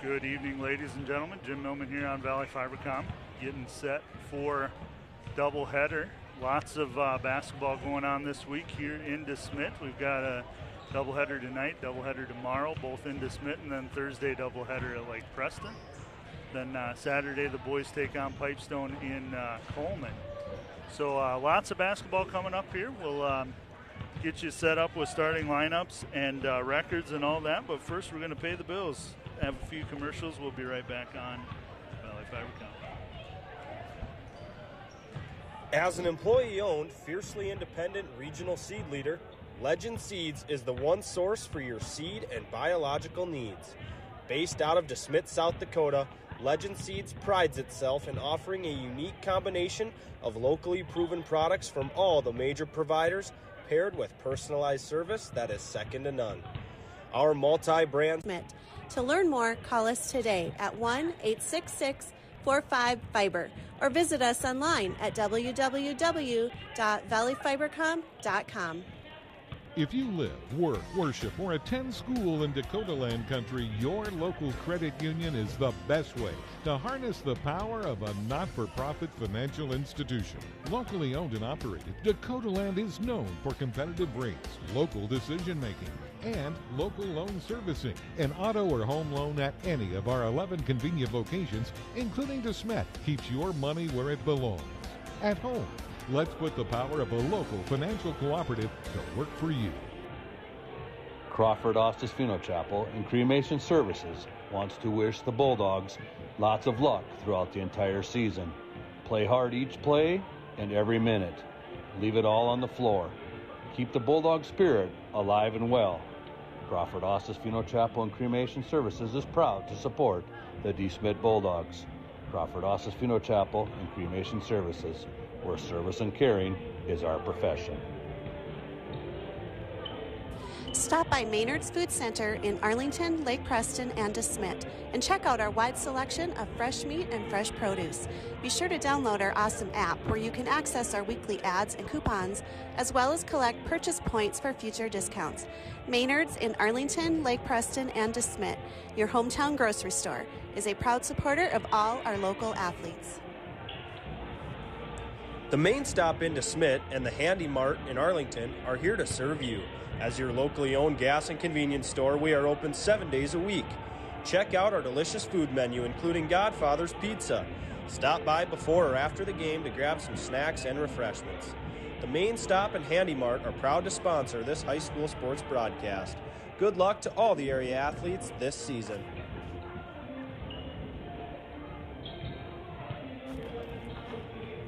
Good evening, ladies and gentlemen. Jim Millman here on Valley Fibercom, getting set for doubleheader. Lots of basketball going on this week here in Smet. We've got a doubleheader tonight, doubleheader tomorrow, both in Smet, and then Thursday doubleheader at Lake Preston. Then Saturday the boys take on Pipestone in Coleman. So lots of basketball coming up here. We'll get you set up with starting lineups and records and all that. But first we're going to pay the bills. Have a few commercials. We'll be right back on Valley Fibercom. As an employee-owned, fiercely independent regional seed leader, Legend Seeds is the one source for your seed and biological needs. Based out of Smet, South Dakota, Legend Seeds prides itself in offering a unique combination of locally proven products from all the major providers, paired with personalized service that is second to none. Our multi-brand... To learn more, call us today at 1-866-45-FIBER or visit us online at www.valleyfibercom.com. If you live, work, worship, or attend school in Dakota Land Country, your local credit union is the best way to harness the power of a not-for-profit financial institution. Locally owned and operated, Dakota Land is known for competitive rates, local decision-making, and local loan servicing. An auto or home loan at any of our 11 convenient locations, including Smet, keeps your money where it belongs, at home. Let's put the power of a local financial cooperative to work for you. Crawford Ostis Funeral Chapel and Cremation Services wants to wish the Bulldogs lots of luck throughout the entire season. Play hard each play and every minute. Leave it all on the floor. Keep the Bulldog spirit alive and well. Crawford Ostis Funeral Chapel and Cremation Services is proud to support the Smet Bulldogs. Crawford Ostis Funeral Chapel and Cremation Services, where service and caring is our profession. Stop by Maynard's Food Center in Arlington, Lake Preston, and Smet, and check out our wide selection of fresh meat and fresh produce. Be sure to download our awesome app where you can access our weekly ads and coupons, as well as collect purchase points for future discounts. Maynard's in Arlington, Lake Preston, and Smet, your hometown grocery store, is a proud supporter of all our local athletes. The Main Stop in Smet and the Handy Mart in Arlington are here to serve you. As your locally owned gas and convenience store, we are open 7 days a week. Check out our delicious food menu, including Godfather's Pizza. Stop by before or after the game to grab some snacks and refreshments. The Main Stop and Handy Mart are proud to sponsor this high school sports broadcast. Good luck to all the area athletes this season.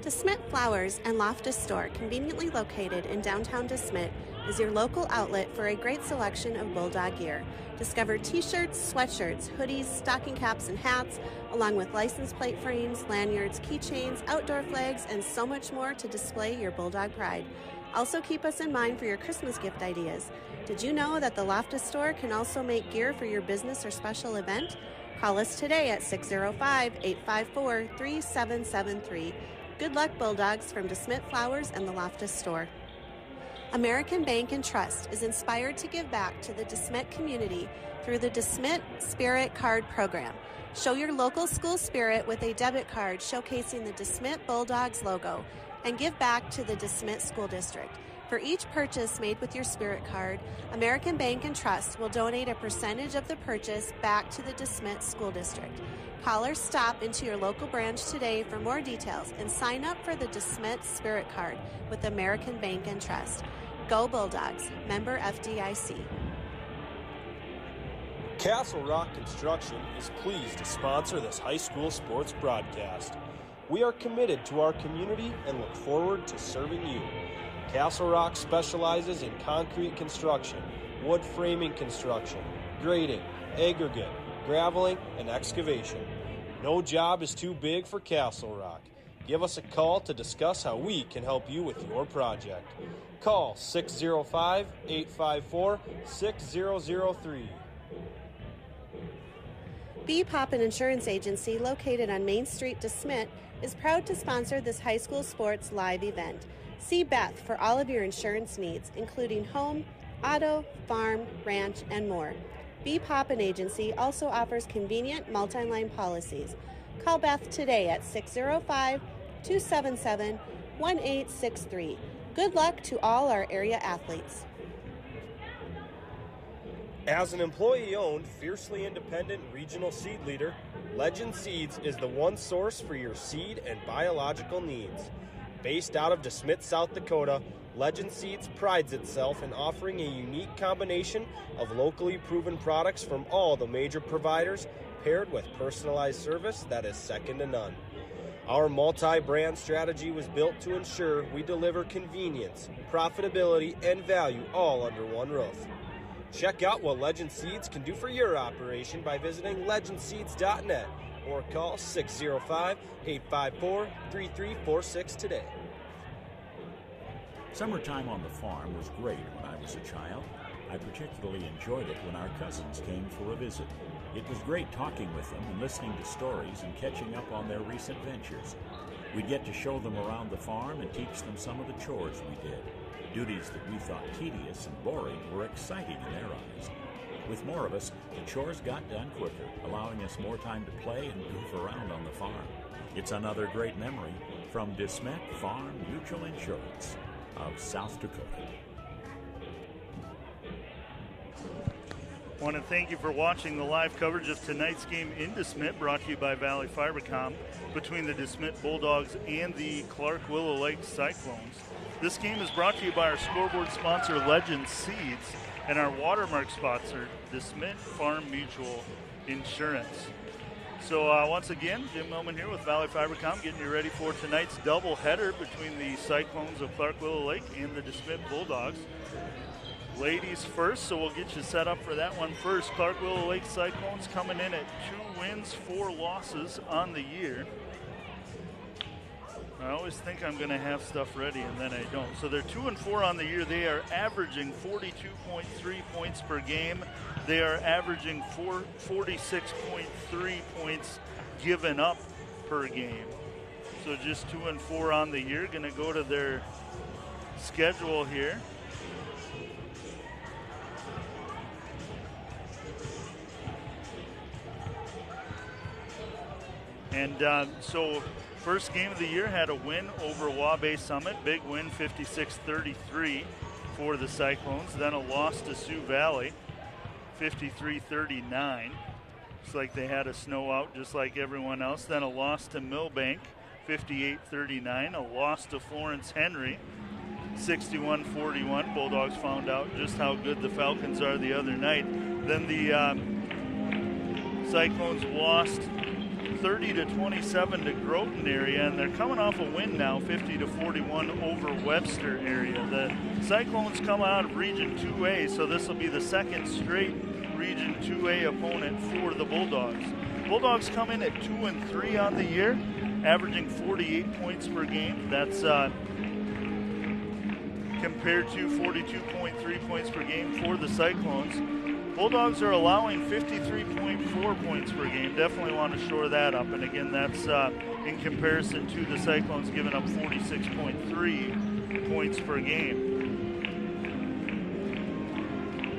Smet Flowers and Loftus Store, conveniently located in downtown Smet, is your local outlet for a great selection of Bulldog gear. Discover t-shirts, sweatshirts, hoodies, stocking caps, and hats, along with license plate frames, lanyards, keychains, outdoor flags, and so much more to display your Bulldog pride. Also keep us in mind for your Christmas gift ideas. Did you know that the Loftus Store can also make gear for your business or special event? Call us today at 605-854-3773. Good luck, Bulldogs, from Smet Flowers and the Loftus Store. American Bank and Trust is inspired to give back to the Smet community through the Smet Spirit Card Program. Show your local school spirit with a debit card showcasing the Smet Bulldogs logo and give back to the Smet School District. For each purchase made with your Spirit Card, American Bank and Trust will donate a percentage of the purchase back to the Smet School District. Call or stop into your local branch today for more details and sign up for the Smet Spirit Card with American Bank and Trust. Go Bulldogs, member FDIC. Castle Rock Construction is pleased to sponsor this high school sports broadcast. We are committed to our community and look forward to serving you. Castle Rock specializes in concrete construction, wood framing construction, grading, aggregate, graveling, and excavation. No job is too big for Castle Rock. Give us a call to discuss how we can help you with your project. Call 605-854-6003. B. Poppin Insurance Agency, located on Main Street, Smet, is proud to sponsor this high school sports live event. See Beth for all of your insurance needs, including home, auto, farm, ranch, and more. B. Poppin Agency also offers convenient multi-line policies. Call Beth today at 605-277-1863. Good luck to all our area athletes. As an employee-owned, fiercely independent regional seed leader, Legend Seeds is the one source for your seed and biological needs. Based out of DeSmet, South Dakota, Legend Seeds prides itself in offering a unique combination of locally proven products from all the major providers, paired with personalized service that is second to none. Our multi-brand strategy was built to ensure we deliver convenience, profitability, and value all under one roof. Check out what Legend Seeds can do for your operation by visiting legendseeds.net or call 605-854-3346 today. Summertime on the farm was great when I was a child. I particularly enjoyed it when our cousins came for a visit. It was great talking with them and listening to stories and catching up on their recent ventures. We'd get to show them around the farm and teach them some of the chores we did. Duties that we thought tedious and boring were exciting in their eyes. With more of us, the chores got done quicker, allowing us more time to play and goof around on the farm. It's another great memory from DeSmet Farm Mutual Insurance of South Dakota. I want to thank you for watching the live coverage of tonight's game in DeSmet, brought to you by Valley Fibercom, between the DeSmet Bulldogs and the Clark Willow Lake Cyclones. This game is brought to you by our scoreboard sponsor, Legend Seeds, and our watermark sponsor, DeSmet Farm Mutual Insurance. So once again, Jim Millman here with Valley Fibercom, getting you ready for tonight's doubleheader between the Cyclones of Clark Willow Lake and the DeSmet Bulldogs. Ladies first, so we'll get you set up for that one first. Clark Willow Lake Cyclones coming in at 2 wins, 4 losses on the year. I always think I'm going to have stuff ready, and then I don't. So they're 2-4 on the year. They are averaging 42.3 points per game. They are averaging 46.3 points given up per game. So just 2-4 on the year. Going to go to their schedule here. And so first game of the year had a win over Wabash Summit. Big win, 56-33 for the Cyclones. Then a loss to Sioux Valley, 53-39. Looks like they had a snow out just like everyone else. Then a loss to Millbank, 58-39. A loss to Florence Henry, 61-41. Bulldogs found out just how good the Falcons are the other night. Then the Cyclones lost 30-27 to Groton area, and they're coming off a win now, 50-41 over Webster area. The Cyclones come out of Region 2A, so this will be the second straight Region 2A opponent for the Bulldogs. Bulldogs come in at 2-3 on the year, averaging 48 points per game. That's compared to 42.3 points per game for the Cyclones. Bulldogs are allowing 53.4 points per game. Definitely want to shore that up. And again, that's in comparison to the Cyclones giving up 46.3 points per game.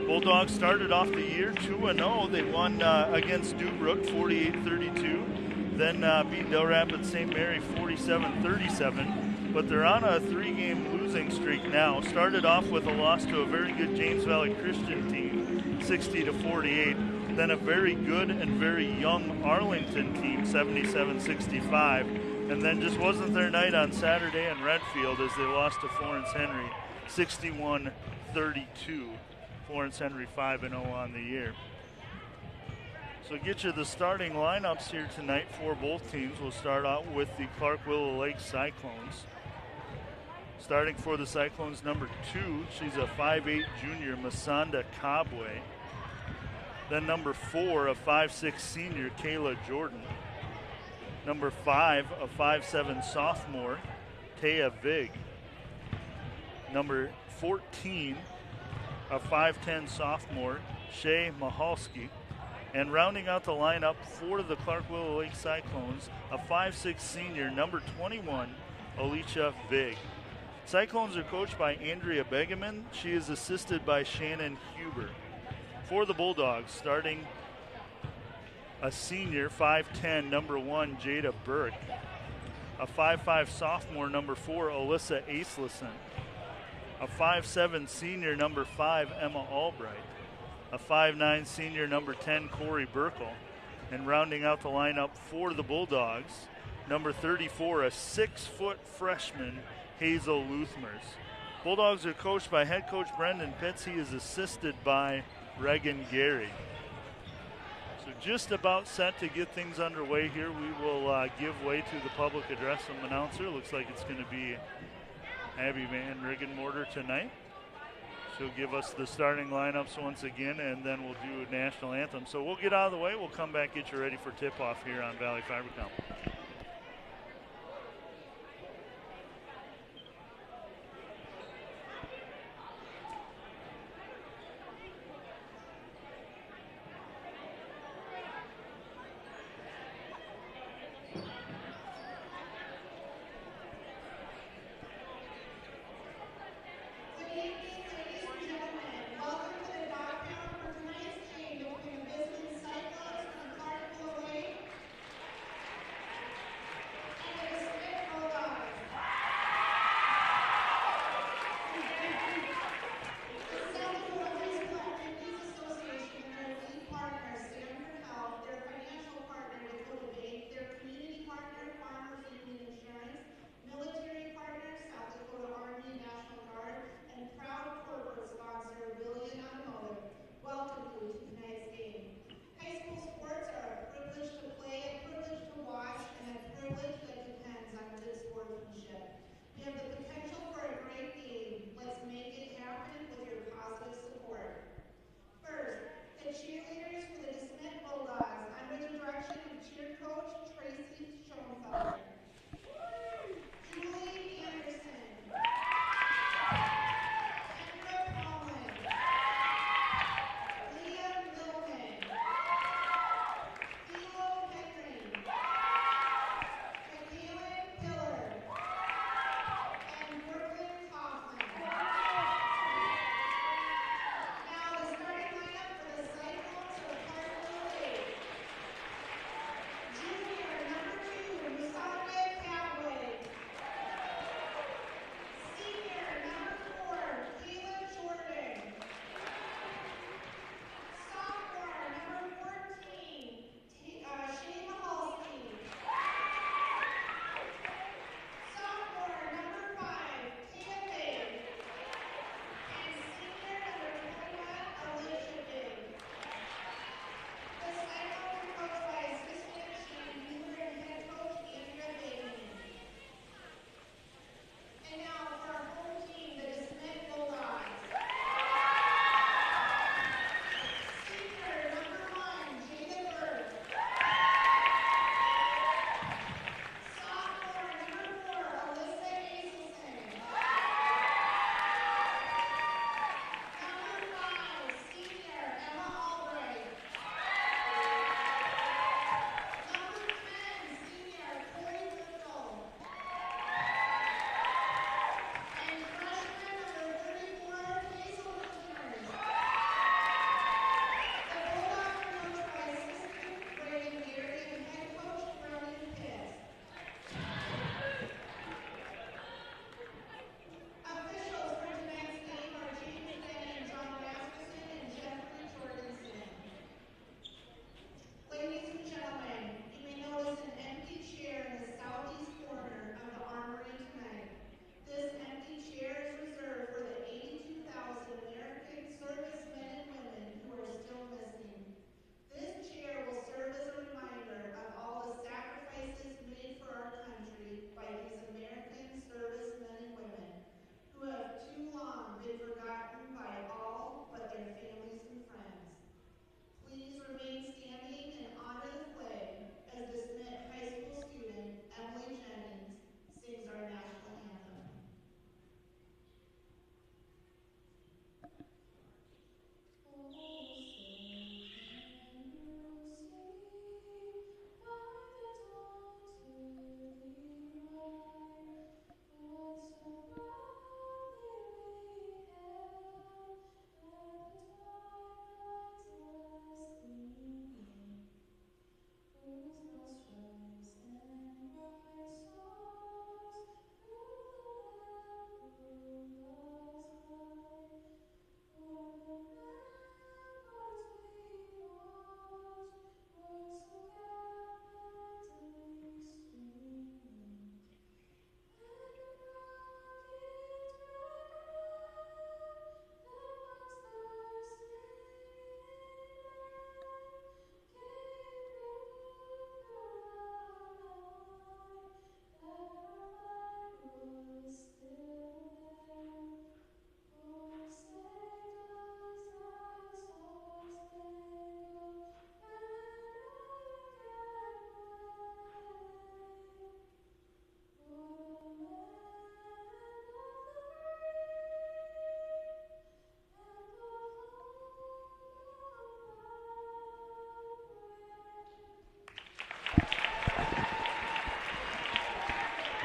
Bulldogs started off the year 2-0. They won against Dubrook 48-32. Then beat Del Rapids St. Mary 47-37. But they're on a 3-game losing streak now. Started off with a loss to a very good James Valley Christian team, 60-48. Then a very good and very young Arlington team, 77-65. And then just wasn't their night on Saturday in Redfield as they lost to Florence Henry, 61-32. Florence Henry 5-0 on the year. So get you the starting lineups here tonight for both teams. We'll start out with the Clark Willow Lake Cyclones. Starting for the Cyclones, number 2, she's a 5'8 junior, Masanda Cobway. Then number 4, a 5'6 senior, Kayla Jordan. Number 5, a 5'7 sophomore, Taya Vig. Number 14, a 5'10 sophomore, Shay Mahalski. And rounding out the lineup for the Clark Willow Lake Cyclones, a 5'6 senior, number 21, Alicia Vig. Cyclones are coached by Andrea Begeman. She is assisted by Shannon Huber. For the Bulldogs, starting a senior, 5'10", number 1, Jada Burke. A 5'5", sophomore, number 4, Alyssa Aslison. A 5'7", senior, number 5, Emma Albright. A 5'9", senior, number 10, Corey Burkle. And rounding out the lineup for the Bulldogs, number 34, a 6-foot freshman, Hazel Luthmers. Bulldogs are coached by head coach Brendan Pitts. He is assisted by Reagan Gary. So just about set to get things underway here. We will give way to the public address from announcer. Looks like it's going to be Abby Van Riggenmorter tonight. She'll give us the starting lineups once again, and then we'll do a national anthem. So we'll get out of the way. We'll come back, get you ready for tip-off here on Valley Fibercom.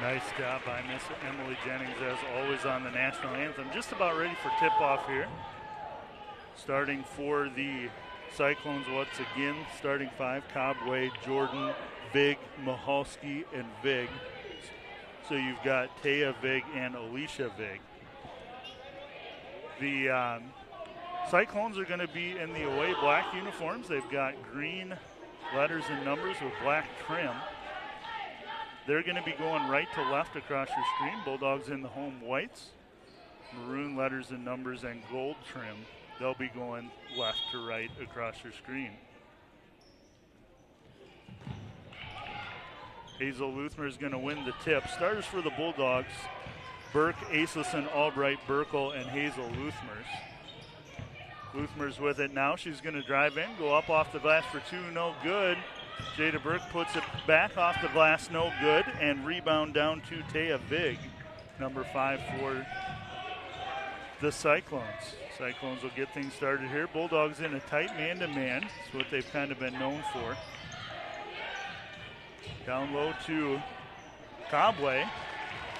Nice job by Miss Emily Jennings, as always, on the national anthem. Just about ready for tip-off here. Starting for the Cyclones once again, starting five: Cobway, Jordan, Vig, Mahalski, and Vig. So you've got Taya Vig and Alicia Vig. The Cyclones are going to be in the away black uniforms. They've got green letters and numbers with black trim. They're going to be going right to left across your screen. Bulldogs in the home whites, maroon letters and numbers, and gold trim. They'll be going left to right across your screen. Hazel Luthmer is going to win the tip. Starters for the Bulldogs: Burke, Aselson, Albright, Burkle, and Hazel Luthmers. Luthmer's with it now. She's going to drive in, go up off the glass for two, no good. Jada Burke puts it back off the glass, no good, and rebound down to Taya Vig, number 5 for the Cyclones. Cyclones will get things started here. Bulldogs in a tight man-to-man. That's what they've kind of been known for. Down low to Cobway.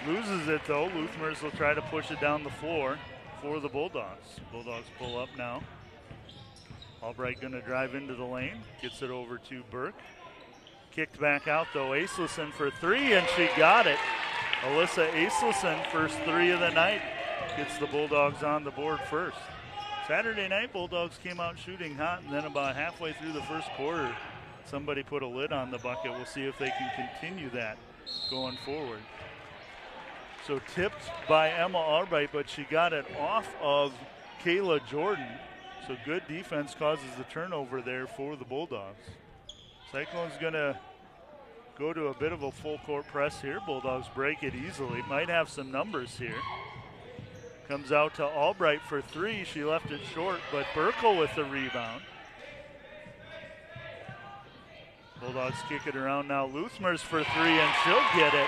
Loses it though. Luthmers will try to push it down the floor for the Bulldogs. Bulldogs pull up now. Albright going to drive into the lane. Gets it over to Burke. Kicked back out though. Aselson for three, and she got it. Alyssa Aselson, first three of the night, gets the Bulldogs on the board first. Saturday night, Bulldogs came out shooting hot, and then about halfway through the first quarter, somebody put a lid on the bucket. We'll see if they can continue that going forward. So tipped by Emma Albright, but she got it off of Kayla Jordan. So good defense causes the turnover there for the Bulldogs. Cyclones going to go to a bit of a full court press here. Bulldogs break it easily. Might have some numbers here. Comes out to Albright for three. She left it short, but Burkle with the rebound. Bulldogs kick it around now. Luthmers for three, and she'll get it.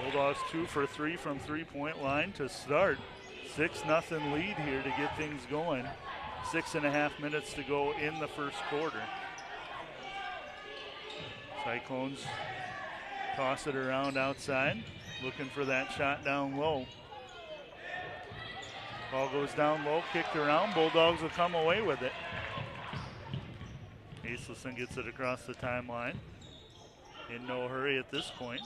Bulldogs 2 for 3 from three-point line to start. 6-0 lead here to get things going. 6.5 minutes to go in the first quarter. Cyclones toss it around outside, looking for that shot down low. Ball goes down low, kicked around. Bulldogs will come away with it. Aselson gets it across the timeline. In no hurry at this point.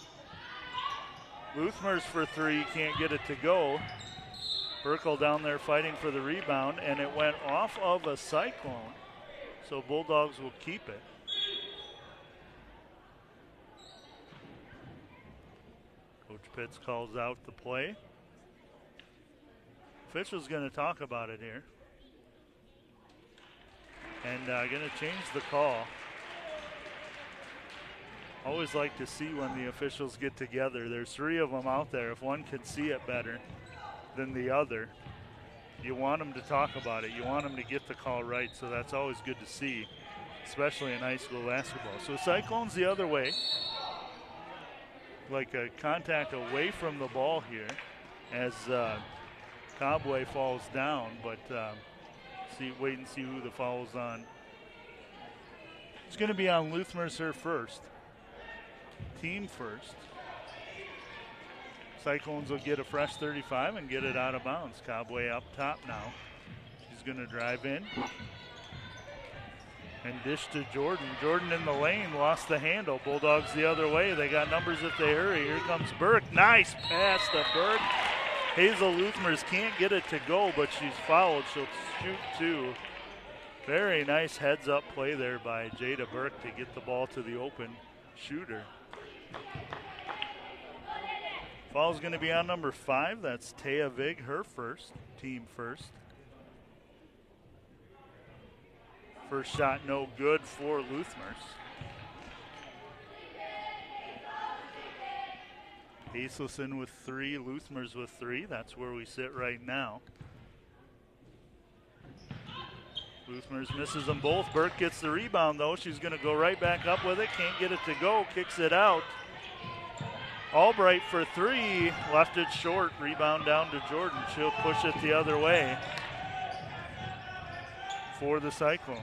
Luthmers for three, can't get it to go. Burkle down there fighting for the rebound, and it went off of a Cyclone. So Bulldogs will keep it. Coach Pitts calls out the play. Official's going to talk about it here. And going to change the call. Always like to see when the officials get together. There's three of them out there. If one can see it better than the other, you want them to talk about it. You want them to get the call right, so that's always good to see, especially in high school basketball. So Cyclones the other way. Like a contact away from the ball here as Cobway falls down, but wait and see who the foul's on. It's going to be on Luthmers, her first. Team first. Cyclones will get a fresh 35 and get it out of bounds. Cobway up top now. She's going to drive in. And dish to Jordan. Jordan in the lane, lost the handle. Bulldogs the other way. They got numbers if they hurry. Here comes Burke. Nice pass to Burke. Hazel Luthmers can't get it to go, but she's fouled. She'll shoot two. Very nice heads-up play there by Jada Burke to get the ball to the open shooter. Foul's going to be on number 5. That's Taya Vig, her first, team first. First shot no good for Luthmers. Aselson with 3, Luthmers with 3. That's where we sit right now. Luthmers misses them both. Burke gets the rebound though. She's going to go right back up with it. Can't get it to go. Kicks it out. Albright for 3. Left it short. Rebound down to Jordan. She'll push it the other way for the Cyclones.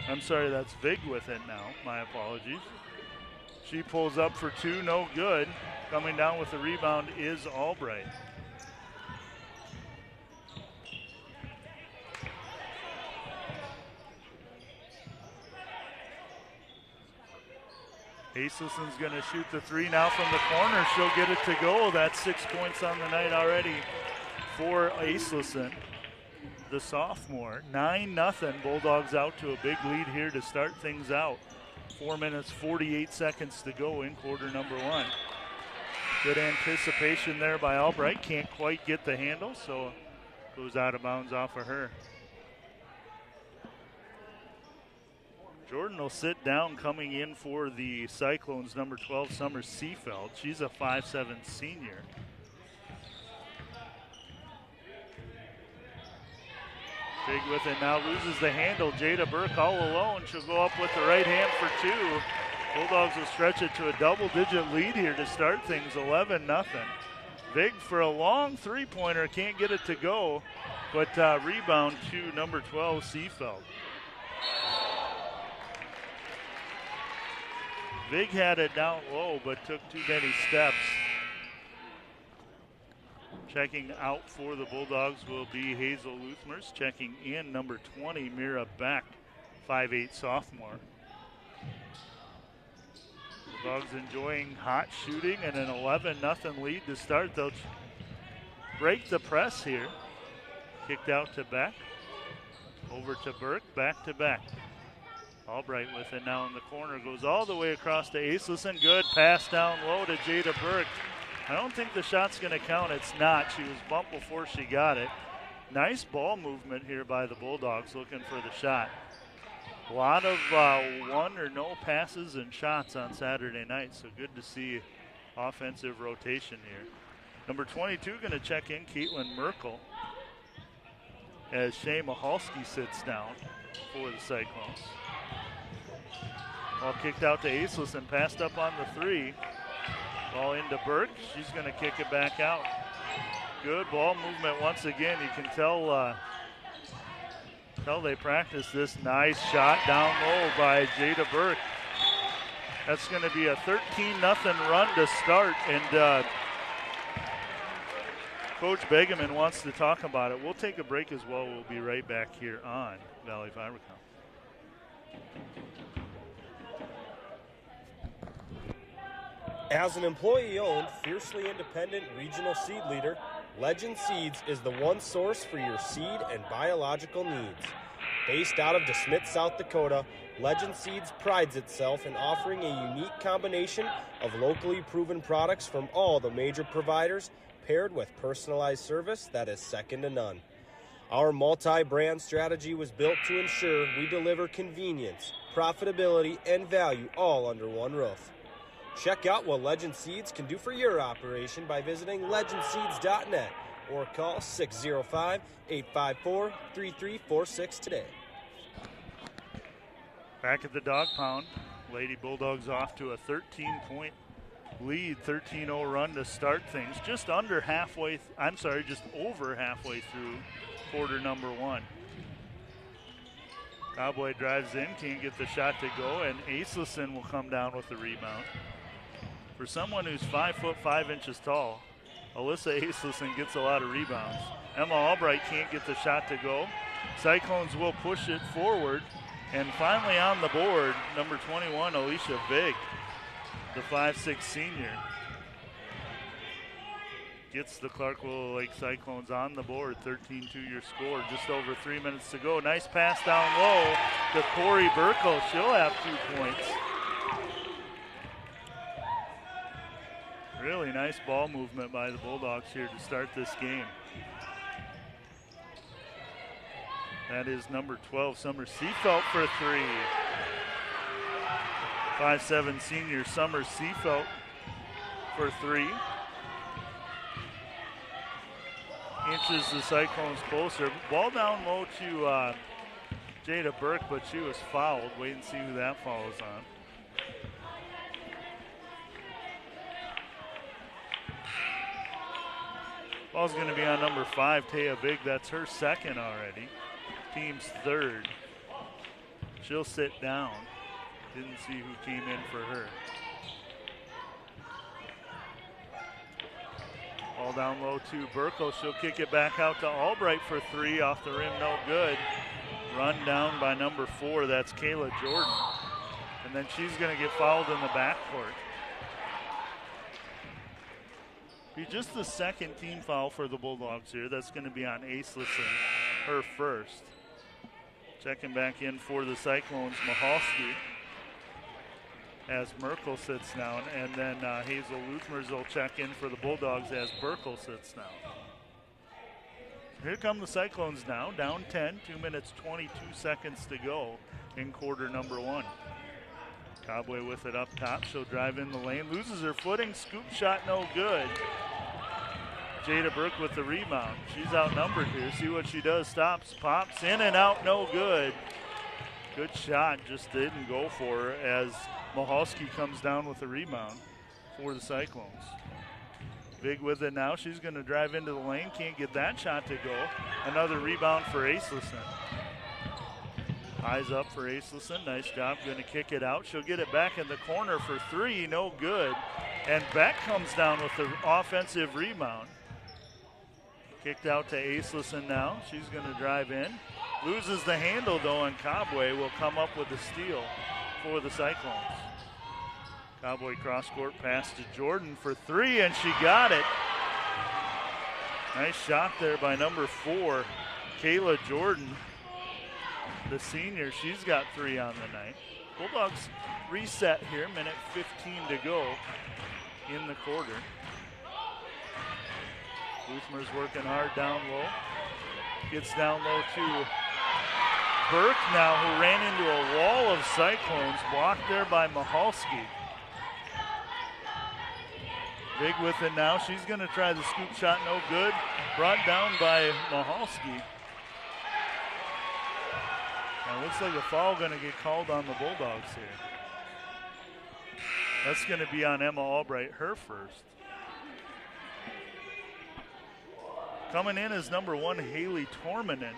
I'm sorry, that's Vig with it now. My apologies. She pulls up for two, no good. Coming down with the rebound is Albright. Aislison's going to shoot the three now from the corner. She'll get it to go. That's 6 points on the night already for Aislison, the sophomore. 9-0. Bulldogs out to a big lead here to start things out. 4 minutes, 48 seconds to go in quarter number one. Good anticipation there by Albright. Can't quite get the handle, so goes out of bounds off of her. Jordan will sit down. Coming in for the Cyclones, number 12, Summer Seafeld. She's a 5'7" senior. Big with it now, loses the handle. Jada Burke all alone. She'll go up with the right hand for two. Bulldogs will stretch it to a double-digit lead here to start things, 11-0. Big for a long three-pointer, can't get it to go, but rebound to number 12, Seafeld. Vig had it down low, but took too many steps. Checking out for the Bulldogs will be Hazel Luthmers. Checking in, number 20, Mira Beck, 5'8" sophomore. Bulldogs enjoying hot shooting and an 11-0 lead to start. They'll break the press here. Kicked out to Beck. Over to Burke, back to Beck. Albright with it now in the corner. Goes all the way across to Aislison. Good pass down low to Jada Burke. I don't think the shot's going to count. It's not. She was bumped before she got it. Nice ball movement here by the Bulldogs looking for the shot. A lot of one or no passes and shots on Saturday night, so good to see offensive rotation here. Number 22 going to check in, Caitlin Merkel, as Shea Mahalski sits down for the Cyclones. Ball kicked out to Aislison, passed up on the three. Ball into Burke. She's going to kick it back out. Good ball movement once again. You can tell they practice this. Nice shot down low by Jada Burke. That's going to be a 13-0 run to start, and Coach Begeman wants to talk about it. We'll take a break as well. We'll be right back here on Valley Fibercom. As an employee-owned, fiercely independent regional seed leader, Legend Seeds is the one source for your seed and biological needs. Based out of DeSmet, South Dakota, Legend Seeds prides itself in offering a unique combination of locally proven products from all the major providers, paired with personalized service that is second to none. Our multi-brand strategy was built to ensure we deliver convenience, profitability, and value all under one roof. Check out what Legend Seeds can do for your operation by visiting legendseeds.net or call 605-854-3346 today. Back at the Dog Pound, Lady Bulldogs off to a 13-point lead, 13-0 run to start things. Just over halfway through quarter number one. Cowboy drives in, can't get the shot to go, and Aislison will come down with the rebound. For someone who's 5'5" tall, Alyssa Aislison gets a lot of rebounds. Emma Albright can't get the shot to go. Cyclones will push it forward, and finally on the board, number 21, Alicia Vig, the 5'6" senior, gets the Clark Willow Lake Cyclones on the board. 13-2 your score, just over 3 minutes to go. Nice pass down low to Corey Burkle. She'll have 2 points. Really nice ball movement by the Bulldogs here to start this game. That is number 12, Summer Seafelt for three. 5'7" senior Summer Seafelt for three. Inches the Cyclones closer. Ball down low to Jada Burke, but she was fouled. Wait and see who that follows on. Ball's going to be on number 5, Taya Big. That's her second already. Team's third. She'll sit down. Didn't see who came in for her. Ball down low to Burkle. She'll kick it back out to Albright for three. Off the rim, no good. Run down by number 4. That's Kayla Jordan. And then she's going to get fouled in the backcourt. Be just the second team foul for the Bulldogs here. That's going to be on Aislison, her first. Checking back in for the Cyclones, Mahalski, as Merkel sits down, and then Hazel Luthmers will check in for the Bulldogs as Burkle sits down. Here come the Cyclones now, down 10, 2 minutes, 22 seconds to go in quarter number 1. Cobway with it up top. She'll drive in the lane, loses her footing, scoop shot no good. Jada Burke with the rebound. She's outnumbered here. See what she does. Stops, pops, in and out, no good. Good shot, just didn't go for her as Mahalski comes down with the rebound for the Cyclones. Big with it now. She's going to drive into the lane. Can't get that shot to go. Another rebound for Aislison. Eyes up for Aislison. Nice job. Going to kick it out. She'll get it back in the corner for three. No good. And Beck comes down with the offensive rebound. Kicked out to Aislison now. She's going to drive in. Loses the handle though, and Cobway will come up with the steal for the Cyclones. Cobway cross-court pass to Jordan for three, and she got it. Nice shot there by number 4, Kayla Jordan, the senior. She's got 3 on the night. Bulldogs reset here, minute 15 to go in the quarter. Luthmer's working hard down low. Gets down low to Burke now, who ran into a wall of Cyclones, blocked there by Mahalski. Big with it now. She's going to try the scoop shot, no good. Brought down by Mahalski. Now looks like a foul going to get called on the Bulldogs here. That's going to be on Emma Albright, her first. Coming in is number 1, Haley Tormanen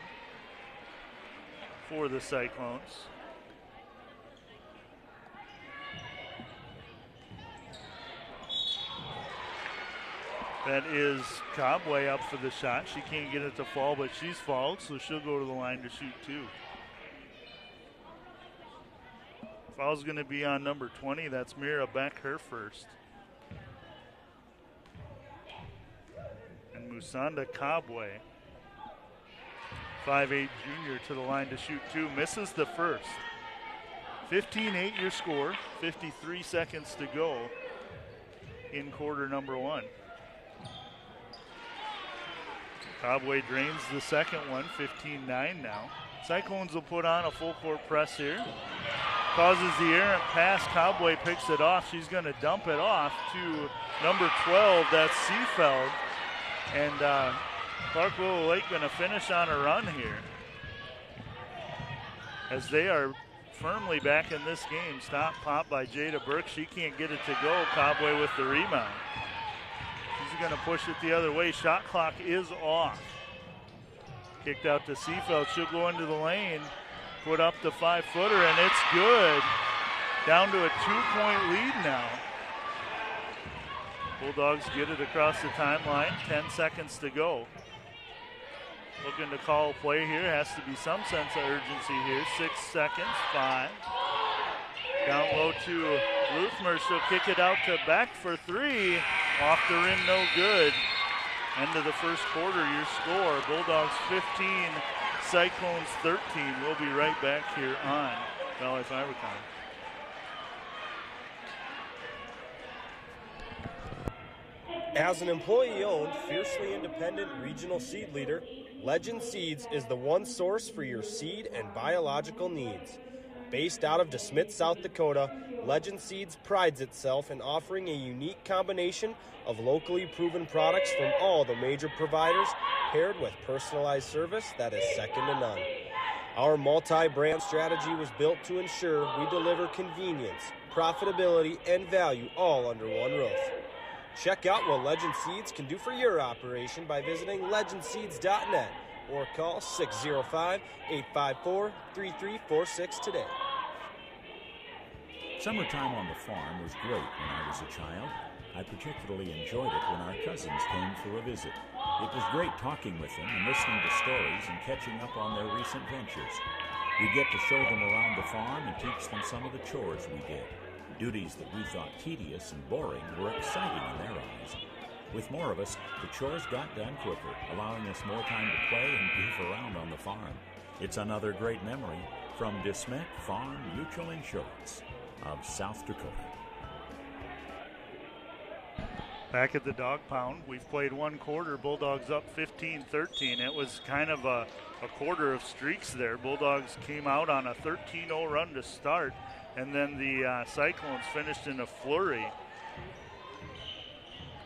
for the Cyclones. That is Cobway up for the shot. She can't get it to fall, but she's fouled, so she'll go to the line to shoot 2. Foul's going to be on number 20. That's Mira Beck, her first. And Musanda Cobway, 5'8" junior, to the line to shoot 2. Misses the first. 15-8 your score. 53 seconds to go in quarter number 1. Cobway drains the second one, 15-9 now. Cyclones will put on a full court press here. Causes the errant pass. Cobway picks it off. She's going to dump it off to number 12. That's Seefeld. And Clark Willow Lake going to finish on a run here, as they are firmly back in this game. Stop pop by Jada Burke. She can't get it to go. Cobway with the rebound. She's going to push it the other way. Shot clock is off. Kicked out to Seefeld. She'll go into the lane. Put up the 5-footer, and it's good. Down to a 2-point lead now. Bulldogs get it across the timeline. 10 seconds to go. Looking to call a play here. Has to be some sense of urgency here. 6 seconds. 5. Down low to Luthmer. She'll kick it out to Beck for 3. Off the rim, no good. End of the first quarter, your score. Bulldogs 15, Cyclones 13. We'll be right back here on Valley Fibercom. As an employee-owned, fiercely independent regional seed leader, Legend Seeds is the one source for your seed and biological needs. Based out of DeSmet, South Dakota, Legend Seeds prides itself in offering a unique combination of locally proven products from all the major providers, paired with personalized service that is second to none. Our multi-brand strategy was built to ensure we deliver convenience, profitability, and value all under one roof. Check out what Legend Seeds can do for your operation by visiting legendseeds.net or call 605-854-3346 today. Summertime on the farm was great when I was a child. I particularly enjoyed it when our cousins came for a visit. It was great talking with them and listening to stories and catching up on their recent ventures. We get to show them around the farm and teach them some of the chores we did. Duties that we thought tedious and boring were exciting in their eyes. With more of us, the chores got done quicker, allowing us more time to play and goof around on the farm. It's another great memory from Smet Farm Mutual Insurance of South Dakota. Back at the dog pound, we've played one quarter. Bulldogs up 15-13. It was kind of a quarter of streaks there. Bulldogs came out on a 13-0 run to start, and then the Cyclones finished in a flurry,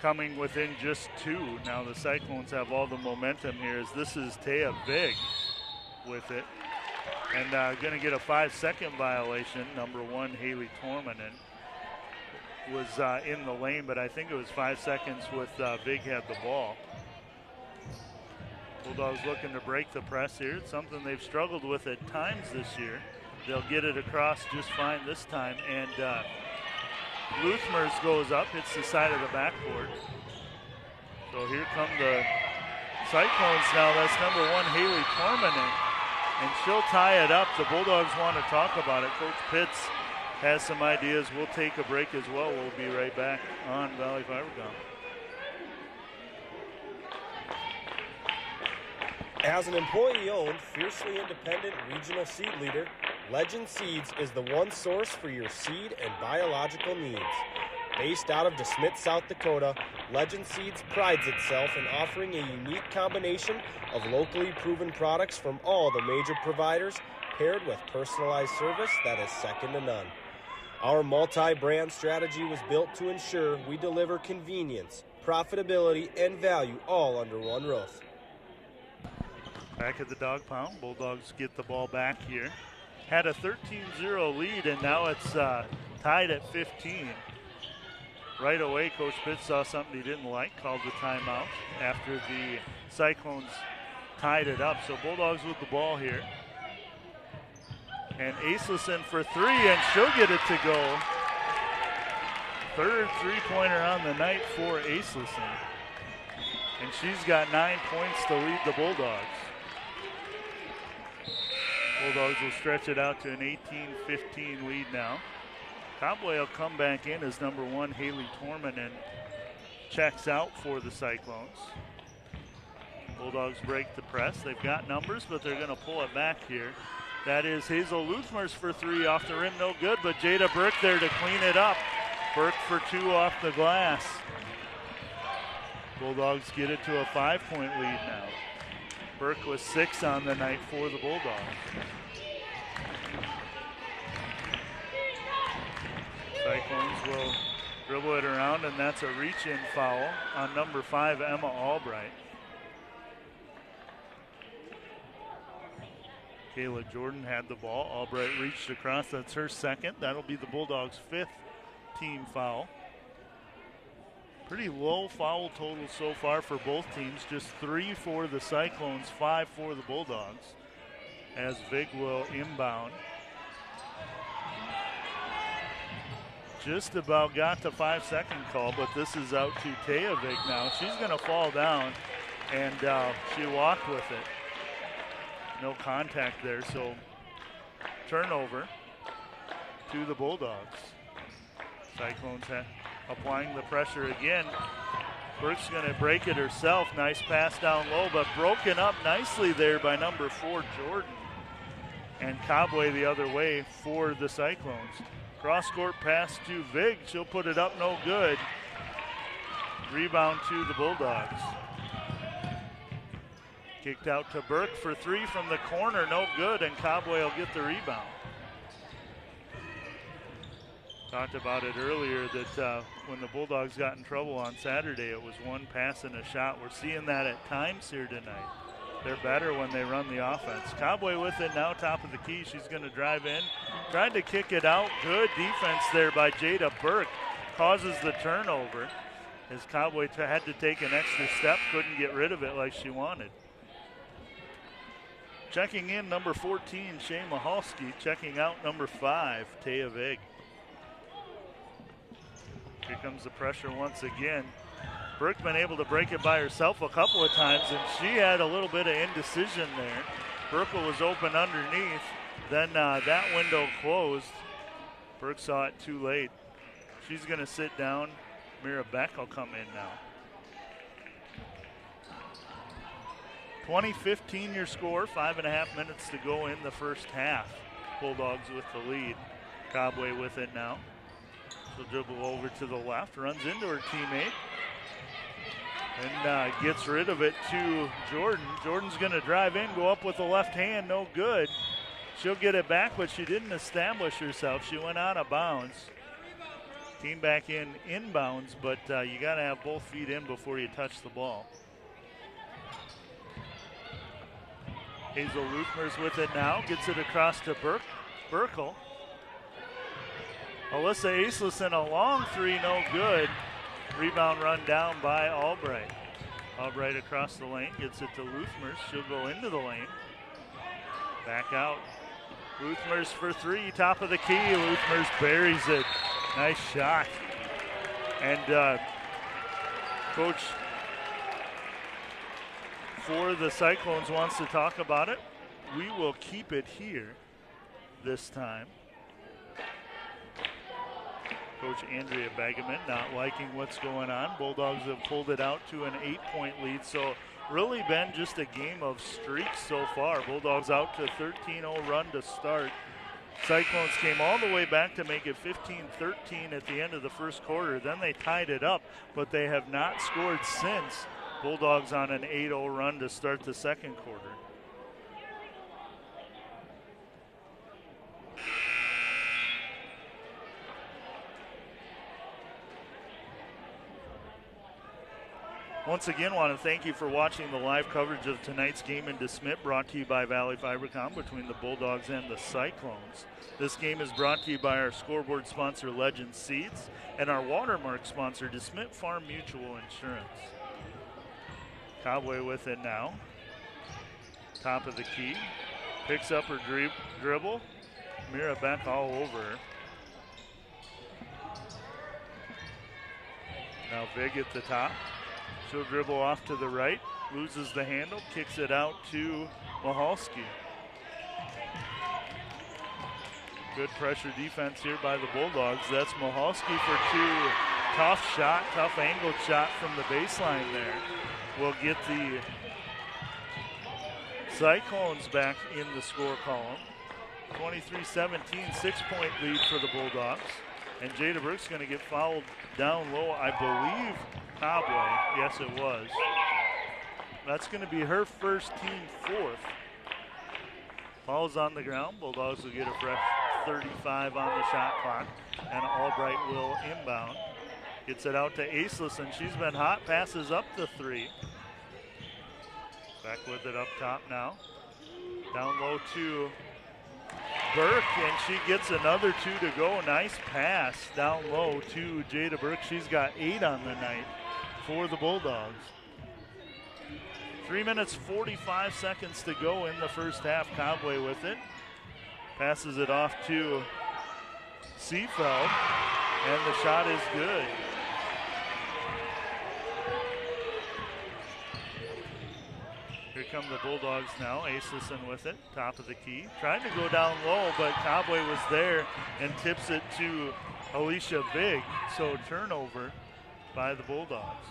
coming within just 2. Now the Cyclones have all the momentum here as this is Taya Vig with it. And going to get a 5-second violation. Number 1, Haley Tormanen was in the lane, but I think it was 5 seconds with Vig had the ball. Bulldogs looking to break the press here. It's something they've struggled with at times this year. They'll get it across just fine this time. And Luthmers goes up, hits the side of the backboard. So here come the Cyclones now. That's number 1, Haley Tormanen. And she'll tie it up. The Bulldogs want to talk about it. Coach Pitts has some ideas. We'll take a break as well. We'll be right back on Valley Fibercom. As an employee-owned, fiercely independent regional seed leader, Legend Seeds is the one source for your seed and biological needs. Based out of DeSmet, South Dakota, Legend Seeds prides itself in offering a unique combination of locally proven products from all the major providers, paired with personalized service that is second to none. Our multi-brand strategy was built to ensure we deliver convenience, profitability, and value all under one roof. Back at the dog pound, Bulldogs get the ball back here. Had a 13-0 lead, and now it's tied at 15. Right away, Coach Pitts saw something he didn't like, called the timeout after the Cyclones tied it up. So Bulldogs with the ball here. And Aisleson for 3, and she'll get it to go. Third three-pointer on the night for Aisleson. And she's got 9 points to lead the Bulldogs. Bulldogs will stretch it out to an 18-15 lead now. Cobway will come back in as number 1, Haley Tormanen checks out for the Cyclones. Bulldogs break the press. They've got numbers, but they're going to pull it back here. That is Hazel Luthmers for 3 off the rim, no good, but Jada Burke there to clean it up. Burke for 2 off the glass. Bulldogs get it to a 5-point lead now. Burke was 6 on the night for the Bulldogs. Cyclones will dribble it around, and that's a reach-in foul on number 5, Emma Albright. Kayla Jordan had the ball. Albright reached across. That's her second. That'll be the Bulldogs' 5th team foul. Pretty low foul total so far for both teams. Just 3 for the Cyclones, 5 for the Bulldogs. As Vig will inbound. Just about got the 5-second call, but this is out to Taya Vig now. She's going to fall down, and she walked with it. No contact there, so turnover to the Bulldogs. Cyclones applying the pressure again. Burke's going to break it herself. Nice pass down low, but broken up nicely there by number 4, Jordan. And Cobway the other way for the Cyclones. Cross-court pass to Vig. She'll put it up, no good. Rebound to the Bulldogs. Kicked out to Burke for 3 from the corner, no good, and Cobway will get the rebound. Talked about it earlier that when the Bulldogs got in trouble on Saturday, it was 1 pass and a shot. We're seeing that at times here tonight. They're better when they run the offense. Cobway with it now, top of the key. She's going to drive in. Tried to kick it out. Good defense there by Jada Burke. Causes the turnover as Cobway had to take an extra step. Couldn't get rid of it like she wanted. Checking in, number 14, Shane Mahalski. Checking out, number 5, Taya Vig. Here comes the pressure once again. Burke been able to break it by herself a couple of times, and she had a little bit of indecision there. Burkle was open underneath. Then that window closed. Burke saw it too late. She's going to sit down. Mira Beck will come in now. 20-15 your score, 5.5 minutes to go in the first half. Bulldogs with the lead. Cobway with it now. She'll dribble over to the left, runs into her teammate, and gets rid of it to Jordan. Jordan's going to drive in, go up with the left hand, no good. She'll get it back, but she didn't establish herself. She went out of bounds. Team back inbounds, but you got to have both feet in before you touch the ball. Hazel Luthmers with it now, gets it across to Burkle. Alyssa Aislison, a long three, no good. Rebound run down by Albright. Albright across the lane, gets it to Luthmers. She'll go into the lane. Back out. Luthmers for three, top of the key. Luthmers buries it. Nice shot. And Coach for the Cyclones wants to talk about it. We will keep it here this time. Coach Andrea Bagaman not liking what's going on. Bulldogs have pulled it out to an 8-point lead, so really been just a game of streaks so far. Bulldogs out to a 13-0 run to start. Cyclones came all the way back to make it 15-13 at the end of the first quarter. Then they tied it up, but they have not scored since. Bulldogs on an 8-0 run to start the second quarter. Once again, want to thank you for watching the live coverage of tonight's game in DeSmet, brought to you by Valley Fibercom between the Bulldogs and the Cyclones. This game is brought to you by our scoreboard sponsor, Legend Seeds, and our watermark sponsor, DeSmet Farm Mutual Insurance. Cobway with it now. Top of the key. Picks up her dribble. Mira Beck all over her. Now Vig at the top. She'll dribble off to the right, loses the handle, kicks it out to Mahalski. Good pressure defense here by the Bulldogs. That's Mahalski for two. Tough angled shot from the baseline there. Will get the Cyclones back in the score column. 23-17, 6-point lead for the Bulldogs. And Jada Burke's going to get fouled down low, I believe. Cobway, yes it was. That's going to be her first, team fourth. Ball's on the ground. Bulldogs will get a fresh 35 on the shot clock, and Albright will inbound. Gets it out to Aislison. She's been hot, passes up the three. Back with it up top now. Down low to Burke, and she gets another two to go. Nice pass down low to Jada Burke. She's got 8 on the night for the Bulldogs. 3 minutes, 45 seconds to go in the first half. Cobway with it. Passes it off to Seefeld, and the shot is good. Here come the Bulldogs now. Aislison with it, top of the key. Trying to go down low, but Cobway was there and tips it to Alicia Big. So turnover by the Bulldogs.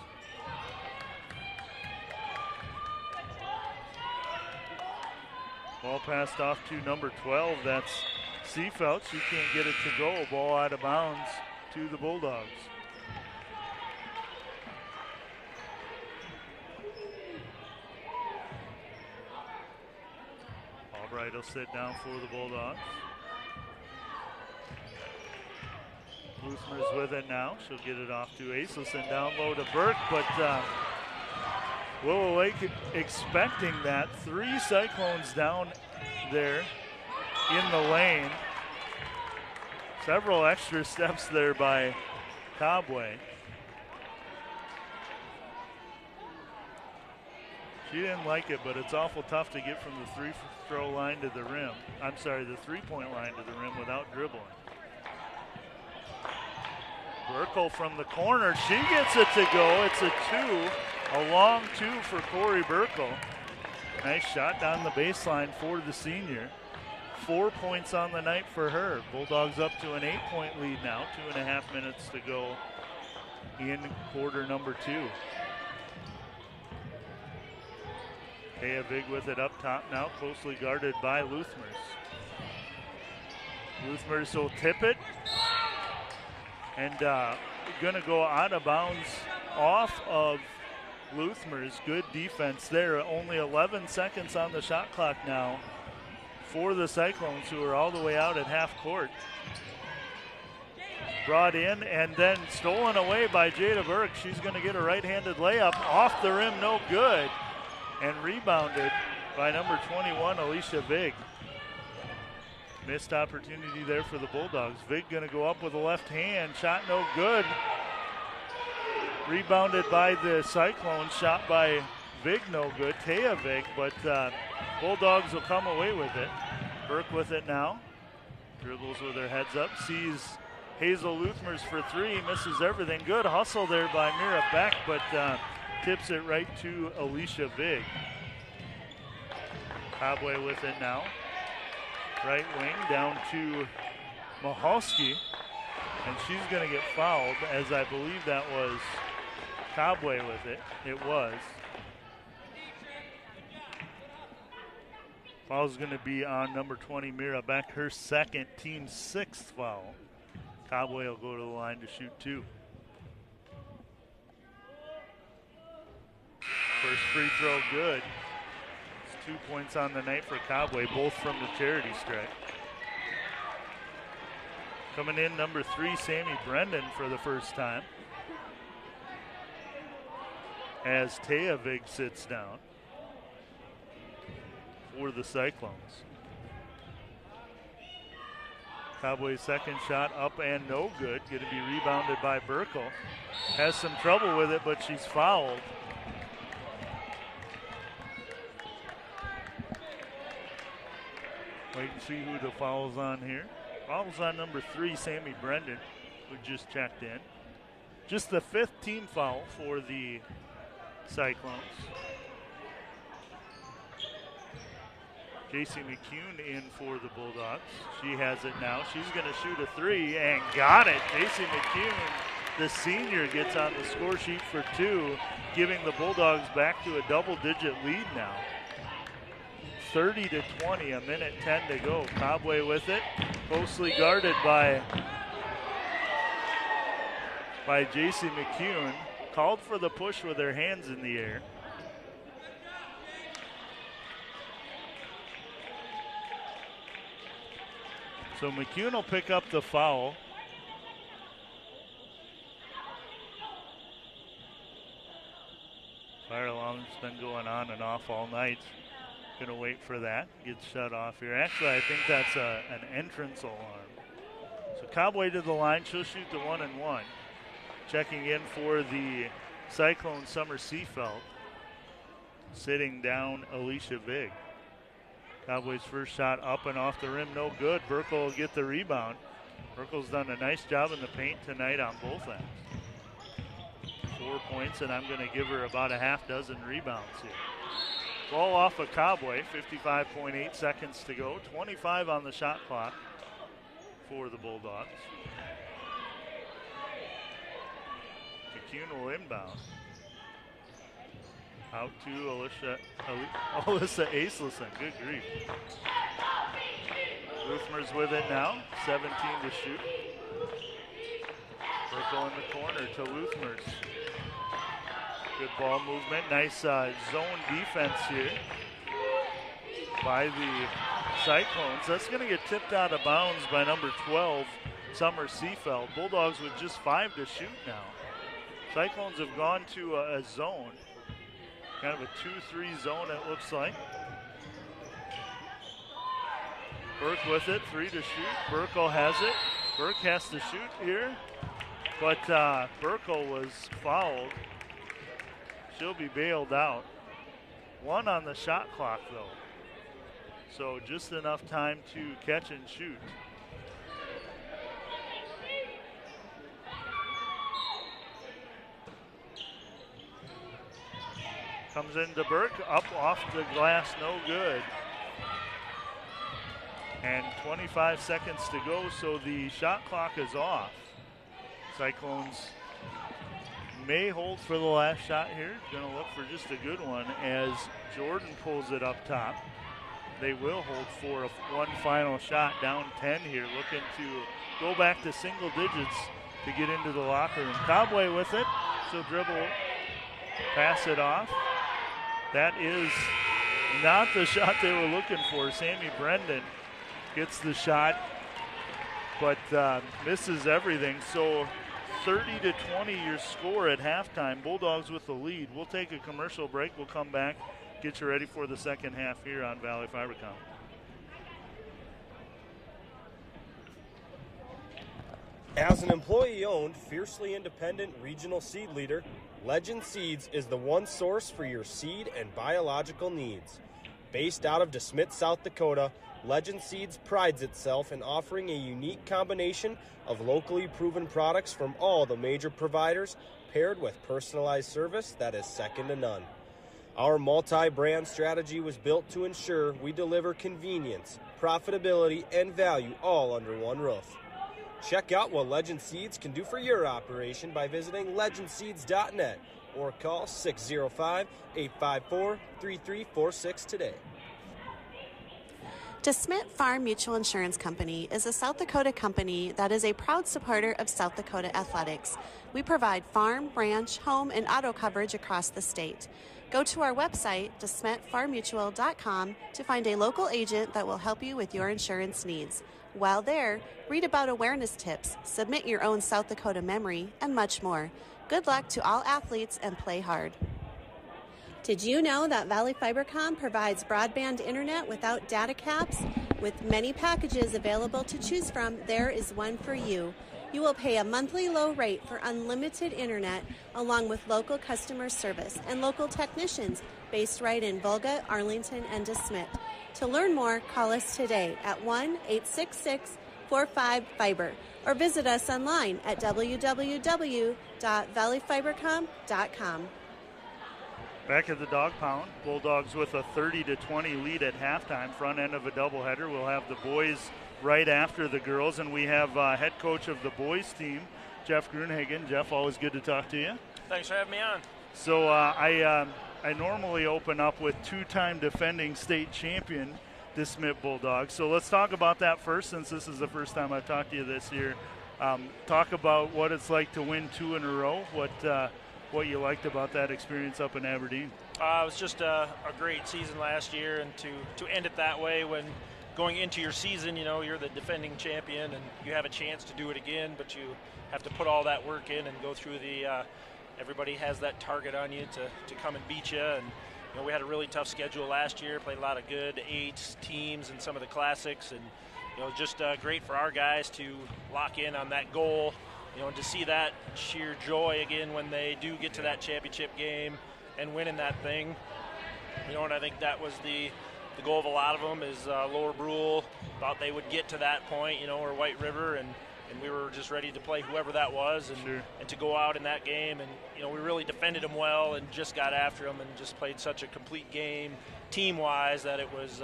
Ball passed off to number 12. That's Seefeld. She can't get it to go. Ball out of bounds to the Bulldogs. Albright will sit down for the Bulldogs. Luthmer's with it now. She'll get it off to Aislison. Down low to Burke, but Willow Lake expecting that. 3 Cyclones down there in the lane. Several extra steps there by Cobway. She didn't like it, but it's awful tough to get from the free-throw line to the rim. I'm sorry, the three-point line to the rim without dribbling. Burkle from the corner. She gets it to go. It's a two, a long two for Corey Burkle. Nice shot down the baseline for the senior. 4 points on the night for her. Bulldogs up to an 8-point lead now. 2.5 minutes to go in quarter number 2. Kaya Vig with it up top now, closely guarded by Luthmers. Luthmers will tip it. And going to go out of bounds off of Luthmers. Good defense there. Only 11 seconds on the shot clock now for the Cyclones, who are all the way out at half court. Brought in and then stolen away by Jada Burke. She's going to get a right-handed layup off the rim, no good. And rebounded by number 21, Alicia Vig. Missed opportunity there for the Bulldogs. Vig going to go up with a left hand. Shot no good. Rebounded by the Cyclones. Shot by Vig no good. Taya Vig, but Bulldogs will come away with it. Burke with it now. Dribbles with her heads up. Sees Hazel Luthmers for three. Misses everything. Good hustle there by Mira Beck, but tips it right to Alicia Vig. Cobway with it now. Right wing down to Mahalski, and she's going to get fouled, as I believe that was Cobway with it. It was. Foul's going to be on number 20, Mira Beck, her second, team sixth foul. Cobway will go to the line to shoot two. First free throw good. 2 points on the night for Cobway, both from the charity stripe. Coming in, number 3, Sammy Brendan for the first time, as Taya Vig sits down for the Cyclones. Cobway's second shot up and no good. Going to be rebounded by Burkle. Has some trouble with it, but she's fouled. Wait and see who the foul's on here. Foul's on number 3, Sammy Brendan, who just checked in. Just the 5th team foul for the Cyclones. JC McCune in for the Bulldogs. She has it now. She's going to shoot a three and got it. JC McCune, the senior, gets on the score sheet for two, giving the Bulldogs back to a double-digit lead now. 30-20, a minute 10 to go. Cobway with it, closely guarded by JC McCune. Called for the push with her hands in the air. So McCune will pick up the foul. Fire alarm's been going on and off all night. Gonna wait for that. Gets shut off here. Actually, I think that's an entrance alarm. So Cobway to the line. She'll shoot the 1-and-1. Checking in for the Cyclone, Summer Seafeld. Sitting down, Alicia Vig. Cowboys' first shot up and off the rim, no good. Burkle will get the rebound. Burkle's done a nice job in the paint tonight on both ends. 4 points, and I'm going to give her about a half dozen rebounds here. Ball off of Cobway, 55.8 seconds to go. 25 on the shot clock for the Bulldogs. McCune will inbound. Out to Alyssa Aislison. Good grief. Ruthmer's with it now. 17 to shoot. Burkle in the corner to Luthmers. Good ball movement. Nice zone defense here by the Cyclones. That's going to get tipped out of bounds by number 12, Summer Seafeld. Bulldogs with just 5 to shoot now. Cyclones have gone to a zone. Kind of a 2-3 zone, it looks like. Burke with it, 3 to shoot. Burkle has it. Burke has to shoot here, but Burkle was fouled. She'll be bailed out. 1 on the shot clock, though. So just enough time to catch and shoot. Comes into Burke, up off the glass, no good. And 25 seconds to go, so the shot clock is off. Cyclones may hold for the last shot here. Going to look for just a good one as Jordan pulls it up top. They will hold for one final shot, down 10 here, looking to go back to single digits to get into the locker room. Cobway with it, so dribble, pass it off. That is not the shot they were looking for. Sammy Brendan gets the shot, but misses everything. So 30-20 your score at halftime. Bulldogs with the lead. We'll take a commercial break. We'll come back, get you ready for the second half here on Valley Fibercom. As an employee-owned, fiercely independent regional seed leader, Legend Seeds is the one source for your seed and biological needs. Based out of DeSmet, South Dakota, Legend Seeds prides itself in offering a unique combination of locally proven products from all the major providers, paired with personalized service that is second to none. Our multi-brand strategy was built to ensure we deliver convenience, profitability, and value all under one roof. Check out what Legend Seeds can do for your operation by visiting legendseeds.net or call 605-854-3346 today. DeSmet Farm Mutual Insurance Company is a South Dakota company that is a proud supporter of South Dakota athletics. We provide farm, ranch, home, and auto coverage across the state. Go to our website, DeSmetFarmMutual.com, to find a local agent that will help you with your insurance needs. While there, read about awareness tips, submit your own South Dakota memory, and much more. Good luck to all athletes and play hard. Did you know that Valley Fibercom provides broadband internet without data caps? With many packages available to choose from, there is one for you. You will pay a monthly low rate for unlimited internet, along with local customer service and local technicians based right in Volga, Arlington, and DeSmet. To learn more, call us today at 1-866-45-FIBER or visit us online at www.valleyfibercom.com. Back at the Dog Pound, Bulldogs with a 30-20 lead at halftime. Front end of a doubleheader. We'll have the boys right after the girls, and we have head coach of the boys team, Jeff Grunhagen. Jeff, always good to talk to you. Thanks for having me on. So I normally open up with two-time defending state champion DeSmet Bulldogs. So let's talk about that first, since this is the first time I've talked to you this year. Talk about what it's like to win two in a row. What you liked about that experience up in Aberdeen. It was just a great season last year, and to end it that way when going into your season, you know, you're the defending champion and you have a chance to do it again, but you have to put all that work in and go through everybody has that target on you to come and beat you. And, you know, we had a really tough schedule last year, played a lot of good 8 teams in some of the classics, and, you know, just great for our guys to lock in on that goal. You know, and to see that sheer joy again when they do get to that championship game and winning that thing. You know, and I think that was the goal of a lot of them is Lower Brule thought they would get to that point, you know, or White River, and we were just ready to play whoever that was and, sure. And to go out in that game. And, you know, we really defended them well and just got after them and just played such a complete game team-wise that it was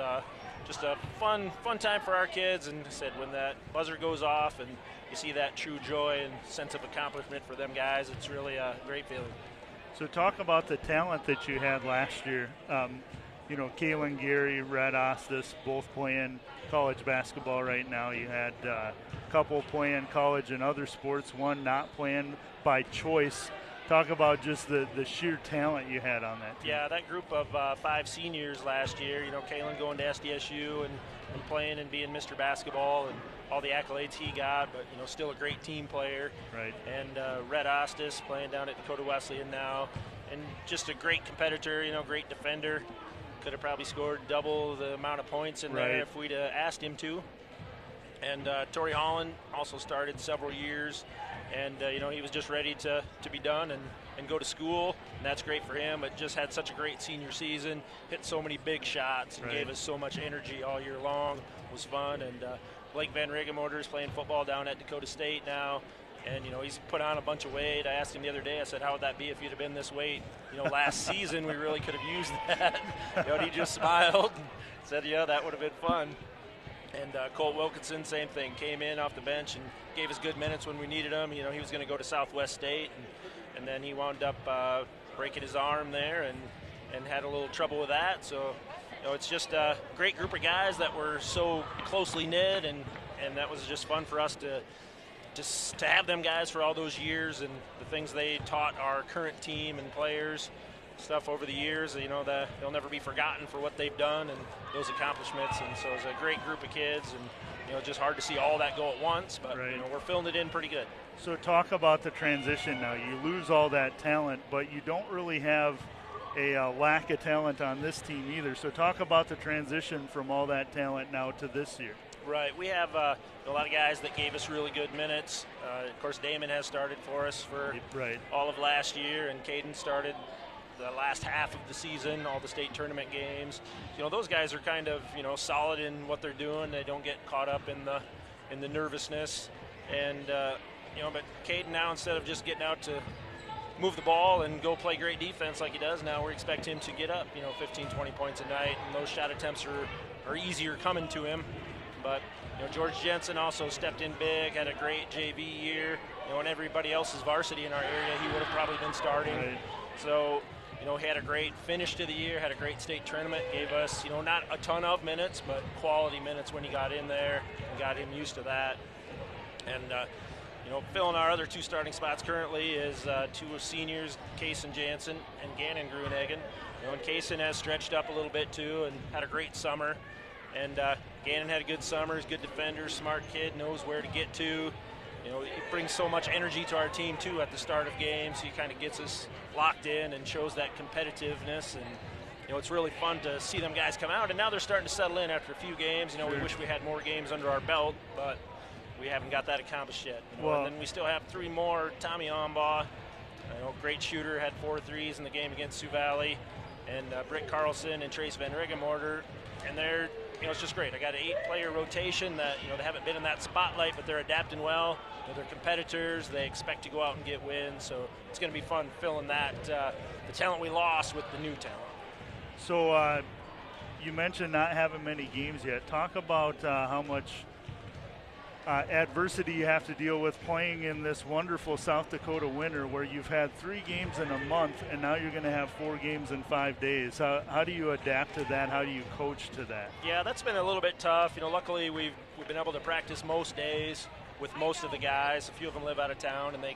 just a fun time for our kids. And I said, when that buzzer goes off and you see that true joy and sense of accomplishment for them guys, it's really a great feeling. So talk about the talent that you had last year. You know, Kalen Gary, Red Ostis, both playing college basketball right now. You had a couple playing college and other sports, one not playing by choice. Talk about just the sheer talent you had on that team. Yeah, that group of 5 seniors last year, you know, Kalen going to SDSU and playing and being Mr. Basketball and all the accolades he got, but, you know, still a great team player. Right. And Red Ostis playing down at Dakota Wesleyan now, and just a great competitor, you know, great defender. Could have probably scored double the amount of points in there if we'd asked him to. And Torrey Holland also started several years, and, you know, he was just ready to be done and go to school, and that's great for him, but just had such a great senior season, hit so many big shots, and gave us so much energy all year long. It was fun. And Blake Van Rigemorter is playing football down at Dakota State now, And, he's put on a bunch of weight. I asked him the other day, I said, how would that be if you'd have been this weight? Last season we really could have used that. And he just smiled and said, yeah, that would have been fun. And Colt Wilkinson, same thing, came in off the bench and gave us good minutes when we needed him. He was going to go to Southwest State, and then he wound up breaking his arm there and had a little trouble with that. So, it's just a great group of guys that were so closely knit, and that was just fun for us to have them guys for all those years and the things they taught our current team and players, stuff over the years. They'll never be forgotten for what they've done and those accomplishments. And so it's a great group of kids, and just hard to see all that go at once, but right. We're filling it in pretty good. So talk about the transition now. You lose all that talent, but you don't really have a lack of talent on this team either. So talk about the transition from all that talent now to this year. Right. We have a lot of guys that gave us really good minutes. Of course, Damon has started for us for all of last year, and Caden started the last half of the season, all the state tournament games. Those guys are kind of, solid in what they're doing. They don't get caught up in the nervousness. And, but Caden now, instead of just getting out to move the ball and go play great defense like he does now, we expect him to get up, 15, 20 points a night, and those shot attempts are easier coming to him. But, George Jensen also stepped in big, had a great JV year. And everybody else's varsity in our area, he would have probably been starting. Right. So, he had a great finish to the year, had a great state tournament, gave us, not a ton of minutes, but quality minutes when he got in there and got him used to that. And, filling our other two starting spots currently is two seniors, Kaysen Jansen and Gannon Gruenhagen. And Kaysen has stretched up a little bit too and had a great summer. And Gannon had a good summer. He's a good defender, smart kid, knows where to get to. He brings so much energy to our team too at the start of games. He kind of gets us locked in and shows that competitiveness. And it's really fun to see them guys come out. And now they're starting to settle in after a few games. We wish we had more games under our belt, but we haven't got that accomplished yet. And then we still have three more. Tommy Ombaugh, great shooter, had 4 threes in the game against Sioux Valley, and Britt Carlson and Trace Van Regenmorter. And they're, it's just great. I got an 8-player rotation that, they haven't been in that spotlight, but they're adapting well. They're competitors. They expect to go out and get wins. So it's going to be fun filling that, the talent we lost with the new talent. So you mentioned not having many games yet. Talk about how much adversity you have to deal with playing in this wonderful South Dakota winter where you've had 3 games in a month and now you're going to have 4 games in 5 days. How do you adapt to that? How do you coach to that? Yeah, that's been a little bit tough. Luckily we've been able to practice most days with most of the guys. A few of them live out of town and they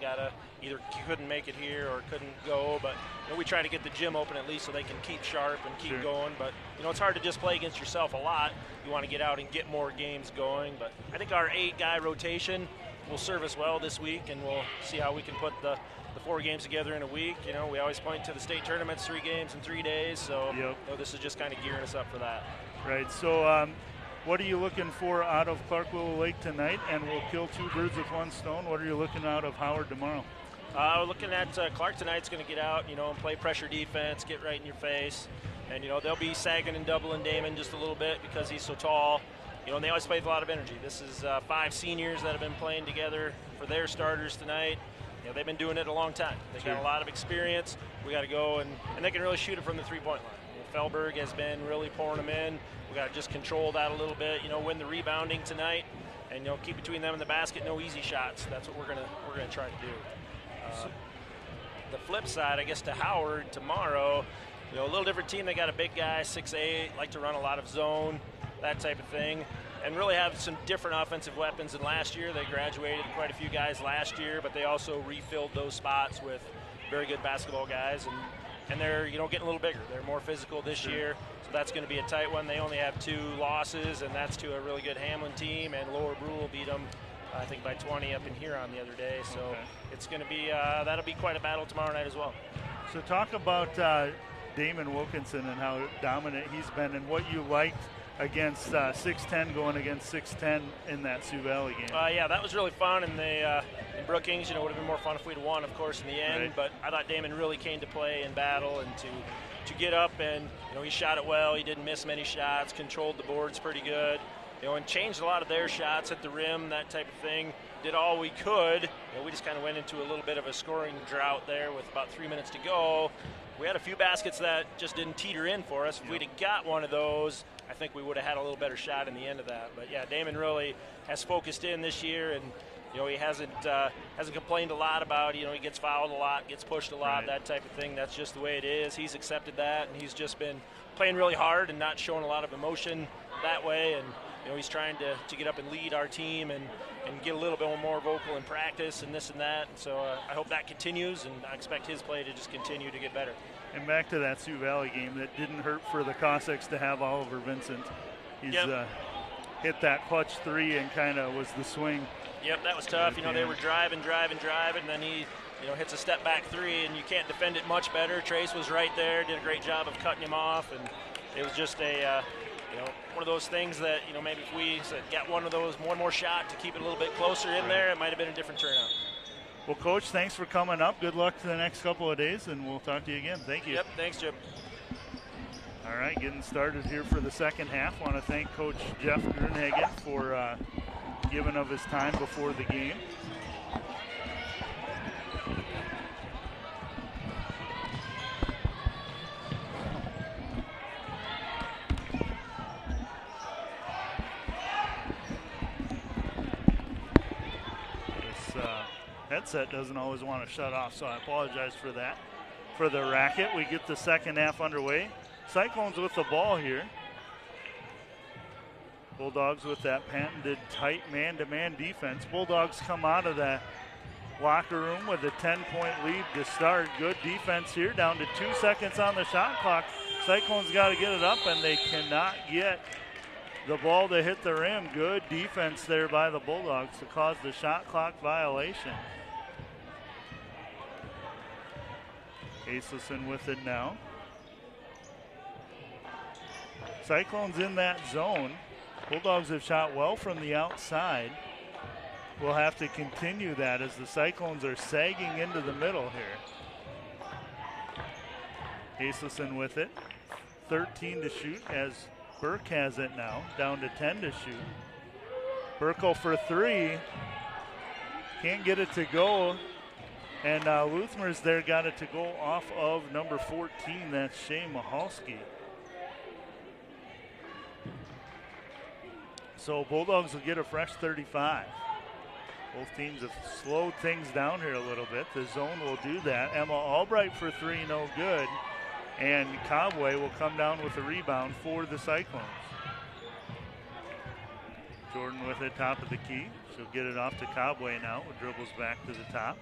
either couldn't make it here or couldn't go, but we try to get the gym open at least so they can keep sharp and keep going. But it's hard to just play against yourself a lot. You want to get out and get more games going, but I think our 8-guy rotation will serve us well this week, and we'll see how we can put the 4 games together in a week. We always point to the state tournaments, 3 games in 3 days, so this is just kind of gearing us up for that. Right, so what are you looking for out of Clark Willow Lake tonight? And we'll kill 2 birds with 1 stone. What are you looking out of Howard tomorrow? We're looking at Clark tonight's going to get out, and play pressure defense, get right in your face. And, they'll be sagging and doubling Damon just a little bit because he's so tall. And they always play with a lot of energy. This is 5 seniors that have been playing together for their starters tonight. They've been doing it a long time. They've got a lot of experience. We got to go, and they can really shoot it from the 3-point line. Felberg has been really pouring them in. We got to just control that a little bit, win the rebounding tonight, and keep between them and the basket. No easy shots. That's what we're gonna try to do. The flip side, I guess, to Howard tomorrow, a little different team. They got a big guy, 6'8", like to run a lot of zone, that type of thing, and really have some different offensive weapons than last year. They graduated quite a few guys last year, but they also refilled those spots with very good basketball guys, and they're getting a little bigger. They're more physical this year, so that's going to be a tight one. They only have 2 losses, and that's to a really good Hamlin team, and Lower Brule beat them, I think, by 20 up in Huron the other day. So it's going to be that'll be quite a battle tomorrow night as well. So talk about Damon Wilkinson and how dominant he's been, and what you liked against 6'10", going against 6'10" in that Sioux Valley game. Yeah, that was really fun, and in Brookings, would have been more fun if we'd won, of course, in the end. Right. But I thought Damon really came to play in battle and to get up, and he shot it well. He didn't miss many shots, controlled the boards pretty good. and changed a lot of their shots at the rim, that type of thing. Did all we could. We just kind of went into a little bit of a scoring drought there with about 3 minutes to go. We had a few baskets that just didn't teeter in for us. If we'd have got one of those, I think we would have had a little better shot in the end of that. But yeah, Damon really has focused in this year, and he hasn't complained a lot about, he gets fouled a lot, gets pushed a lot, that type of thing. That's just the way it is. He's accepted that, and he's just been playing really hard and not showing a lot of emotion that way. And he's trying to get up and lead our team and get a little bit more vocal in practice and this and that. And so I hope that continues, and I expect his play to just continue to get better. And back to that Sioux Valley game, that didn't hurt for the Cossacks to have Oliver Vincent. He's hit that clutch three and kind of was the swing. Yep, that was tough. They were driving, and then he hits a step back three, and you can't defend it much better. Trace was right there, did a great job of cutting him off, and it was just a one of those things that maybe if we got one more shot to keep it a little bit closer in there, it might have been a different turnout. Well, Coach, thanks for coming up. Good luck to the next couple of days, and we'll talk to you again. Thank you. Yep, thanks, Jim. All right, getting started here for the second half. Want to thank Coach Jeff Grunhagen for giving of his time before the game. Headset doesn't always want to shut off, so I apologize for that. For the racket, we get the second half underway. Cyclones with the ball here. Bulldogs with that patented tight man-to-man defense. Bulldogs come out of that locker room with a 10-point lead to start. Good defense here, down to 2 seconds on the shot clock. Cyclones got to get it up, and they cannot get the ball to hit the rim. Good defense there by the Bulldogs to cause the shot clock violation. Aselson with it now. Cyclones in that zone. Bulldogs have shot well from the outside. We'll have to continue that as the Cyclones are sagging into the middle here. Aselson with it. 13 to shoot as Burke has it now, down to 10 to shoot. Burkle for three. Can't get it to go. And Luthmer's there got it to go off of number 14. That's Shea Mahalski. So Bulldogs will get a fresh 35. Both teams have slowed things down here a little bit. The zone will do that. Emma Albright for three, no good. And Cobway will come down with a rebound for the Cyclones. Jordan with it, top of the key. She'll get it off to Cobway now, who dribbles back to the top.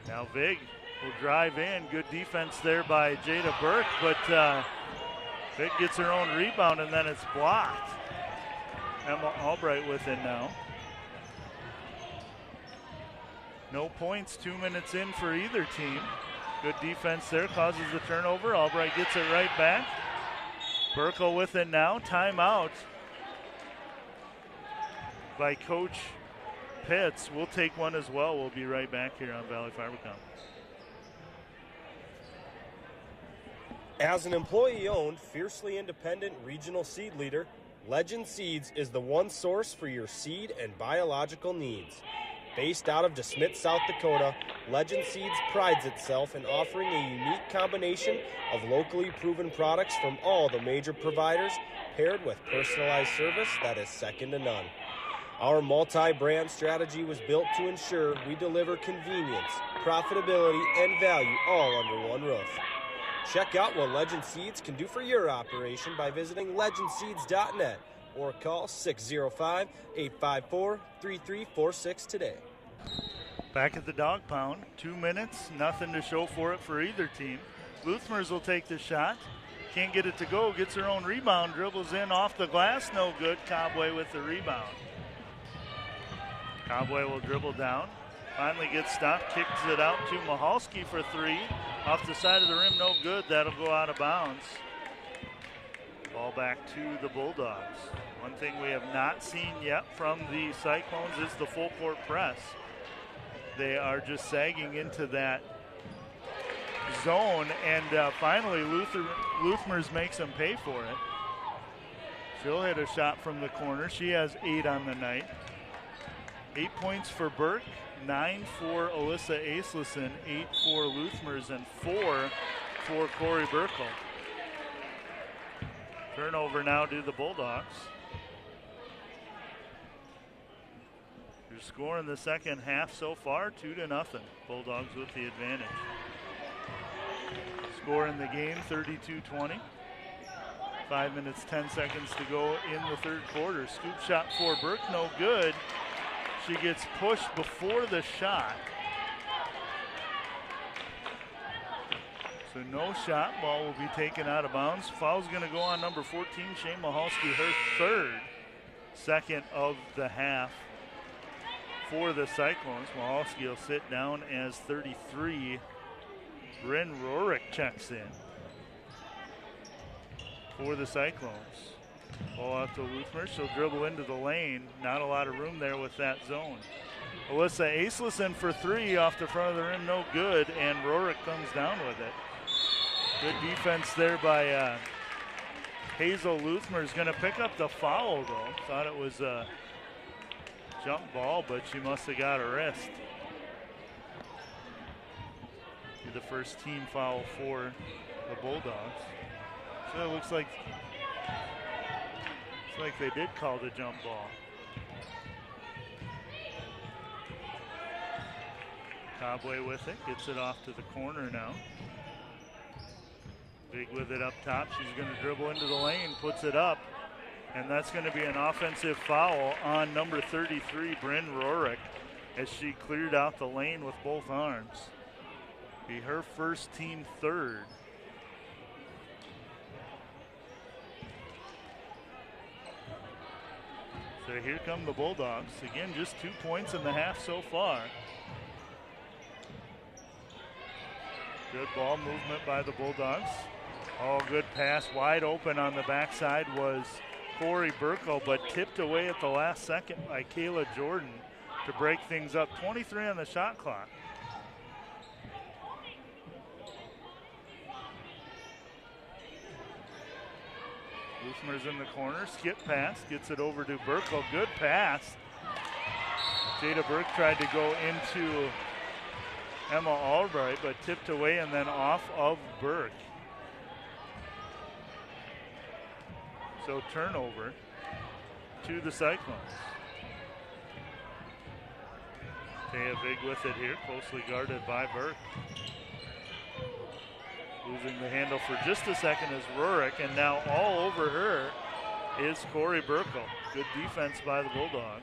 Now Vig will drive in. Good defense there by Jada Burke, but Vig gets her own rebound and then it's blocked. Emma Albright with it now. No points, 2 minutes in for either team. Good defense there, causes the turnover. Albright gets it right back. Burkle with it now. Timeout by Coach Pitts. We'll take one as well. We'll be right back here on Valley Fibercom. As an employee-owned, fiercely independent regional seed leader, Legend Seeds is the one source for your seed and biological needs. Based out of DeSmet, South Dakota, Legend Seeds prides itself in offering a unique combination of locally proven products from all the major providers, paired with personalized service that is second to none. Our multi-brand strategy was built to ensure we deliver convenience, profitability, and value all under one roof. Check out what Legend Seeds can do for your operation by visiting legendseeds.net or call 605-854-3346 today. Back at the dog pound, 2 minutes, nothing to show for it for either team. Luthmers will take the shot. Can't get it to go, gets her own rebound, dribbles in off the glass, no good. Cobway with the rebound. Cobway will dribble down, finally gets stopped, kicks it out to Mahalski for three. Off the side of the rim, no good. That'll go out of bounds. Ball back to the Bulldogs. One thing we have not seen yet from the Cyclones is the full court press. They are just sagging into that zone, and finally Luthmers makes them pay for it. She'll hit a shot from the corner. She has 8 on the night. 8 points for Burke, 9 for Alyssa Aislesen, 8 for Luthmers, and 4 for Corey Burkle. Turnover now to the Bulldogs. Your score in the second half so far, 2-0. Bulldogs with the advantage. Score in the game, 32-20. 5 minutes, 10 seconds to go in the third quarter. Scoop shot for Burke, no good. She gets pushed before the shot. So no shot, ball will be taken out of bounds. Foul's gonna go on number 14, Shane Mahalski, her third, second of the half for the Cyclones. Mahalski will sit down as 33. Bryn Rorick checks in for the Cyclones. Ball out to Luthmer. She'll dribble into the lane. Not a lot of room there with that zone. Alyssa Aislesen for 3 off the front of the rim, no good, and Rorick comes down with it. Good defense there by Hazel Luthmer. Is going to pick up the foul, though. Thought it was a jump ball, but she must have got a wrist. The first team foul for the Bulldogs. So it looks like they did call the jump ball. Cobway with it, gets it off to the corner now. Big with it up top. She's going to dribble into the lane, puts it up, and that's going to be an offensive foul on number 33, Bryn Rorick, as she cleared out the lane with both arms. Be her first, team third. So here come the Bulldogs. Again, just 2 points in the half so far. Good ball movement by the Bulldogs. Oh, good pass. Wide open on the backside was Corey Burkle, but tipped away at the last second by Kayla Jordan to break things up. 23 on the shot clock. Luthmer's in the corner, skip pass, gets it over to Burkle. Good pass. Jada Burke tried to go into Emma Albright, but tipped away and then off of Burke. So turnover to the Cyclones. Taya Vig with it here, closely guarded by Burke. Losing the handle for just a second is Rorick, and now all over her is Corey Burkle. Good defense by the Bulldogs.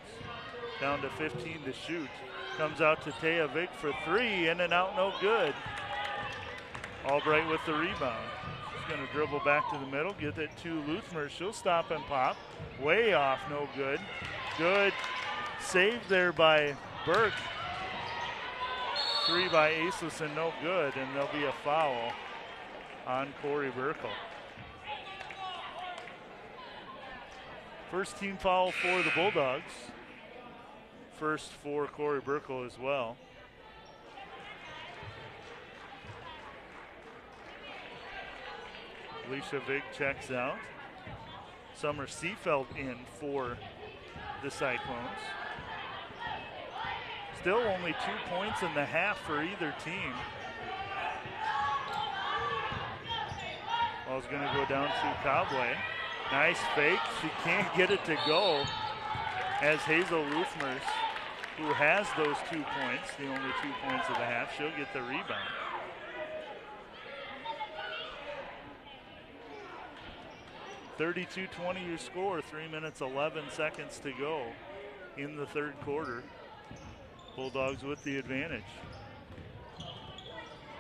Down to 15 to shoot. Comes out to Taya Vig for 3, in and out, no good. Albright with the rebound. She's going to dribble back to the middle, get it to Luthmer. She'll stop and pop. Way off, no good. Good save there by Burke. 3 by Aislesen, no good, and there'll be a foul on Corey Burkle. First team foul for the Bulldogs. First for Corey Burkle as well. Alicia Vig checks out. Summer Seefeld in for the Cyclones. Still only 2 points in the half for either team. Ball's going to go down to Cobway. Nice fake. She can't get it to go as Hazel Luthmers, who has those 2 points, the only 2 points of the half, she'll get the rebound. (32-20) your score, 3 minutes, 11 seconds to go in the third quarter. Bulldogs with the advantage.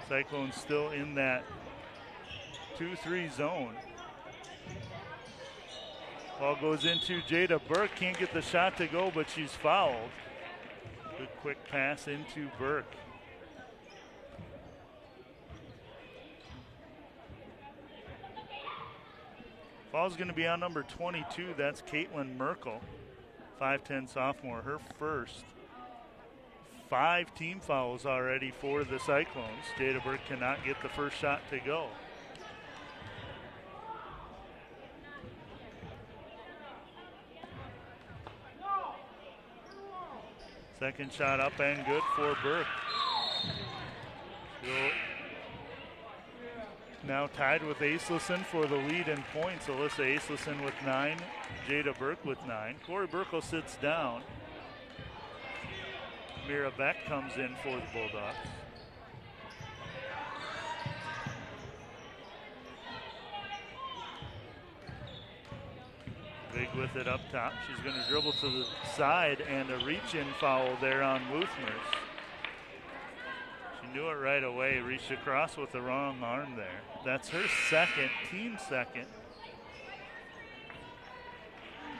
Cyclones still in that 2-3 zone. Ball goes into Jada Burke. Can't get the shot to go, but she's fouled. Good quick pass into Burke. Foul's going to be on number 22. That's Caitlin Merkel, 5'10" sophomore. Her first. 5 team fouls already for the Cyclones. Jada Burke cannot get the first shot to go. Second shot up and good for Burke. Now tied with Aislesen for the lead in points. Alyssa Aislesen with 9, Jada Burke with 9. Corey Burkle sits down. Mira Beck comes in for the Bulldogs. Big with it up top. She's going to dribble to the side, and a reach-in foul there on Luthmers. She knew it right away, reached across with the wrong arm there. That's her second, team second.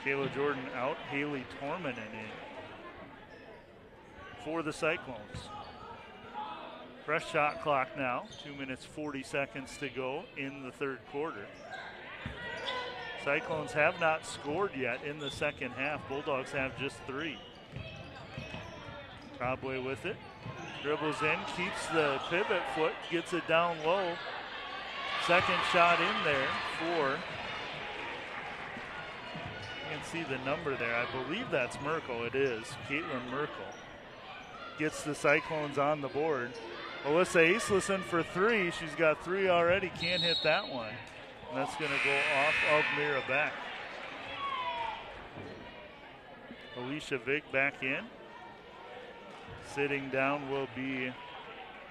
Kayla Jordan out, Haley Tormanen in for the Cyclones. Fresh shot clock now, 2 minutes 40 seconds to go in the third quarter. Cyclones have not scored yet in the second half. Bulldogs have just 3. Cobway with it. Dribbles in, keeps the pivot foot, gets it down low. Second shot in there for, you can see the number there. I believe that's Merkel. It is. Caitlin Merkel gets the Cyclones on the board. Alyssa Aislesen for 3. She's got 3 already. Can't hit that one. And that's going to go off of Mira Beck. Alicia Vig back in. Sitting down will be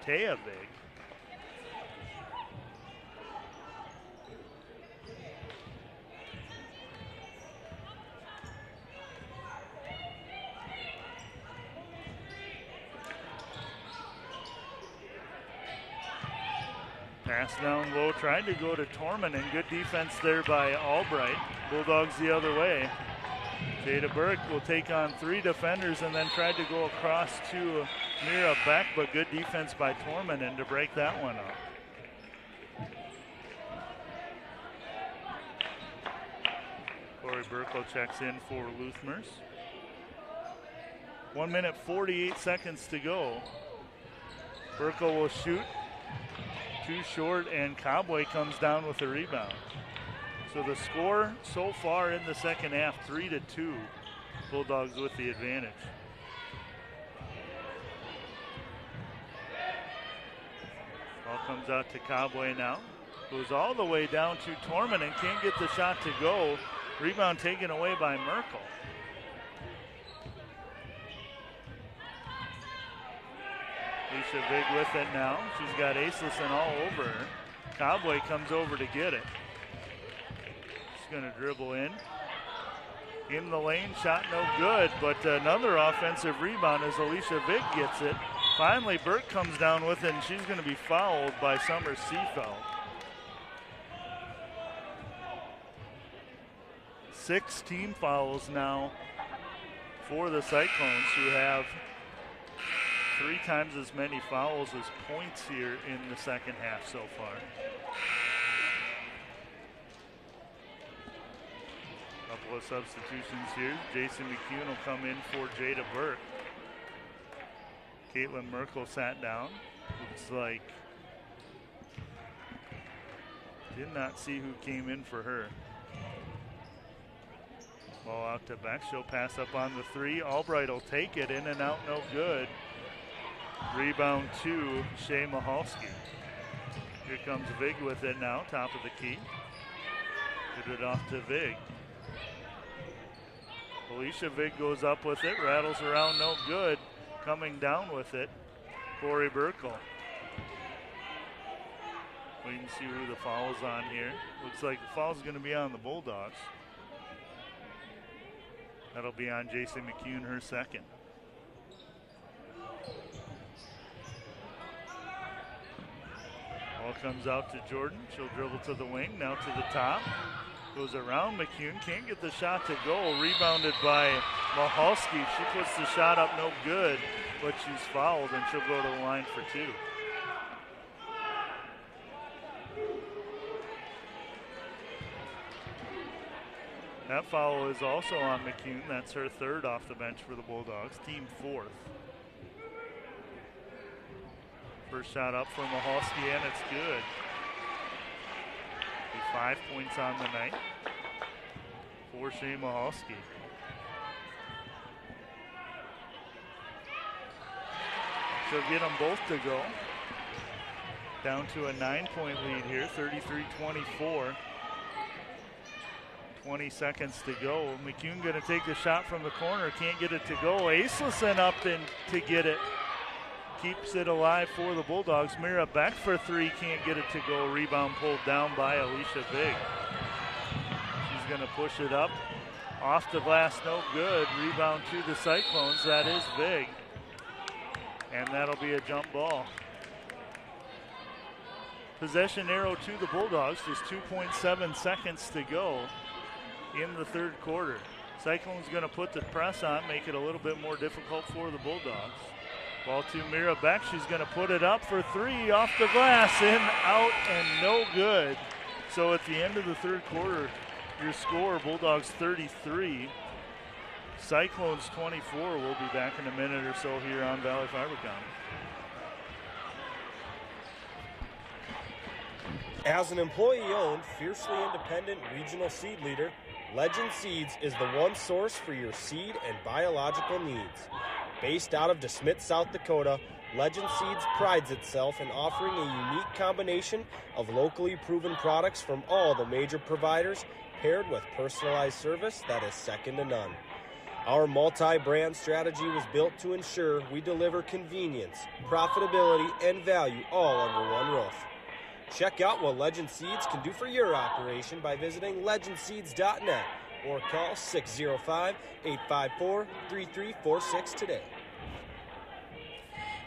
Taya Vig. Pass down low, trying to go to Torman, and good defense there by Albright. Bulldogs the other way. Jada Burke will take on 3 defenders and then try to go across to Mira Beck, but good defense by Torman and to break that one up. Corey Burkle checks in for Luthmers. 1 minute 48 seconds to go. Burkle will shoot. Too short, and Cobway comes down with the rebound. So the score so far in the second half, 3-2. Bulldogs with the advantage. Ball comes out to Cobway now. Goes all the way down to Torman and can't get the shot to go. Rebound taken away by Merkel. Alicia Vig with it now. She's got Aislesen all over her. Cobway comes over to get it. She's going to dribble in. In the lane, shot no good, but another offensive rebound as Alicia Vig gets it. Finally, Burke comes down with it, and she's going to be fouled by Summer Seefeld. 6 team fouls now for the Cyclones, who have 3 times as many fouls as points here in the second half so far. Couple of substitutions here. Jason McCune will come in for Jada Burke. Caitlin Merkel sat down. Looks like did not see who came in for her. Ball out to Beck. She'll pass up on the 3. Albright will take it. In and out, no good. Rebound to Shea Mahalski. Here comes Vig with it now, top of the key. Get it off to Vig. Alicia Vig goes up with it, rattles around, no good. Coming down with it, Corey Burkle. Wait and see who the foul's on here. Looks like the foul's going to be on the Bulldogs. That'll be on Jason McCune, her second. Ball comes out to Jordan. She'll dribble to the wing, now to the top. Goes around McCune, can't get the shot to go. Rebounded by Mahalski. She puts the shot up, no good, but she's fouled, and she'll go to the line for 2. That foul is also on McCune. That's her 3rd off the bench for the Bulldogs, team 4th. First shot up for Mahalski, and it's good. 5 points on the night for Shea Mahalski. She'll get them both to go. Down to a 9-point lead here, 33-24. 20 seconds to go. McCune going to take the shot from the corner, can't get it to go. Aislesen up in to get it. Keeps it alive for the Bulldogs. Mira back for three, can't get it to go. Rebound pulled down by Alicia Vig. She's going to push it up. Off the glass, no good. Rebound to the Cyclones, that is Vig. And that'll be a jump ball. Possession arrow to the Bulldogs, just 2.7 seconds to go in the third quarter. Cyclones going to put the press on, make it a little bit more difficult for the Bulldogs. Ball to Mira Beck. She's going to put it up for three off the glass, in, out, and no good. So at the end of the third quarter, your score, Bulldogs 33, Cyclones 24. We'll be back in a minute or so here on Valley Fibercom. As an employee-owned, fiercely independent regional seed leader, Legend Seeds is the one source for your seed and biological needs. Based out of DeSmet, South Dakota, Legend Seeds prides itself in offering a unique combination of locally proven products from all the major providers, paired with personalized service that is second to none. Our multi-brand strategy was built to ensure we deliver convenience, profitability, and value all under one roof. Check out what Legend Seeds can do for your operation by visiting legendseeds.net or call 605-854-3346 today.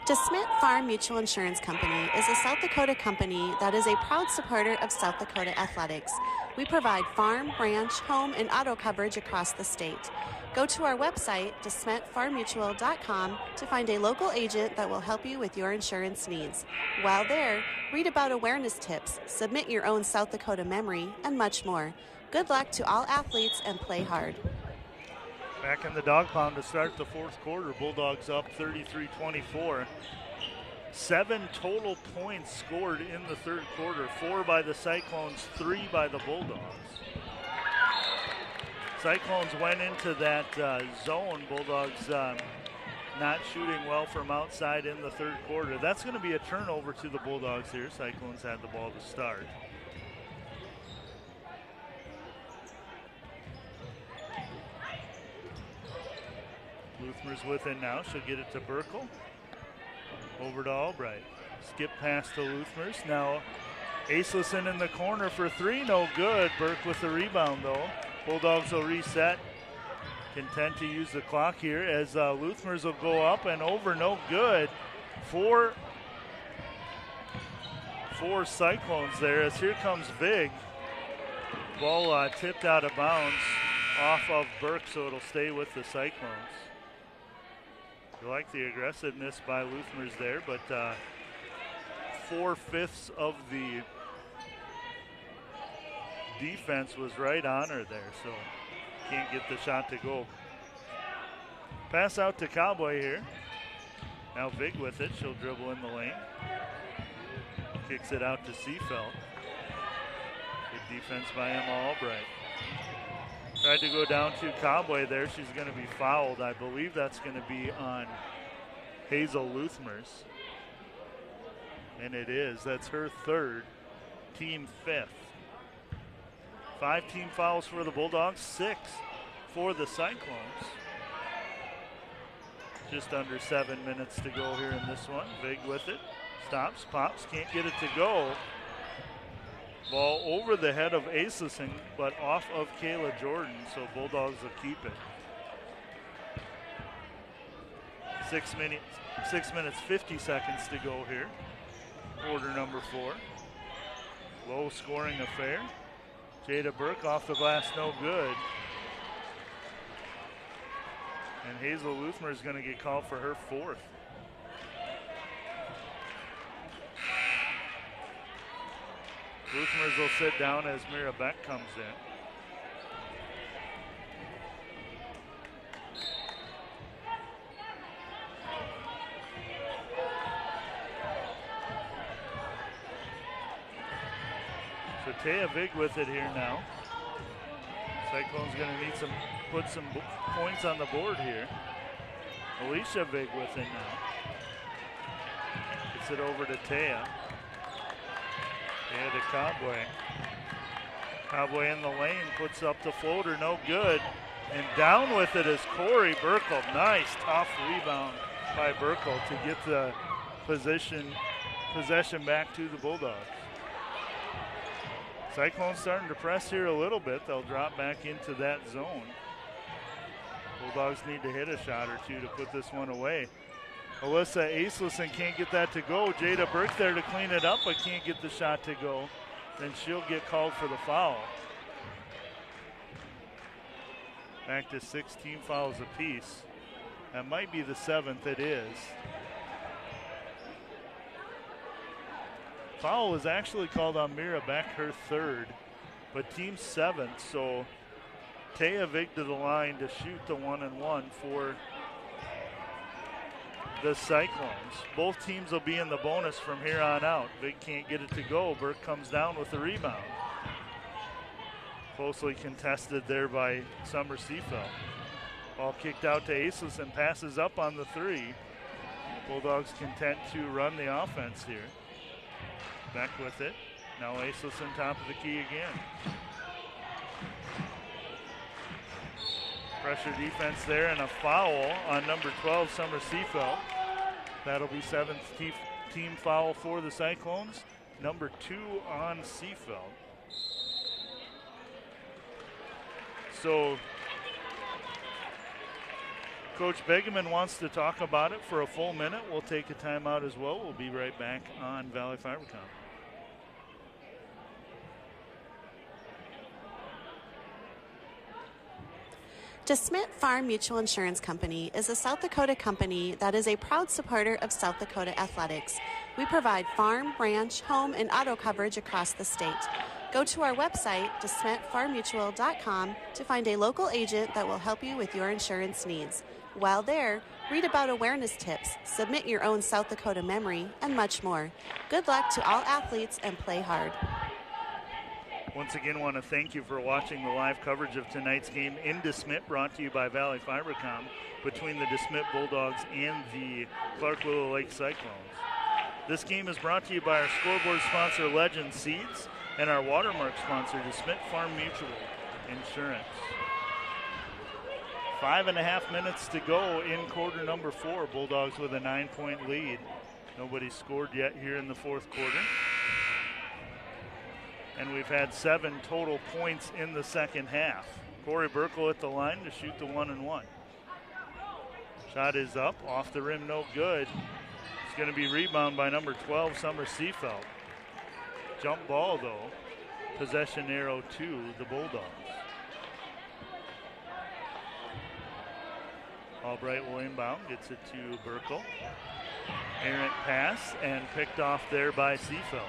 DeSmet Farm Mutual Insurance Company is a South Dakota company that is a proud supporter of South Dakota athletics. We provide farm, ranch, home, and auto coverage across the state. Go to our website, DeSmetFarmMutual.com, to find a local agent that will help you with your insurance needs. While there, read about awareness tips, submit your own South Dakota memory, and much more. Good luck to all athletes and play hard. Back in the dog pound to start the fourth quarter. Bulldogs up 33-24. 7 total points scored in the third quarter. 4 by the Cyclones, 3 by the Bulldogs. Cyclones went into that zone. Bulldogs not shooting well from outside in the third quarter. That's going to be a turnover to the Bulldogs here. Cyclones had the ball to start. Luthmer's with it now. She'll get it to Burkle. Over to Albright. Skip pass to Luthmer's. Now Aislesen in the corner for three. No good. Burke with the rebound though. Bulldogs will reset. Content to use the clock here as Luthmer's will go up and over. No good. Four Cyclones there as here comes Vig. Ball tipped out of bounds off of Burke, so it'll stay with the Cyclones. You like the aggressiveness by Luthmer's there, but 4/5 of the defense was right on her there, so can't get the shot to go. Pass out to Cowboy here. Now Vig with it. She'll dribble in the lane. Kicks it out to Seafeld. Good defense by Emma Albright. Tried to go down to Cowboy there. She's going to be fouled. I believe that's going to be on Hazel Luthmer's. And it is. That's her third, team 5th. 5 team fouls for the Bulldogs, 6 for the Cyclones. Just under 7 minutes to go here in this one. Vig with it. Stops, pops, can't get it to go. Ball over the head of Aislesen, but off of Kayla Jordan, so Bulldogs will keep it. 6 minutes, 50 seconds to go here. Quarter number 4. Low scoring affair. Jada Burke off the glass, no good. And Hazel Luthmer is going to get called for her 4th. Luthmers will sit down as Mira Beck comes in. So Taya Vig with it here now. Cyclone's going to need put some points on the board here. Alicia Vig with it now. Gets it over to Taya. Taya to Cobway. Cobway in the lane, puts up the floater, no good. And down with it is Corey Burkle. Nice, tough rebound by Burkle to get the possession back to the Bulldogs. Cyclones starting to press here a little bit. They'll drop back into that zone. Bulldogs need to hit a shot or two to put this one away. Alyssa Acelison can't get that to go. Jada Burke there to clean it up, but can't get the shot to go. Then she'll get called for the foul. Back to 16 fouls apiece. That might be the 7th, it is. Foul was actually called on Mira Beck, her 3rd, but team 7th, so Taya Vig to the line to shoot the 1-and-1 for the Cyclones. Both teams will be in the bonus from here on out. Vig can't get it to go. Burke comes down with the rebound. Closely contested there by Summer Seafeld. Ball kicked out to Aceless and passes up on the 3. Bulldogs content to run the offense here. Back with it. Now Aceless on top of the key again. Pressure defense there and a foul on number 12, Summer Seafeld. That'll be 7th team foul for the Cyclones. Number 2 on Seafeld. So Coach Begeman wants to talk about it for a full minute. We'll take a timeout as well. We'll be right back on Valley Fibercom. DeSmet Farm Mutual Insurance Company is a South Dakota company that is a proud supporter of South Dakota athletics. We provide farm, ranch, home, and auto coverage across the state. Go to our website, DeSmetFarmMutual.com, to find a local agent that will help you with your insurance needs. While there, read about awareness tips, submit your own South Dakota memory, and much more. Good luck to all athletes and play hard. Once again, want to thank you for watching the live coverage of tonight's game in DeSmet, brought to you by Valley Fibercom, between the DeSmet Bulldogs and the Clark Willow Lake Cyclones. This game is brought to you by our scoreboard sponsor, Legend Seeds, and our watermark sponsor, DeSmet Farm Mutual Insurance. 5.5 minutes to go in quarter number 4. Bulldogs with a 9-point lead. Nobody scored yet here in the 4th quarter. And we've had 7 total points in the 2nd half. Corey Burkle at the line to shoot the 1-and-1. Shot is up, off the rim, no good. It's going to be rebound by number 12, Summer Seafeld. Jump ball, though. Possession arrow to the Bulldogs. Albright will inbound, gets it to Burkle. Errant pass and picked off there by Seafeld.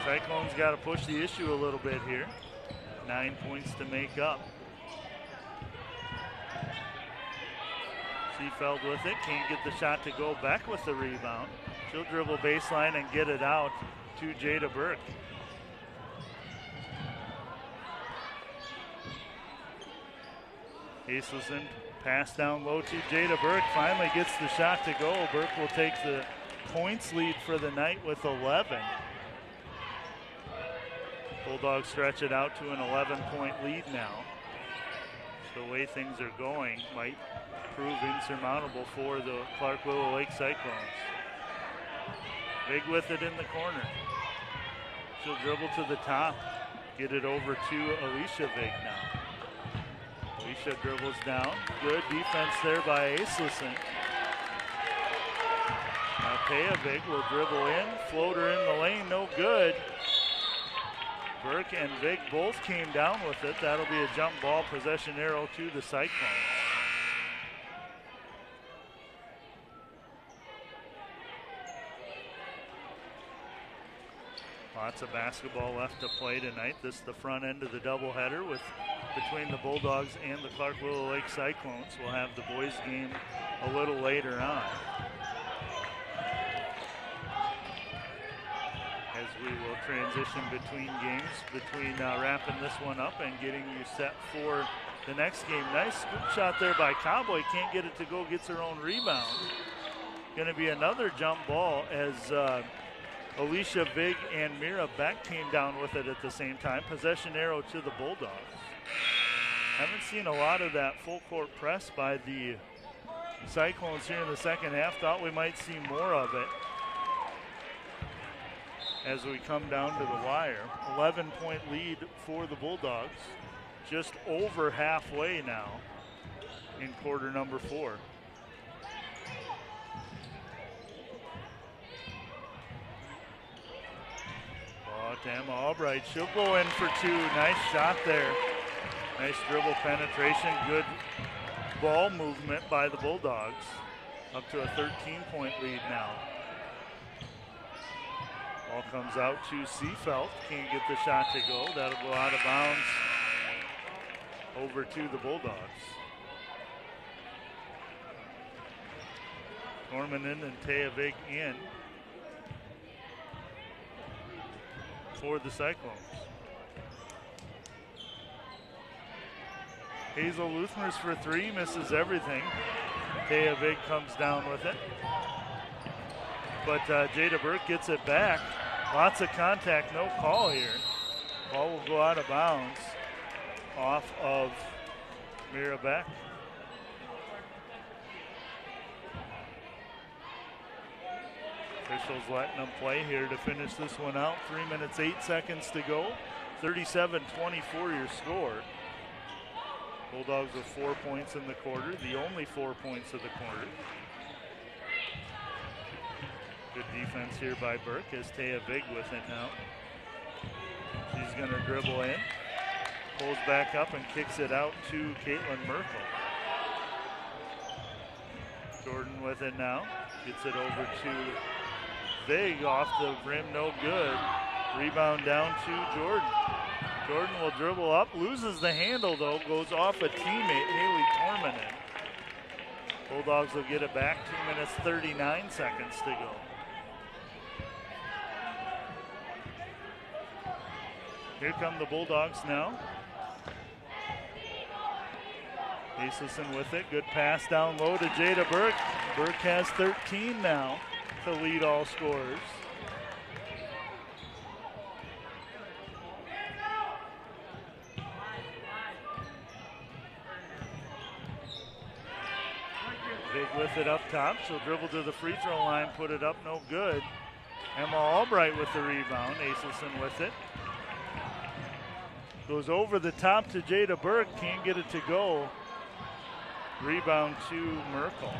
Cyclones got to push the issue a little bit here. 9 points to make up. Seafeld with it, can't get the shot to go. Back with the rebound. She'll dribble baseline and get it out to Jada Burke. Acelson pass down low to Jada Burke. Finally gets the shot to go. Burke will take the points lead for the night with 11. Bulldogs stretch it out to an 11-point lead now. The way things are going might prove insurmountable for the Clark Willow Lake Cyclones. Big with it in the corner. She'll dribble to the top. Get it over to Alicia Vig now. Alicia dribbles down. Good defense there by Acelison. Now Taya Vig will dribble in. Floater in the lane, no good. Burke and Vig both came down with it. That'll be a jump ball, possession arrow to the Cyclones. Lots of basketball left to play tonight. This is the front end of the doubleheader between the Bulldogs and the Clark Willow Lake Cyclones. We'll have the boys game a little later on. As we will transition between games, wrapping this one up and getting you set for the next game. Nice scoop shot there by Cowboy. Can't get it to go, gets her own rebound. going to be another jump ball as Alicia Vig and Mira Beck came down with it at the same time. Possession arrow to the Bulldogs. Haven't seen a lot of that full court press by the Cyclones here in the second half. Thought we might see more of it as we come down to the wire. 11-point lead for the Bulldogs. Just over halfway now in quarter number 4. Oh, to Emma Albright. She'll go in for 2. Nice shot there. Nice dribble penetration. Good ball movement by the Bulldogs. Up to a 13-point lead now. Ball comes out to Seefeld. Can't get the shot to go. That'll go out of bounds over to the Bulldogs. Tormanen and Teavig in for the Cyclones. Hazel Luthmers for 3, misses everything. Teavig comes down with it. But Jada Burke gets it back. Lots of contact, no call here. Ball will go out of bounds off of Mira Beck. Officials letting them play here to finish this one out. 3 minutes, 8 seconds to go. 37-24 your score. Bulldogs with 4 points in the quarter, the only 4 points of the quarter. Good defense here by Burke as Taya Vig with it now. She's going to dribble in, pulls back up and kicks it out to Caitlin Merkel. Jordan with it now, gets it over to Vig off the rim, no good. Rebound down to Jordan. Jordan will dribble up, loses the handle though, goes off a teammate, Haley Tormanen. Bulldogs will get it back, 2 minutes, 39 seconds to go. Here come the Bulldogs now. Aselson with it, good pass down low to Jada Burke. Burke has 13 now to lead all scorers. Big with it up top. She'll dribble to the free throw line, put it up, no good. Emma Albright with the rebound. Aselson with it. Goes over the top to Jada Burke, can't get it to go. Rebound to Merkel.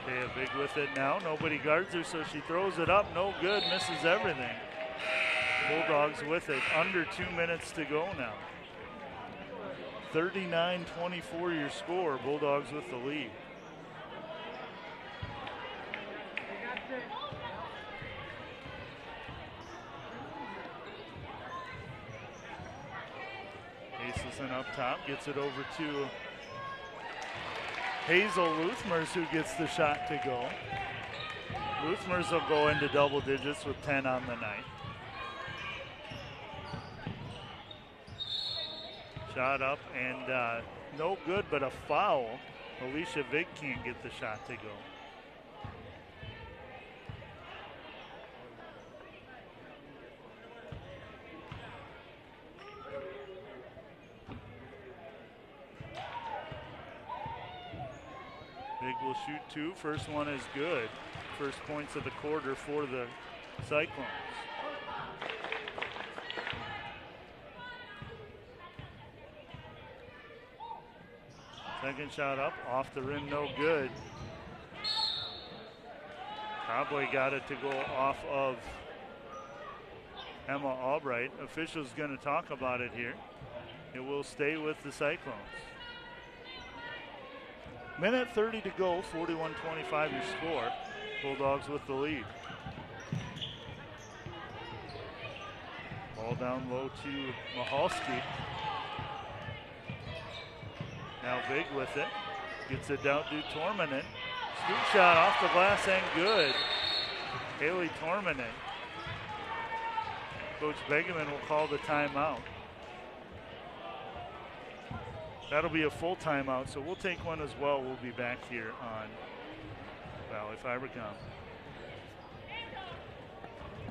Taya Big with it now. Nobody guards her, so she throws it up. No good, misses everything. Bulldogs with it. Under 2 minutes to go now. 39-24 your score. Bulldogs with the lead. Aselson up top, gets it over to Hazel Luthmers, who gets the shot to go. Luthmers will go into double digits with 10 on the night. Shot up and no good, but a foul. Alicia Vig can't get the shot to go. Big will shoot 2. First one is good. First points of the quarter for the Cyclones. Second shot up, off the rim, no good. Cowboy got it to go off of Emma Albright. Officials going to talk about it here. It will stay with the Cyclones. Minute 30 to go, 41-25 your score. Bulldogs with the lead. Ball down low to Mahalski. Now Big with it. Gets it down to Tormanen. Scoop shot off the glass and good. Haley Tormanen. Coach Begeman will call the timeout. That'll be a full timeout, so we'll take one as well. We'll be back here on Valley Fibercom.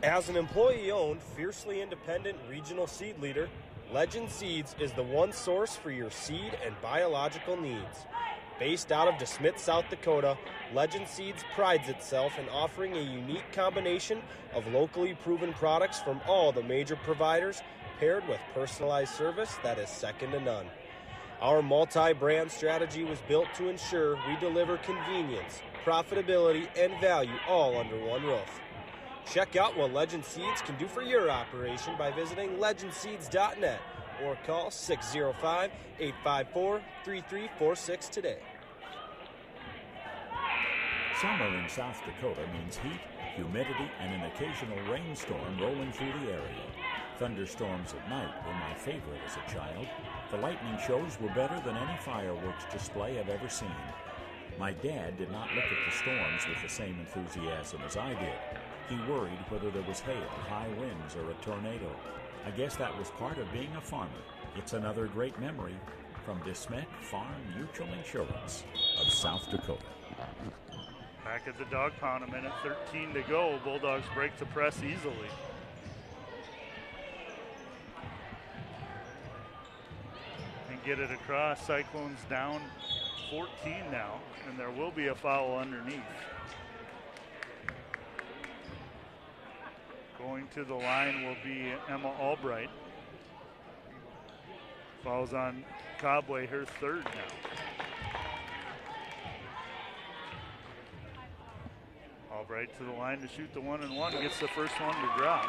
As an employee-owned, fiercely independent regional seed leader, Legend Seeds is the one source for your seed and biological needs. Based out of DeSmet, South Dakota, Legend Seeds prides itself in offering a unique combination of locally proven products from all the major providers, paired with personalized service that is second to none. Our multi-brand strategy was built to ensure we deliver convenience, profitability, and value all under one roof. Check out what Legend Seeds can do for your operation by visiting legendseeds.net or call 605-854-3346 today. Summer in South Dakota means heat, humidity, and an occasional rainstorm rolling through the area. Thunderstorms at night were my favorite as a child. The lightning shows were better than any fireworks display I've ever seen. My dad did not look at the storms with the same enthusiasm as I did. He worried whether there was hail, high winds, or a tornado. I guess that was part of being a farmer. It's another great memory from DeSmet Farm Mutual Insurance of South Dakota. Back at the dog pound, a minute 13 to go. Bulldogs break the press easily. And get it across. Cyclones down 14 now, and there will be a foul underneath. Going to the line will be Emma Albright. Fouls on Cobway, her third now. Albright to the line to shoot the 1-and-1, gets the first one to drop.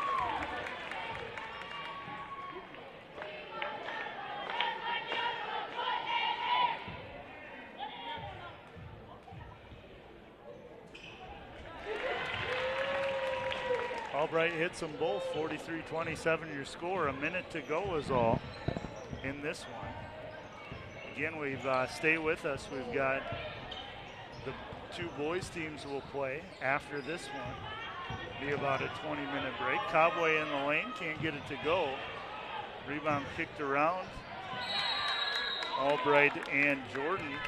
Albright hits them both, 43-27 your score. A minute to go is all in this one. Again, stay with us. We've got the two boys teams will play after this one. Be about a 20-minute break. Cobway in the lane, can't get it to go. Rebound kicked around. Albright and Jordan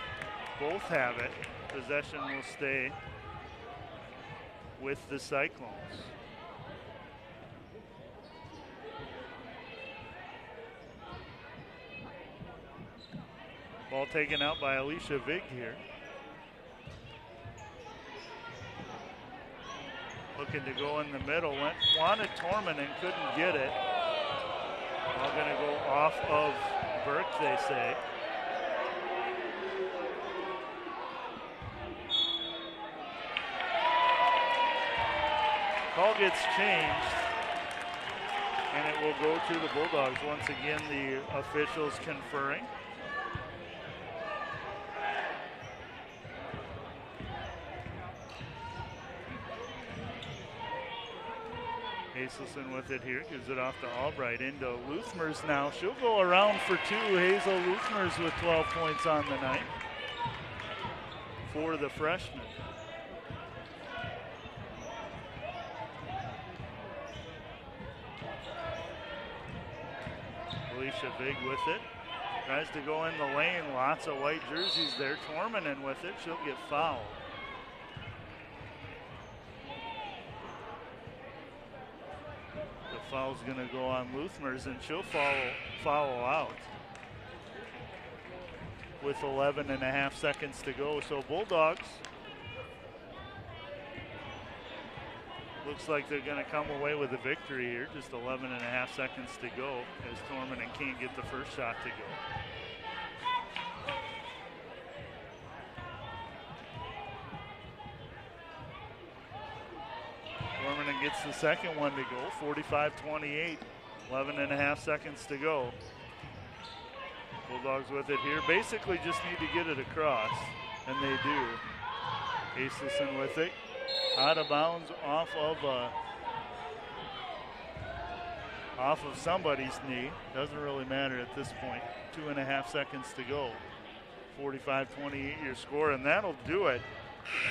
both have it. Possession will stay with the Cyclones. Ball taken out by Alicia Vig here. Looking to go in the middle. Wanted Torman and couldn't get it. Ball going to go off of Burke, they say. Call gets changed, and it will go to the Bulldogs. Once again, the officials conferring. Hazelson with it here, gives it off to Albright, into Luthmers now. She'll go around for two. Hazel Luthmers with 12 points on the night for the freshman. Alicia Vig with it. Tries to go in the lane. Lots of white jerseys there. Tormanen with it. She'll get fouled. Foul's going to go on Luthmers, and she'll foul out with 11.5 seconds to go. So Bulldogs, looks like they're going to come away with a victory here. Just 11.5 seconds to go as Tormanen can't get the first shot to go. Tormanen gets the second one to go, 45-28, 11.5 seconds to go. Bulldogs with it here. Basically just need to get it across, and they do. Hazelson with it. Out of bounds off of somebody's knee. Doesn't really matter at this point. 2.5 seconds to go. 45-28 your score, and that'll do it.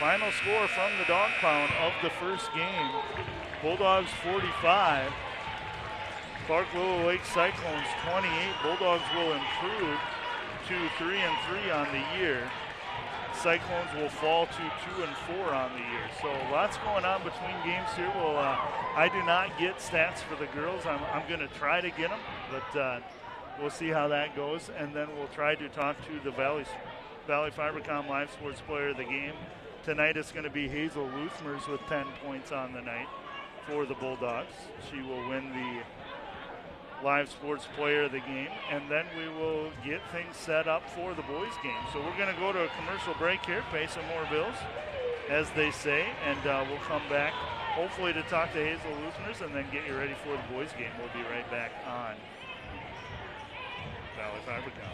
Final score from the dog pound of the first game. Bulldogs 45. Clark Willow Lake Cyclones 28. Bulldogs will improve to 3-3 on the year. Cyclones will fall to 2-4 on the year. So lots going on between games here. Well, I do not get stats for the girls. I'm going to try to get them, but we'll see how that goes. And then we'll try to talk to the Valley Fibercom Live Sports Player of the game. Tonight it's going to be Hazel Luthmers with 10 points on the night for the Bulldogs. She will win the Live Sports Player of the game, and then we will get things set up for the boys game. So we're going to go to a commercial break here, pay some more bills, as they say, and we'll come back hopefully to talk to Hazel Luthmers and then get you ready for the boys game. We'll be right back on Valley Fibercom.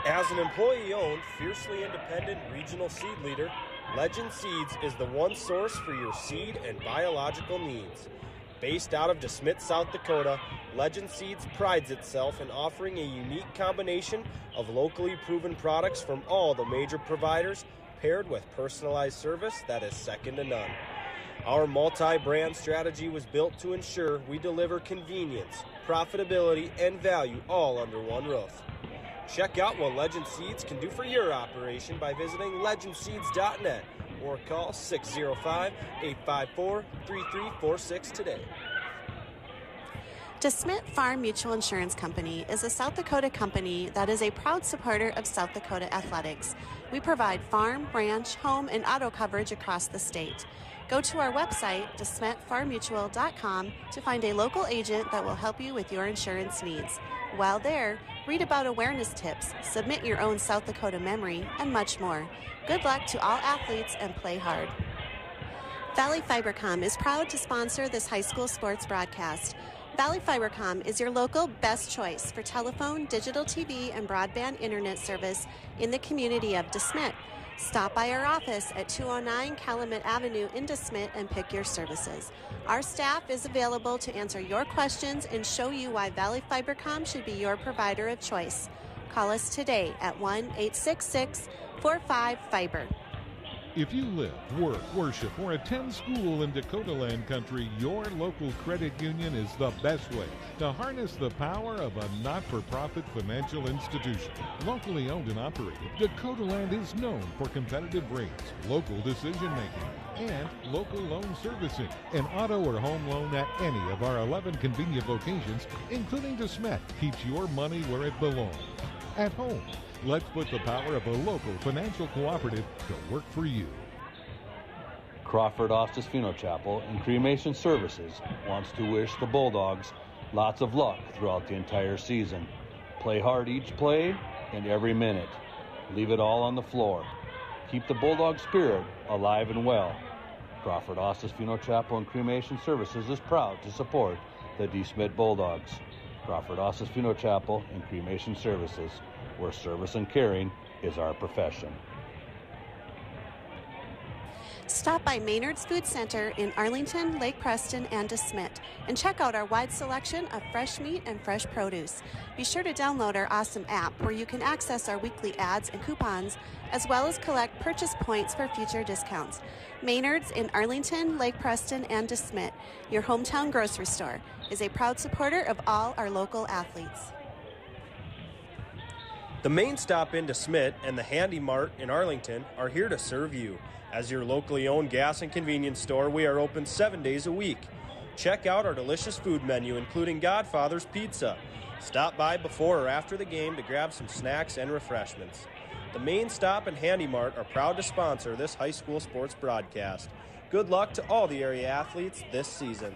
As an employee-owned, fiercely independent regional seed leader, Legend Seeds is the one source for your seed and biological needs. Based out of DeSmet, South Dakota, Legend Seeds prides itself in offering a unique combination of locally proven products from all the major providers, paired with personalized service that is second to none. Our multi-brand strategy was built to ensure we deliver convenience, profitability, and value all under one roof. Check out what Legend Seeds can do for your operation by visiting legendseeds.net or call 605-854-3346 today. DeSmet Farm Mutual Insurance Company is a South Dakota company that is a proud supporter of South Dakota athletics. We provide farm, ranch, home, and auto coverage across the state. Go to our website, DeSmetFarmMutual.com, to find a local agent that will help you with your insurance needs. While there, read about awareness tips, submit your own South Dakota memory, and much more. Good luck to all athletes and play hard. Valley Fibercom is proud to sponsor this high school sports broadcast. Valley Fibercom is your local best choice for telephone, digital TV, and broadband internet service in the community of DeSmet. Stop by our office at 209 Calumet Avenue in DeSmet and pick your services. Our staff is available to answer your questions and show you why Valley Fibercom should be your provider of choice. Call us today at 1-866-45-FIBER. If you live, work, worship, or attend school in Dakota Land Country, your local credit union is the best way to harness the power of a not-for-profit financial institution. Locally owned and operated, Dakota Land is known for competitive rates, local decision-making, and local loan servicing. An auto or home loan at any of our 11 convenient locations, including DeSmet, keeps your money where it belongs, at home. Let's put the power of a local financial cooperative to work for you. Crawford Ostis Funeral Chapel and Cremation Services wants to wish the Bulldogs lots of luck throughout the entire season. Play hard each play and every minute. Leave it all on the floor. Keep the Bulldog spirit alive and well. Crawford Ostis Funeral Chapel and Cremation Services is proud to support the DeSmet Bulldogs. Crawford Ostis Funeral Chapel and Cremation Services, where service and caring is our profession. Stop by Maynard's Food Center in Arlington, Lake Preston, and DeSmet, and check out our wide selection of fresh meat and fresh produce. Be sure to download our awesome app where you can access our weekly ads and coupons, as well as collect purchase points for future discounts. Maynard's in Arlington, Lake Preston, and DeSmet, your hometown grocery store, is a proud supporter of all our local athletes. The Main Stop in DeSmet and the Handy Mart in Arlington are here to serve you. As your locally owned gas and convenience store, we are open 7 days a week. Check out our delicious food menu, including Godfather's Pizza. Stop by before or after the game to grab some snacks and refreshments. The Main Stop and Handy Mart are proud to sponsor this high school sports broadcast. Good luck to all the area athletes this season.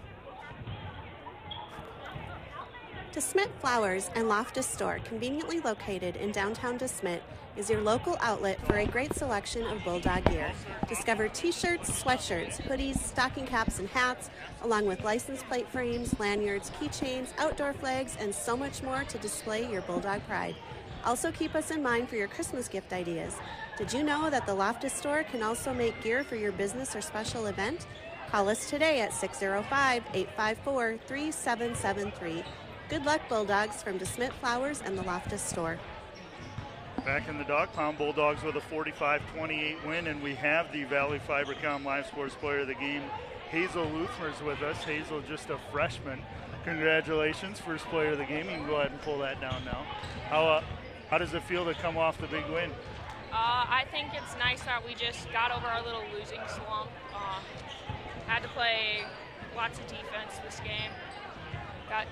DeSmet Flowers and Loftus Store, conveniently located in downtown DeSmet, is your local outlet for a great selection of Bulldog gear. Discover t-shirts, sweatshirts, hoodies, stocking caps, and hats, along with license plate frames, lanyards, keychains, outdoor flags, and so much more to display your Bulldog pride. Also keep us in mind for your Christmas gift ideas. Did you know that the Loftus Store can also make gear for your business or special event? Call us today at 605-854-3773. Good luck, Bulldogs, from DeSmet Flowers and the Loftus Store. Back in the dog pound, Bulldogs with a 45-28 win, and we have the Valley Fibercom Live Sports Player of the Game, Hazel Luthmer's with us. Hazel, just a freshman. Congratulations, first player of the game. You can go ahead and pull that down now. How does it feel to come off the big win? I think it's nice that we just got over our little losing slump. Had to play lots of defense this game. Got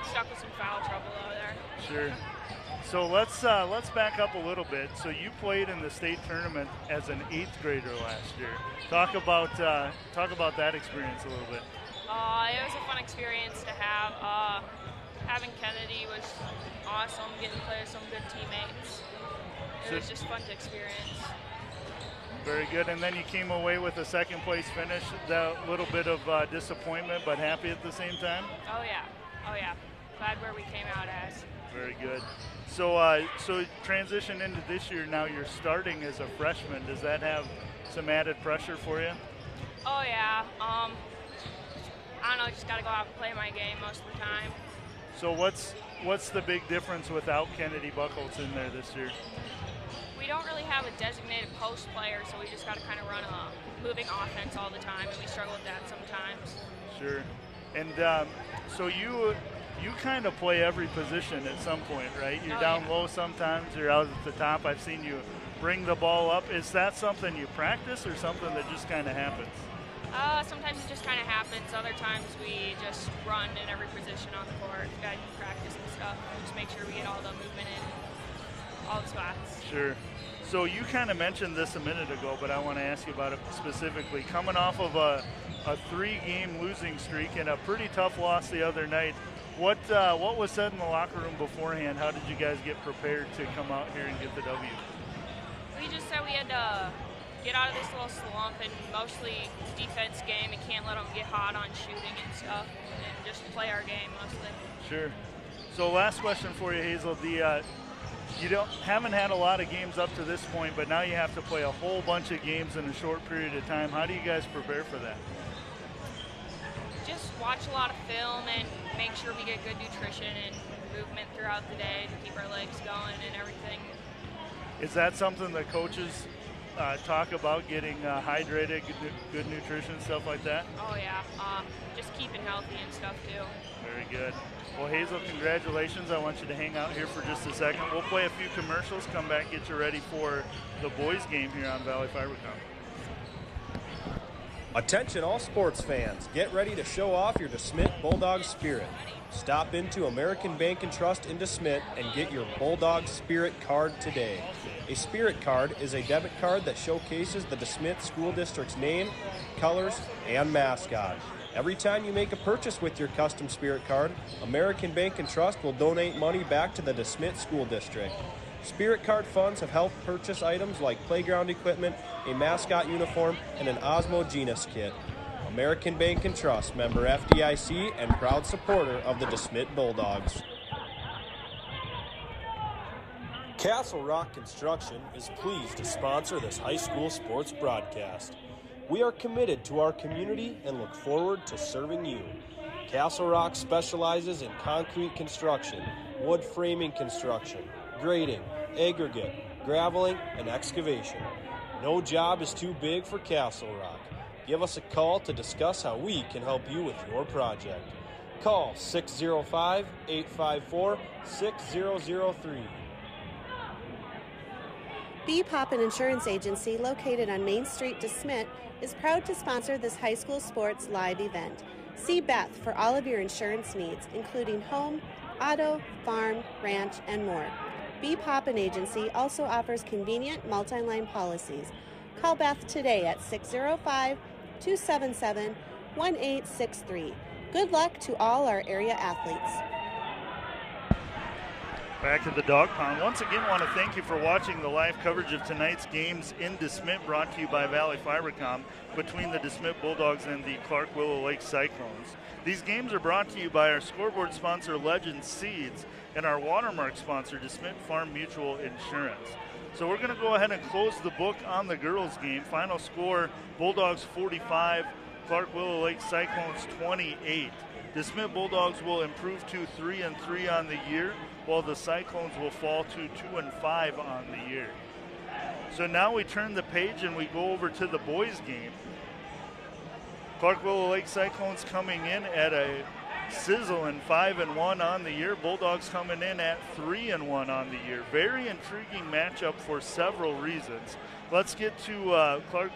stuck with some foul trouble over there. Sure. So let's back up a little bit. So you played in the state tournament as an 8th grader last year. Talk about that experience a little bit. It was a fun experience to have. Having Kennedy was awesome. Getting to play with some good teammates. It was just fun to experience. Very good. And then you came away with a second place finish. That little bit of disappointment, but happy at the same time. Oh yeah. Glad where we came out as. Very good. So transition into this year now. You're starting as a freshman. Does that have some added pressure for you? Oh yeah. I don't know. Just got to go out and play my game most of the time. So what's the big difference without Kennedy Buchholz in there this year? We don't really have a designated post player, so we just got to kind of run a moving offense all the time, and we struggle with that sometimes. Sure. And so you kind of play every position at some point, right? You're down low sometimes, you're out at the top. I've seen you bring the ball up. Is that something you practice or something that just kind of happens? Sometimes it just kind of happens. Other times we just run in every position on the court. Got to practice and stuff. Just make sure we get all the movement in all the spots. Sure. So you kind of mentioned this a minute ago, but I want to ask you about it specifically. Coming off of a 3-game losing streak and a pretty tough loss the other night, what was said in the locker room beforehand? How did you guys get prepared to come out here and get the W? We just said we had to get out of this little slump and mostly defense game and can't let them get hot on shooting and stuff and just play our game mostly. Sure. So last question for you, Hazel. You haven't had a lot of games up to this point, but now you have to play a whole bunch of games in a short period of time. How do you guys prepare for that? Just watch a lot of film and make sure we get good nutrition and movement throughout the day to keep our legs going and everything. Is that something that coaches talk about, getting hydrated, good nutrition, stuff like that? Oh yeah, just keeping healthy and stuff too. Very good. Well, Hazel, congratulations. I want you to hang out here for just a second. We'll play a few commercials, come back, get you ready for the boys game here on Valley Fibercom. Attention all sports fans, get ready to show off your DeSmet Bulldog spirit. Stop into American Bank and Trust in DeSmet and get your Bulldog Spirit card today. A Spirit card is a debit card that showcases the DeSmet School District's name, colors, and mascot. Every time you make a purchase with your custom Spirit card, American Bank and Trust will donate money back to the DeSmet School District. Spirit card funds have helped purchase items like playground equipment, a mascot uniform, and an Osmo Genus kit. American Bank and Trust, member FDIC, and proud supporter of the DeSmet Bulldogs. Castle Rock Construction is pleased to sponsor this high school sports broadcast. We are committed to our community and look forward to serving you. Castle Rock specializes in concrete construction, wood framing construction, grading, aggregate, graveling, and excavation. No job is too big for Castle Rock. Give us a call to discuss how we can help you with your project. Call 605-854-6003. Poppin Insurance Agency, located on Main Street, DeSmet, is proud to sponsor this high school sports live event. See Beth for all of your insurance needs, including home, auto, farm, ranch, and more. Poppin Agency also offers convenient multi-line policies. Call Beth today at 605-277-1863. Good luck to all our area athletes. Back to the dog pound. Once again, want to thank you for watching the live coverage of tonight's games in DeSmet, brought to you by Valley Fibercom, between the DeSmet Bulldogs and the Clark Willow Lake Cyclones. These games are brought to you by our scoreboard sponsor, Legend Seeds, and our watermark sponsor, DeSmet Farm Mutual Insurance. So we're going to go ahead and close the book on the girls' game. Final score, Bulldogs 45, Clark Willow Lake Cyclones 28. DeSmet Bulldogs will improve to 3-3 on the year, while the Cyclones will fall to 2-5 on the year. So now we turn the page and we go over to the boys' game. Clark Willow Lake Cyclones coming in at a sizzling 5-1 on the year. Bulldogs coming in at 3-1 on the year. Very intriguing matchup for several reasons. Let's get to Clark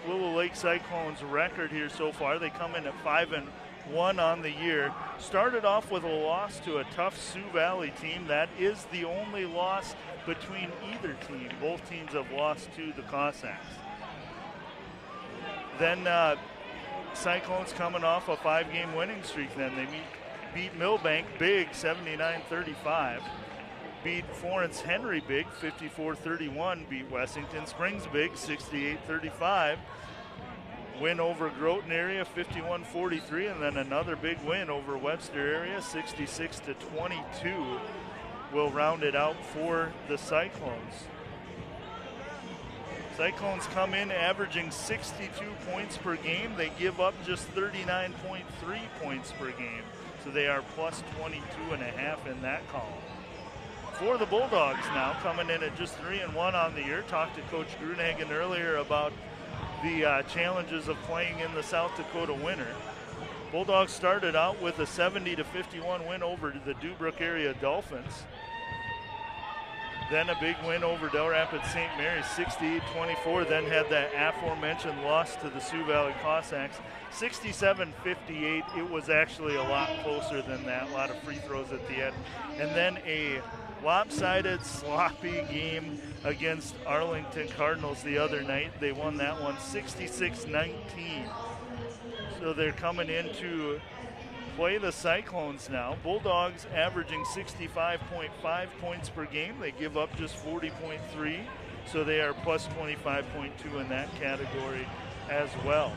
Willow Lake Cyclones' record here so far. They come in at 5-1 on the year. Started off with a loss to a tough Sioux Valley team. That is the only loss between either team. Both teams have lost to the Cossacks. Then Cyclones coming off a 5-game winning streak. Then they beat Millbank big 79-35. Beat Florence Henry big 54-31. Beat Wessington Springs big 68-35. Win over Groton area 51-43, and then another big win over Webster area 66-22 will round it out for the Cyclones. Cyclones come in averaging 62 points per game. They give up just 39.3 points per game, so they are plus 22.5 in that column. For the Bulldogs now, coming in at just 3-1 on the year. Talked to Coach Grunhagen earlier about the challenges of playing in the South Dakota winter. Bulldogs started out with a 70-51 win over the Dubrook area Dolphins. Then a big win over Del Rapids St. Mary's 68-24. Then had that aforementioned loss to the Sioux Valley Cossacks 67-58. It was actually a lot closer than that, a lot of free throws at the end. And then a lopsided, sloppy game against Arlington Cardinals the other night. They won that one 66-19. So they're coming in to play the Cyclones now. Bulldogs averaging 65.5 points per game. They give up just 40.3, so they are plus 25.2 in that category as well.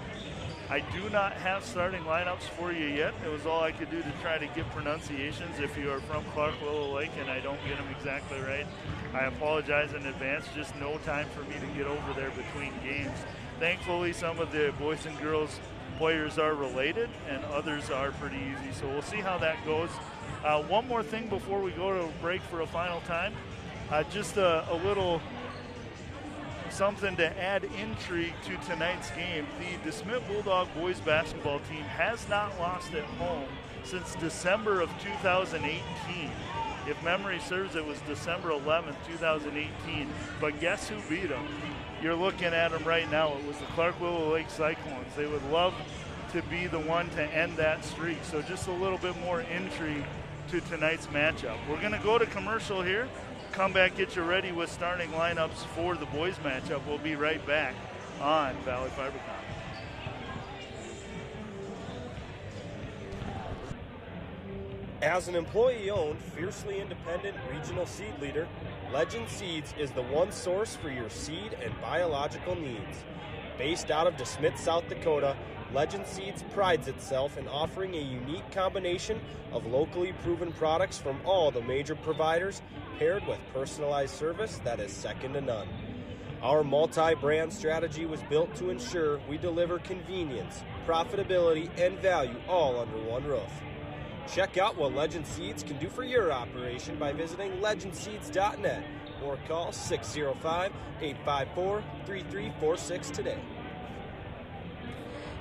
I do not have starting lineups for you yet. It was all I could do to try to get pronunciations. If you are from Clark Willow Lake and I don't get them exactly right, I apologize in advance. Just no time for me to get over there between games. Thankfully, some of the boys and girls players are related and others are pretty easy. So we'll see how that goes. One more thing before we go to break for a final time. Just a little something to add intrigue to tonight's game. The DeSmet Bulldog boys basketball team has not lost at home since December of 2018. If memory serves, it was December 11th, 2018. But guess who beat them? You're looking at them right now. It was the Clark Willow Lake Cyclones. They would love to be the one to end that streak. So just a little bit more intrigue to tonight's matchup. We're going to go to commercial here. Come back, get you ready with starting lineups for the boys matchup. We'll be right back on Valley Fibercom. As an employee-owned, fiercely independent regional seed leader, Legend Seeds is the one source for your seed and biological needs. Based out of DeSmet, South Dakota, Legend Seeds prides itself in offering a unique combination of locally proven products from all the major providers, paired with personalized service that is second to none. Our multi-brand strategy was built to ensure we deliver convenience, profitability, and value all under one roof. Check out what Legend Seeds can do for your operation by visiting legendseeds.net or call 605-854-3346 today.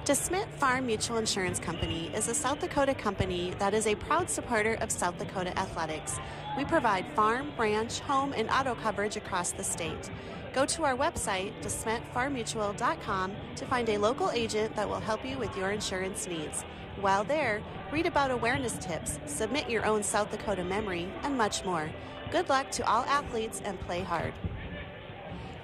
DeSmet Farm Mutual Insurance Company is a South Dakota company that is a proud supporter of South Dakota athletics. We provide farm, ranch, home, and auto coverage across the state. Go to our website, DeSmetFarmMutual.com, to find a local agent that will help you with your insurance needs. While there, read about awareness tips, submit your own South Dakota memory, and much more. Good luck to all athletes and play hard.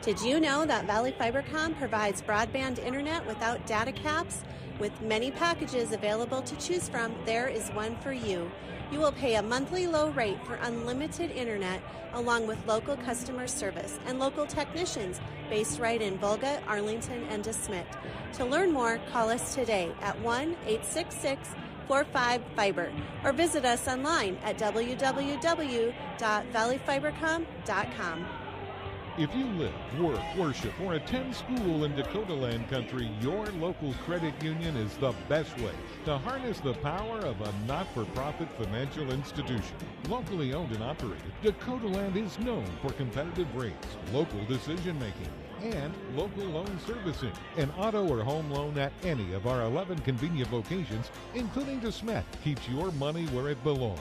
Did you know that Valley Fibercom provides broadband internet without data caps? With many packages available to choose from, there is one for you. You will pay a monthly low rate for unlimited internet, along with local customer service and local technicians based right in Volga, Arlington, and DeSmet. To learn more, call us today at 1-866-45-FIBER or visit us online at www.valleyfibercom.com. If you live, work, worship, or attend school in Dakota Land Country, your local credit union is the best way to harness the power of a not-for-profit financial institution. Locally owned and operated, Dakota Land is known for competitive rates, local decision-making, and local loan servicing. An auto or home loan at any of our 11 convenient locations, including the Smet, keeps your money where it belongs,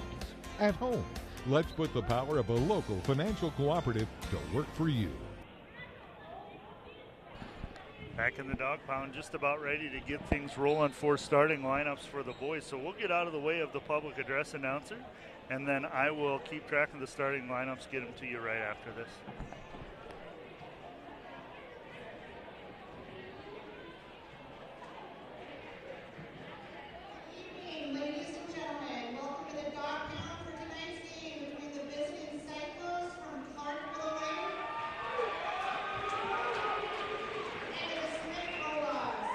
at home. Let's put the power of a local financial cooperative to work for you. Back in the dog pound, just about ready to get things rolling for starting lineups for the boys. So we'll get out of the way of the public address announcer, and then I will keep track of the starting lineups, get them to you right after this. Ladies and gentlemen, welcome to the dog pound for tonight's game between the visiting Cyclones from Clark, Willow, and the Smet Bulldogs.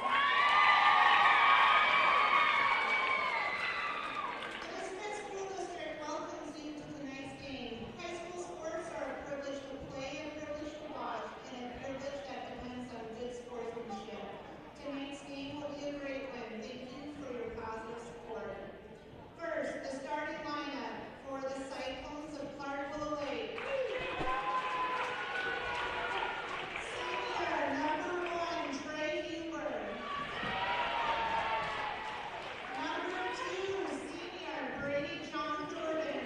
The Smet School District welcomes you to tonight's game. High school sports are a privilege to play, a privilege to watch, and a privilege that depends on good sportsmanship. Tonight's game will be a great win. Thank you for your positive support. First, the starting lineup for the Cyclones of Clark-Willow Lake. Senior number 1, Trey Huber. Number 2, senior Brady John Jordan.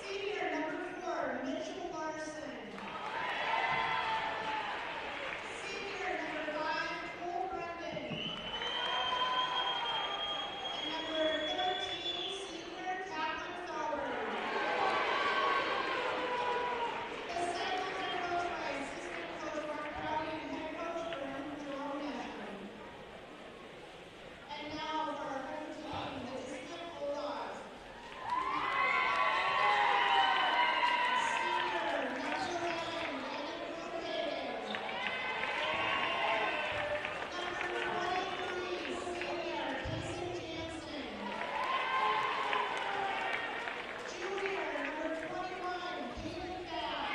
Senior number 4, Mitchell Larson. Senior number 5, Cole Brendan. And number 13, senior Kaplan Felber. The Cyclones are coached by assistant coach Mark Crowley and head coach Jerome Ashburn. And now for our home team, the Smet Bulldogs. Senior number 9, Bennett Brookhaven. Number 23, senior Casey Jansen. Junior number 21, Peyton Bass.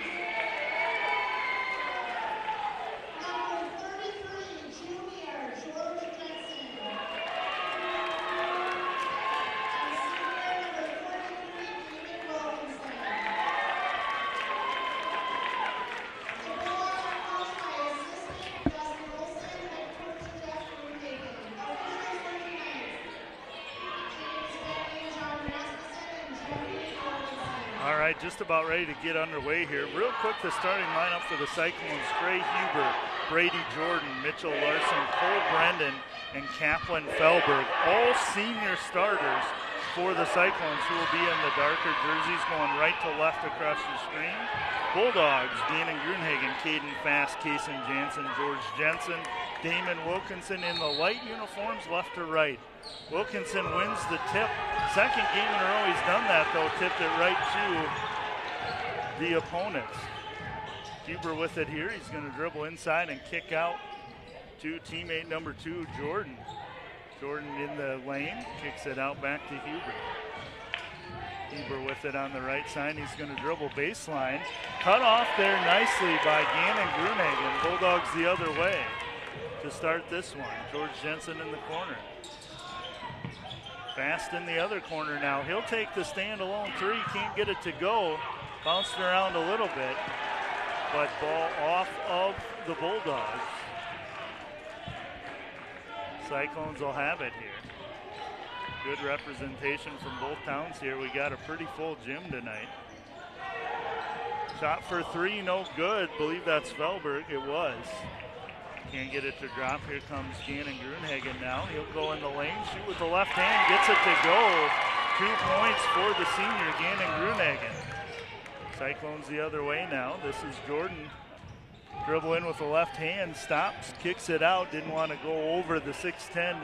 Number 33, junior George Jensen. And senior number 43, David Wilkinson. The Bulldogs are coached by assistant Dustin Olson, head coach Jeff Greenhagen. Officials for tonight, James Bentley, John Rasmussen, and Jeffrey Wilkinson. All right, just about ready to get underway here. Real quick, the starting lineup for the Cyclones: Trey Huber, Brady Jordan, Mitchell Larson, Cole Brendan, and Kaplan Felberg. All senior starters for the Cyclones, who will be in the darker jerseys going right to left across your screen. Bulldogs: Gannon Grunhagen, Caden Fast, Kason Jansen, George Jensen, Damon Wilkinson in the light uniforms, left to right. Wilkinson wins the tip. Second game in a row he's done that, though. Tipped it right to the opponents. Huber with it here. He's going to dribble inside and kick out to teammate number 2, Jordan. Jordan in the lane, kicks it out back to Huber. Huber with it on the right side. He's going to dribble baseline. Cut off there nicely by Gannon Grunhagen. Bulldogs the other way to start this one. George Jensen in the corner. Fast in the other corner now. He'll take the standalone three. Can't get it to go. Bounced around a little bit, but ball off of the Bulldogs. Cyclones will have it here. Good representation from both towns here. We got a pretty full gym tonight. Shot for three, no good. Believe that's Felberg. It was. Can't get it to drop. Here comes Gannon Grunhagen now. He'll go in the lane, shoot with the left hand, gets it to go. 2 points for the senior, Gannon Grunhagen. Cyclones the other way now. This is Jordan. Dribble in with the left hand, stops, kicks it out. Didn't want to go over the 6'10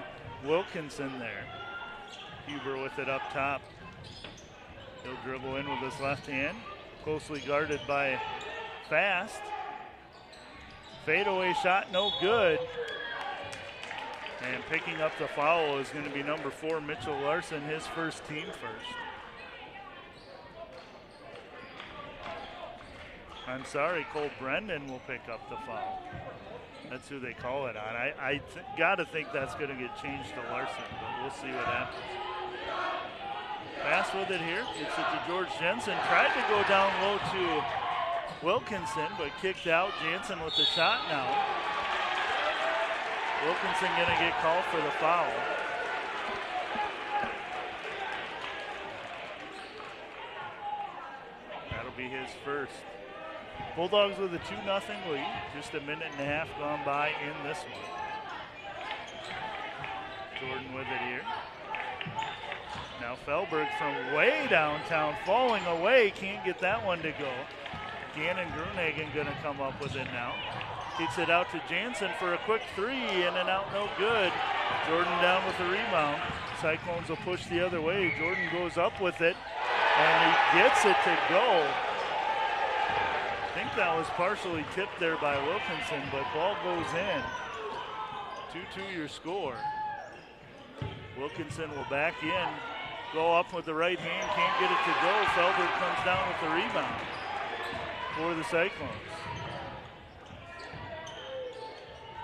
Wilkinson there. Huber with it up top. He'll dribble in with his left hand. Closely guarded by Fast. Fadeaway shot, no good. And picking up the foul is going to be number 4, Mitchell Larson, his first team first. I'm sorry, Cole Brendan will pick up the foul. That's who they call it on. I got to think that's going to get changed to Larson, but we'll see what happens. Fast with it here. Gets it to George Jensen. Tried to go down low to Wilkinson, but kicked out. Jansen with the shot now. Wilkinson going to get called for the foul. That'll be his first. Bulldogs with a 2-0 lead. Just a minute and a half gone by in this one. Jordan with it here. Now Felberg from way downtown, falling away, can't get that one to go. Gannon Grunhagen gonna come up with it now. Kicks it out to Jansen for a quick three, in and out, no good. Jordan down with the rebound. Cyclones will push the other way. Jordan goes up with it, and he gets it to go. I think that was partially tipped there by Wilkinson, but ball goes in. 2-2 your score. Wilkinson will back in, go up with the right hand, can't get it to go. Felberg comes down with the rebound for the Cyclones.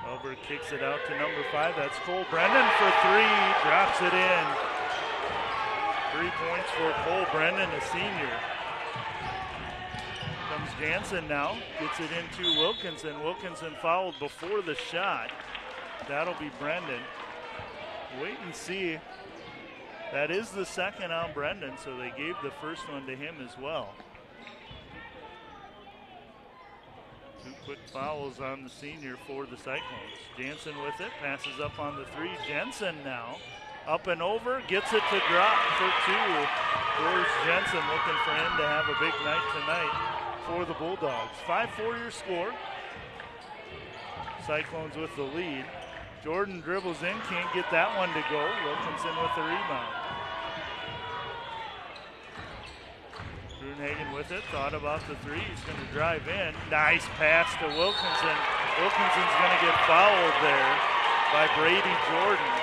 Felberg kicks it out to number 5. That's Cole Brennan for 3, drops it in. 3 points for Cole Brennan, a senior. Comes Jansen now, gets it into Wilkinson. Wilkinson fouled before the shot. That'll be Brendan. Wait and see. That is the second on Brendan, so they gave the first one to him as well. 2 quick fouls on the senior for the Cyclones. Jansen with it, passes up on the 3. Jensen now, up and over, gets it to drop for 2. George Jensen looking for him to have a big night tonight for the Bulldogs. 5-4 your score. Cyclones with the lead. Jordan dribbles in, can't get that one to go. Wilkinson with the rebound. Grunhagen with it, thought about the 3, he's going to drive in. Nice pass to Wilkinson. Wilkinson's going to get fouled there by Brady Jordan.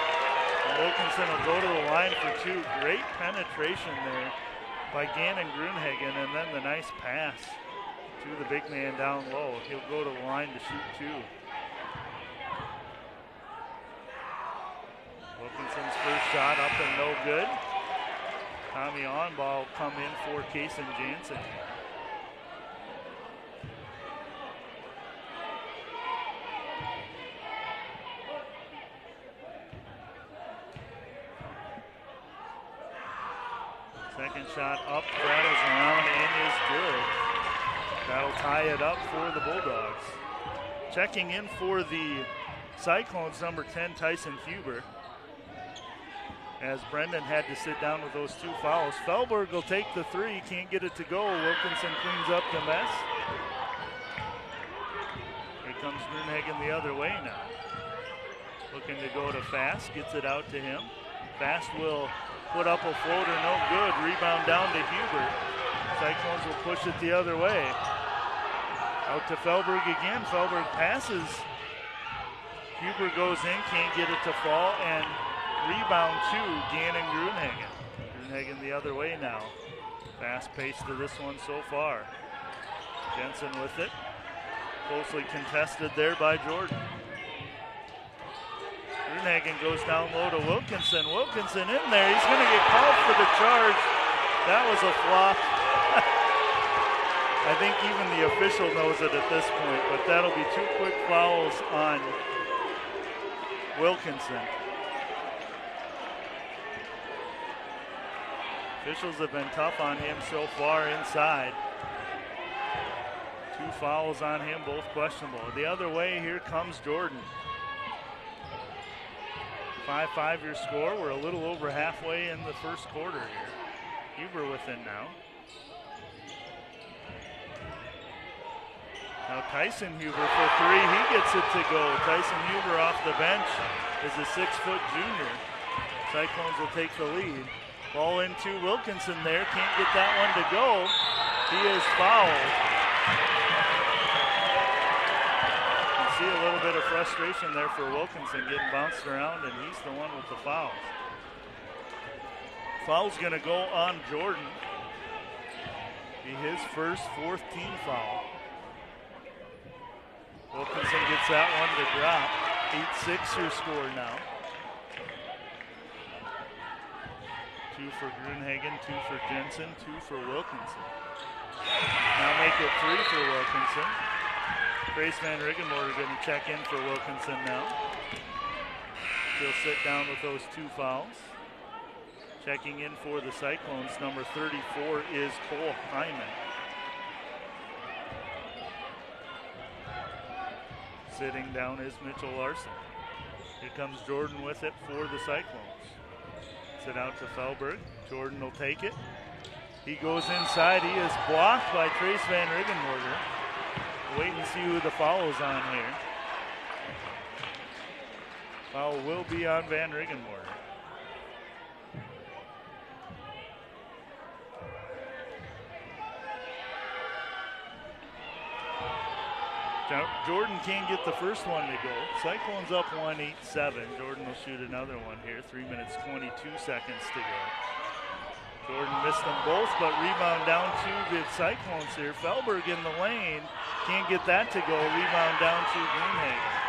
And Wilkinson will go to the line for 2. Great penetration there by Gannon Grunhagen, and then the nice pass to the big man down low. He'll go to the line to shoot 2. Wilkinson's first shot up and no good. Tommy Onball will come in for Kason Jansen. Second shot up, rattles around and is good. That'll tie it up for the Bulldogs. Checking in for the Cyclones, number 10, Tyson Huber. As Brendan had to sit down with those 2 fouls. Felberg will take the 3, can't get it to go. Wilkinson cleans up the mess. Here comes Grunhagen the other way now. Looking to go to Fast, gets it out to him. Fast will put up a floater, no good. Rebound down to Huber. Cyclones will push it the other way. Out to Felberg again. Felberg passes. Huber goes in, can't get it to fall, and rebound to Gannon Grunhagen. Grunhagen the other way now. Fast pace to this one so far. Jensen with it. Closely contested there by Jordan. Grunhagen goes down low to Wilkinson. Wilkinson in there. He's going to get called for the charge. That was a flop. I think even the official knows it at this point, but that'll be 2 quick fouls on Wilkinson. Officials have been tough on him so far inside. 2 fouls on him, both questionable. The other way, here comes Jordan. 5-5 your score. We're a little over halfway in the first quarter here. Huber with it now. Now Tyson Huber for 3. He gets it to go. Tyson Huber off the bench is a 6-foot junior. Cyclones will take the lead. Ball into Wilkinson there. Can't get that one to go. He is fouled. You see a little bit of frustration there for Wilkinson, getting bounced around, and he's the one with the fouls. Foul's going to go on Jordan. Be his first 4th team foul. Wilkinson gets that one to drop. 8-6 your score now. 2 for Grunhagen, 2 for Jensen, 2 for Wilkinson. Now make it 3 for Wilkinson. Grace Van Riggenmorter going to check in for Wilkinson now. She'll sit down with those 2 fouls. Checking in for the Cyclones, number 34 is Cole Hyman. Sitting down is Mitchell Larson. Here comes Jordan with it for the Cyclones. Sit out to Felberg. Jordan will take it. He goes inside. He is blocked by Trace Van Riggenmorter. Wait and see who the foul is on here. Foul will be on Van Riggenmorter. Jordan can't get the first one to go. Cyclones up 1-8-7. Jordan will shoot another one here. 3 minutes, 22 seconds to go. Jordan missed them both, but rebound down to the Cyclones here. Felberg in the lane. Can't get that to go. Rebound down to Greenhagen.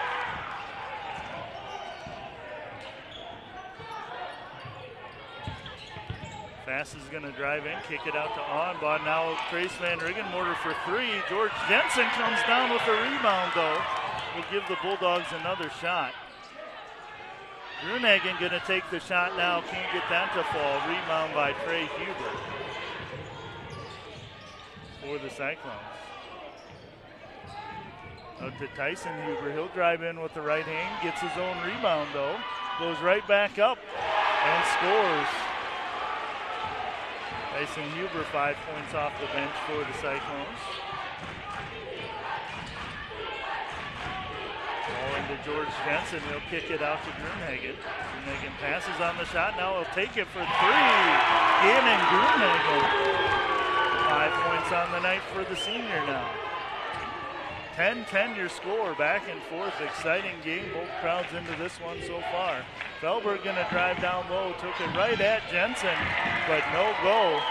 Fass is going to drive in, kick it out to Onbaugh. Now Trace Van Riggenmorter for 3. George Jensen comes down with a rebound, though. Will give the Bulldogs another shot. Grunhagen going to take the shot now. Can't get that to fall. Rebound by Trey Huber for the Cyclones. Out to Tyson Huber. He'll drive in with the right hand. Gets his own rebound, though. Goes right back up and scores. Tyson Huber 5 points off the bench for the Cyclones. Ball into George Jensen. He'll kick it out to Grunhagen. Grunhagen passes on the shot. Now he'll take it for 3. Gannon Grunhagen. 5 points on the night for the senior now. 10-10 your score, back and forth, exciting game. Both crowds into this one so far. Felberg going to drive down low, took it right at Jensen, but no go.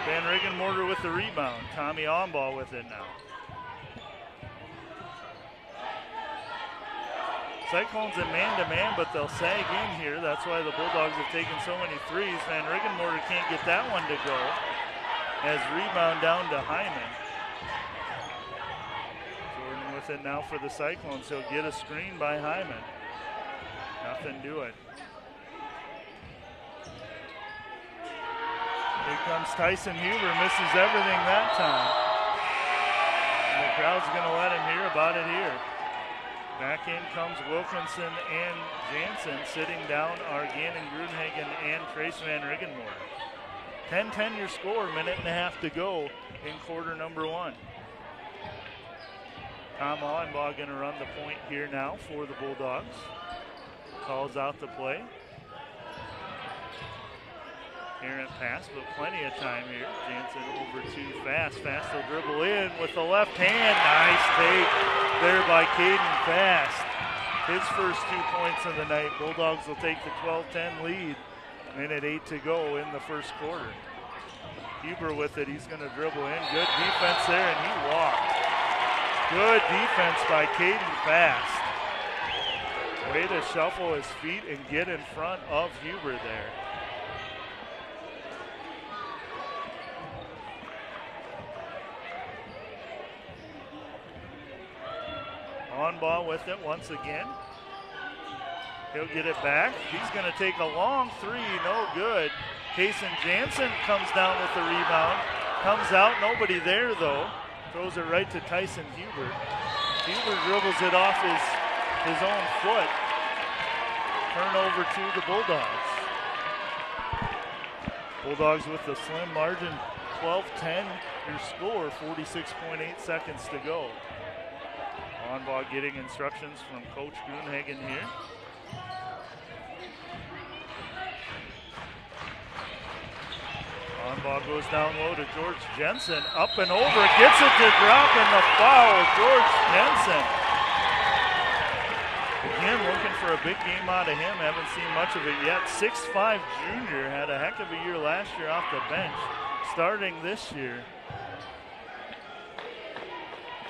Van Riggenmorter with the rebound. Tommy Onbaugh with it now. Cyclones in man-to-man, but they'll sag in here. That's why the Bulldogs have taken so many threes. Van Riggenmorter can't get that one to go. As rebound down to Hyman. With it now for the Cyclones. He'll get a screen by Hyman. Nothing to it. Here comes Tyson Huber. Misses everything that time. And the crowd's going to let him hear about it here. Back in comes Wilkinson and Jansen. Sitting down are Gannon Grunhagen and Trace Van Riggenmorter. 10-10 your score. 1.5 minutes to go in quarter number 1. Tom Onbaugh going to run the point here now for the Bulldogs. Calls out the play. Errant pass, but plenty of time here. Jansen over to Fass. Fass will dribble in with the left hand. Nice take there by Caden Fass. His first 2 points of the night. Bulldogs will take the 12-10 lead. 1:08 to go in the first quarter. Huber with it. He's going to dribble in. Good defense there, and he walked. Good defense by Caden Fast. Way to shuffle his feet and get in front of Huber there. Onbaugh with it once again. He'll get it back. He's going to take a long 3, no good. Kason Jansen comes down with the rebound. Comes out, nobody there though. Throws it right to Tyson Huber. Huber dribbles it off his own foot. Turnover to the Bulldogs. Bulldogs with the slim margin, 12-10 your score, 46.8 seconds to go. Onbaugh getting instructions from Coach Grunhagen here. Onbaugh goes down low to George Jensen. Up and over. Gets it to drop and the foul. George Jensen. Again, looking for a big game out of him. Haven't seen much of it yet. 6'5" junior. Had a heck of a year last year off the bench. Starting this year.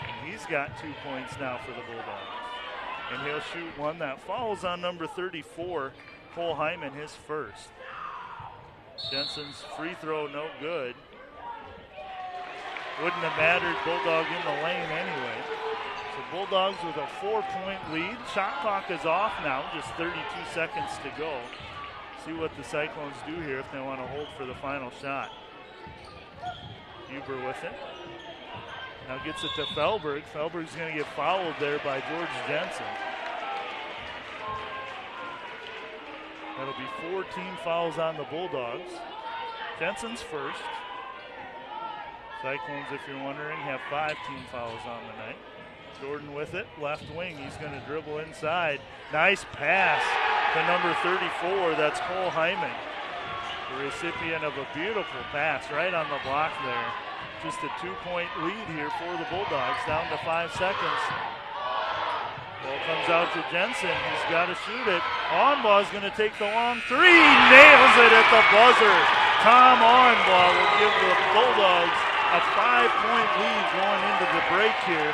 And he's got 2 points now for the Bulldogs. And he'll shoot one that falls on number 34, Cole Hyman, his first. Jensen's free throw no good. Wouldn't have mattered, Bulldog in the lane anyway. So Bulldogs with a 4-point lead. Shot clock is off now, just 32 seconds to go. See what the Cyclones do here if they want to hold for the final shot. Huber with it. Now gets it to Felberg. Felberg's going to get fouled there by George Jensen. That'll be 4 team fouls on the Bulldogs. Jensen's first. Cyclones, if you're wondering, have 5 team fouls on the night. Jordan with it, left wing. He's going to dribble inside. Nice pass to number 34. That's Cole Hyman, the recipient of a beautiful pass right on the block there. Just a 2-point lead here for the Bulldogs, down to 5 seconds. Ball comes out to Jensen. He's got to shoot it. Onbaugh is going to take the long 3. Nails it at the buzzer. Tom Onbaugh will give the Bulldogs a 5-point lead going into the break here.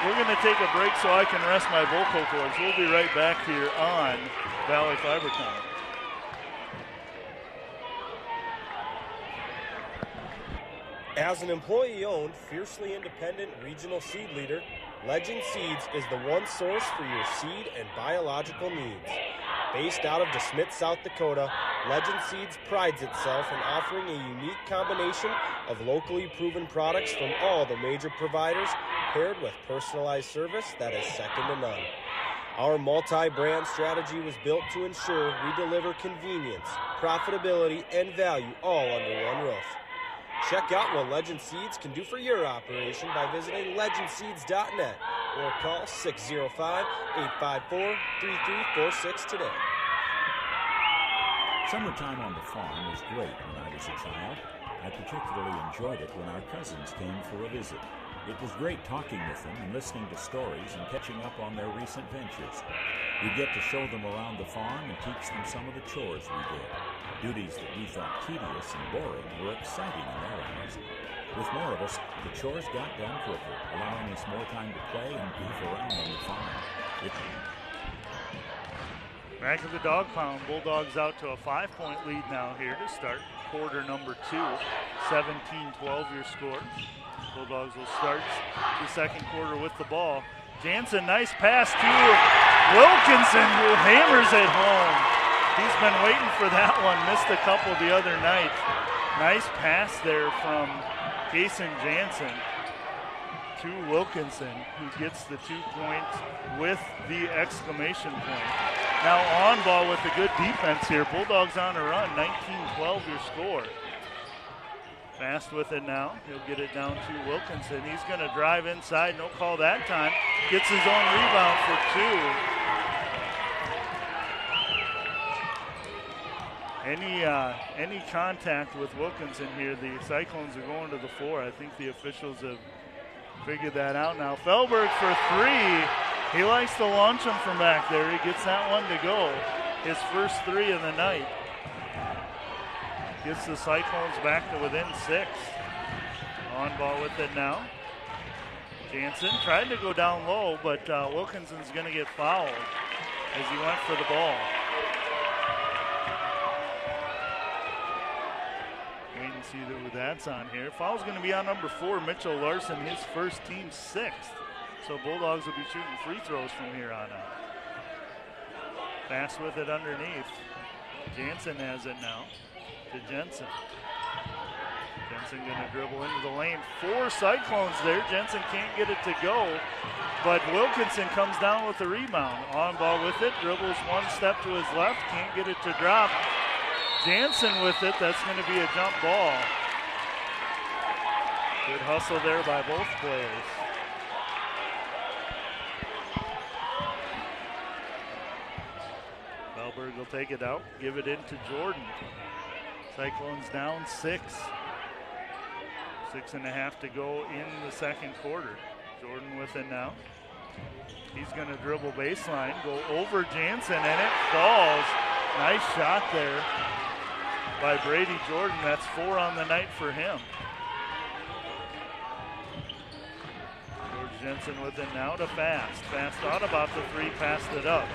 We're going to take a break so I can rest my vocal cords. We'll be right back here on Valley Fibercom. As an employee-owned, fiercely independent regional seed leader, Legend Seeds is the one source for your seed and biological needs. Based out of DeSmet, South Dakota, Legend Seeds prides itself in offering a unique combination of locally proven products from all the major providers, paired with personalized service that is second to none. Our multi-brand strategy was built to ensure we deliver convenience, profitability, and value all under one roof. Check out what Legend Seeds can do for your operation by visiting legendseeds.net or call 605-854-3346 today. Summertime on the farm was great when I was a child. I particularly enjoyed it when our cousins came for a visit. It was great talking with them and listening to stories and catching up on their recent ventures. We'd get to show them around the farm and teach them some of the chores we did. Duties that we thought tedious and boring were exciting in their eyes. With more of us, the chores got done quicker, allowing us more time to play and goof around on the farm. Back of the dog pound, Bulldogs out to a 5-point lead now here to start quarter number 2. 17-12 your score. Bulldogs will start the second quarter with the ball. Jansen, nice pass to Wilkinson, who hammers it home. He's been waiting for that one, missed a couple the other night. Nice pass there from Jason Jansen to Wilkinson, who gets the 2 points with the exclamation point. Now Onbaugh with the good defense here. Bulldogs on a run, 19-12 your score. Fast with it now. He'll get it down to Wilkinson. He's going to drive inside. No call that time. Gets his own rebound for 2. Any contact with Wilkinson here, the Cyclones are going to the floor. I think the officials have figured that out now. Felberg for 3. He likes to launch him from back there. He gets that one to go. His first 3 of the night. Gets the Cyclones back to within 6. Onbaugh with it now. Jansen tried to go down low, but Wilkinson's going to get fouled as he went for the ball. Wait and see who that's on here. Foul's going to be on number 4, Mitchell Larson, his first, team 6th. So Bulldogs will be shooting free throws from here on out. Fast with it underneath. Jansen has it now to Jensen. Jensen going to dribble into the lane. 4 Cyclones there. Jensen can't get it to go, but Wilkinson comes down with the rebound. Onbaugh with it, dribbles 1 step to his left, can't get it to drop. Jansen with it, that's going to be a jump ball. Good hustle there by both players. Felberg will take it out, give it into Jordan. Cyclones down 6. 6.5 to go in the second quarter. Jordan with it now. He's going to dribble baseline, go over Jansen, and it falls. Nice shot there by Brady Jordan. That's 4 on the night for him. George Jensen with it now to Fast. Fast thought about the 3, passed it up.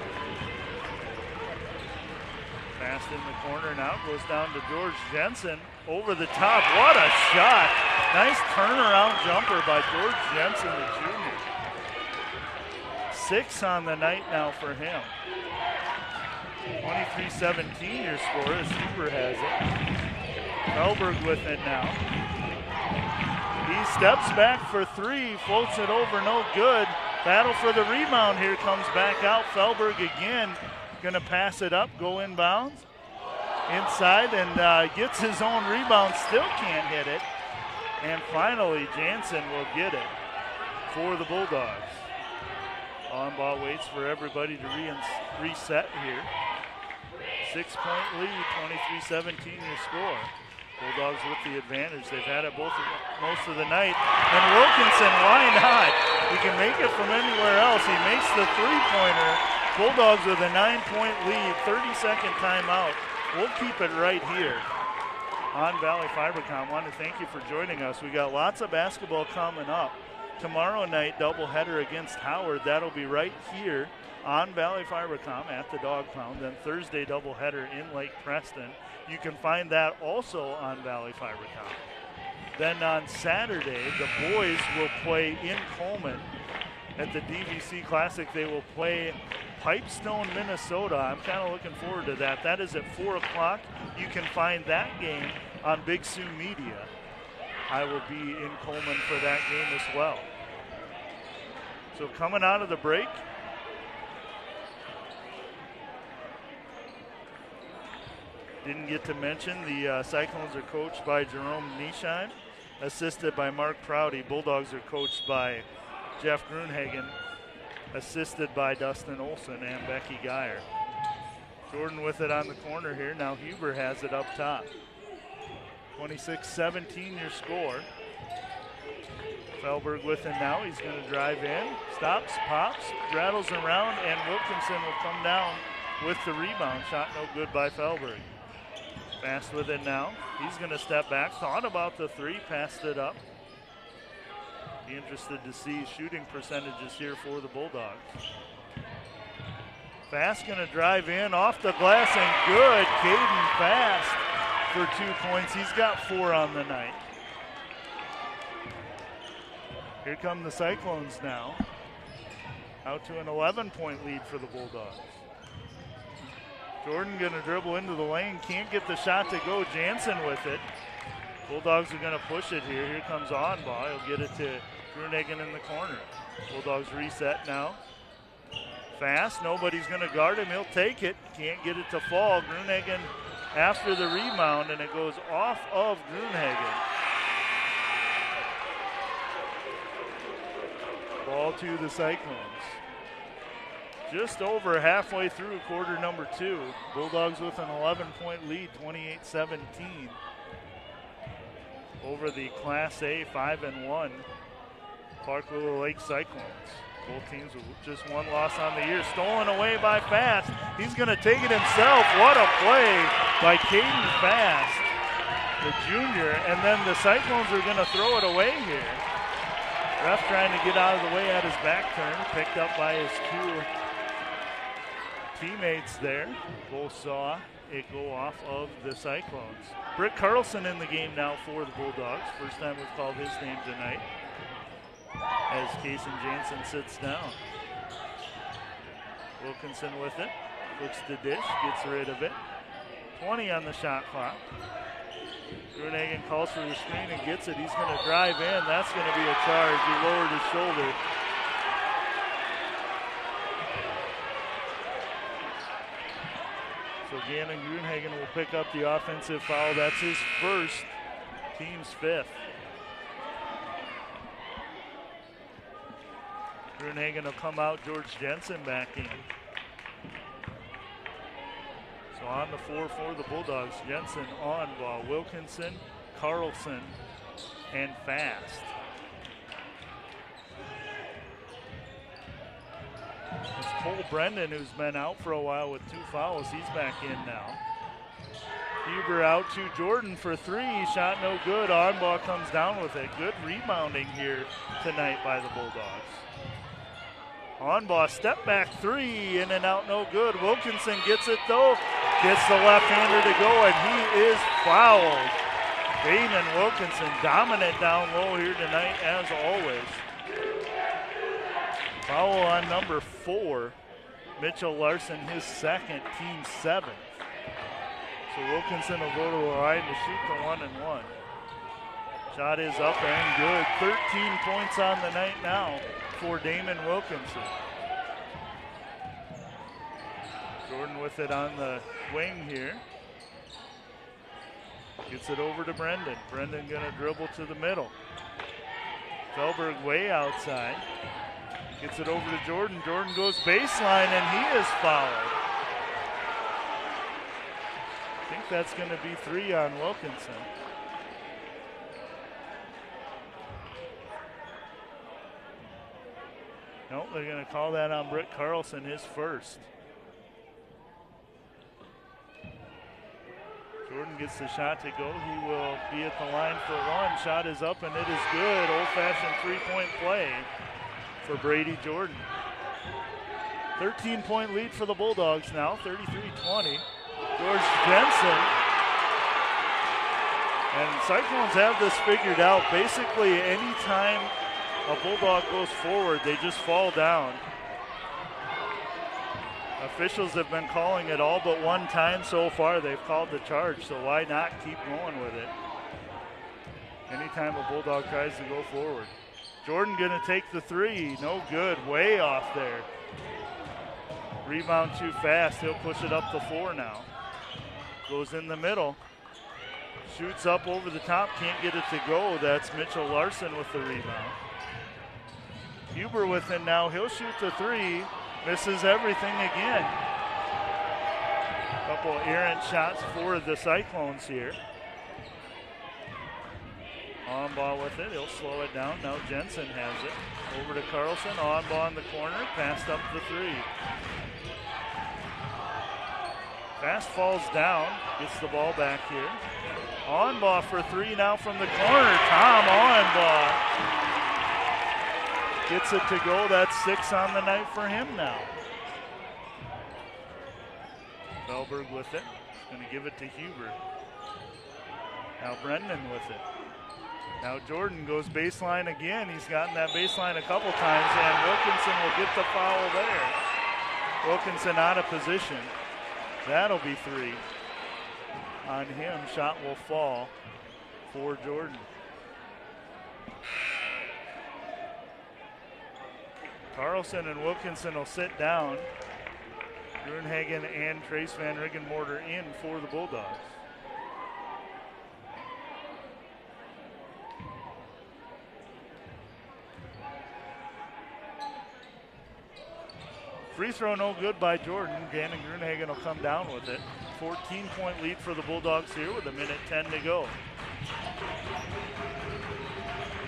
Passed in the corner now, goes down to George Jensen. Over the top, what a shot. Nice turnaround jumper by George Jensen, the junior. 6 on the night now for him. 23-17 your score as Huber has it. Felberg with it now. He steps back for 3, floats it over, no good. Battle for the rebound here, comes back out. Felberg again, gonna pass it up, go inbounds. Inside and gets his own rebound, still can't hit it. And finally, Jansen will get it for the Bulldogs. On-ball waits for everybody to reset here. 6-point lead, 23-17 your score. Bulldogs with the advantage. They've had it most of the night. And Wilkinson, why not? He can make it from anywhere else. He makes the three-pointer. Bulldogs with a 9-point lead, 30-second timeout. We'll keep it right here on Valley Fibercom. Want to thank you for joining us. We got lots of basketball coming up. Tomorrow night, doubleheader against Howard. That'll be right here on Valley Fibercom at the Dog Pound. Then Thursday, doubleheader in Lake Preston. You can find that also on Valley Fibercom. Then on Saturday, the boys will play in Coleman at the DVC Classic. They will play Pipestone, Minnesota. I'm kind of looking forward to that. That is at 4 o'clock. You can find that game on Big Sioux Media. I will be in Coleman for that game as well. So coming out of the break, didn't get to mention the Cyclones are coached by Jerome Nieschein, assisted by Mark Prouty. Bulldogs are coached by Jeff Grunhagen, assisted by Dustin Olson and Becky Geyer. Jordan with it on the corner here. Now Huber has it up top. 26-17 your score. Felberg with it now. He's going to drive in. Stops, pops, rattles around, and Wilkinson will come down with the rebound. Shot no good by Felberg. Fast with it now. He's going to step back. Thought about the 3, passed it up. Be interested to see shooting percentages here for the Bulldogs. Fast going to drive in off the glass and good. Caden Fast for 2 points. He's got 4 on the night. Here come the Cyclones now. Out to an 11-point lead for the Bulldogs. Jordan going to dribble into the lane. Can't get the shot to go. Jansen with it. Bulldogs are going to push it here. Here comes Onbaugh. He'll get it to Grunhagen in the corner. Bulldogs reset now. Fast. Nobody's going to guard him. He'll take it. Can't get it to fall. Grunhagen after the rebound, and it goes off of Grunhagen. Ball to the Cyclones. Just over halfway through quarter number 2. Bulldogs with an 11-point lead, 28-17 over the Class A 5-1 Clark Willow Lake Cyclones. Both teams with just 1 loss on the year. Stolen away by Fast. He's going to take it himself. What a play by Caden Fast, the junior. And then the Cyclones are going to throw it away here. Ref trying to get out of the way at his back turn. Picked up by his 2 teammates there. Both saw it go off of the Cyclones. Britt Carlson in the game now for the Bulldogs. First time we've called his name tonight as Kason Jansen sits down. Wilkinson with it. Looks to dish, gets rid of it. 20 on the shot clock. Grunhagen calls for the screen and gets it. He's going to drive in. That's going to be a charge. He lowered his shoulder. So Gannon Grunhagen will pick up the offensive foul. That's his first, team's 5th. Grunhagen will come out, George Jensen back in. So on the floor for the Bulldogs, Jensen on ball, Wilkinson, Carlson, and Fast. It's Cole Brendan, who's been out for a while with 2 fouls. He's back in now. Huber out to Jordan for 3. Shot no good. Onbaugh comes down with it. Good rebounding here tonight by the Bulldogs. Onbaugh step back 3, in and out, no good. Wilkinson gets it though. Gets the left-hander to go, and he is fouled. Damon Wilkinson dominant down low here tonight, as always. Foul on number 4. Mitchell Larson, his second, team 7th. So Wilkinson will go to the line to shoot the 1-1. Shot is up and good. 13 points on the night now for Damon Wilkinson. Jordan with it on the wing here. Gets it over to Brendan. Brendan gonna dribble to the middle. Felberg way outside. Gets it over to Jordan. Jordan goes baseline and he is fouled. I think that's gonna be 3 on Wilkinson. Nope, they're gonna call that on Britt Carlson, his first. Jordan gets the shot to go. He will be at the line for 1. Shot is up and it is good. Old-fashioned 3-point play for Brady Jordan. 13-point lead for the Bulldogs now, 33-20. George Jensen. And Cyclones have this figured out. Basically, anytime a Bulldog goes forward, they just fall down. Officials have been calling it all but one time so far. They've called the charge, so why not keep going with it? Anytime a Bulldog tries to go forward. Jordan gonna take the 3, no good, way off there. Rebound too fast, he'll push it up to 4 now. Goes in the middle, shoots up over the top, can't get it to go. That's Mitchell Larson with the rebound. Huber with it now, he'll shoot the 3. Misses everything again. Couple errant shots for the Cyclones here. On ball with it, he'll slow it down. Now Jensen has it. Over to Carlson, on ball in the corner, passed up the 3. Fast falls down, gets the ball back here. On ball for 3 now from the corner. Tom on ball. Gets it to go. That's 6 on the night for him now. Felberg with it. Going to give it to Huber. Now Brendan with it. Now Jordan goes baseline again. He's gotten that baseline a couple times, and Wilkinson will get the foul there. Wilkinson out of position. That'll be 3 on him. Shot will fall for Jordan. Carlson and Wilkinson will sit down. Grunhagen and Trace Van Riggenmorter in for the Bulldogs. Free throw no good by Jordan. Gannon Grunhagen will come down with it. 14-point lead for the Bulldogs here with 1:10 to go.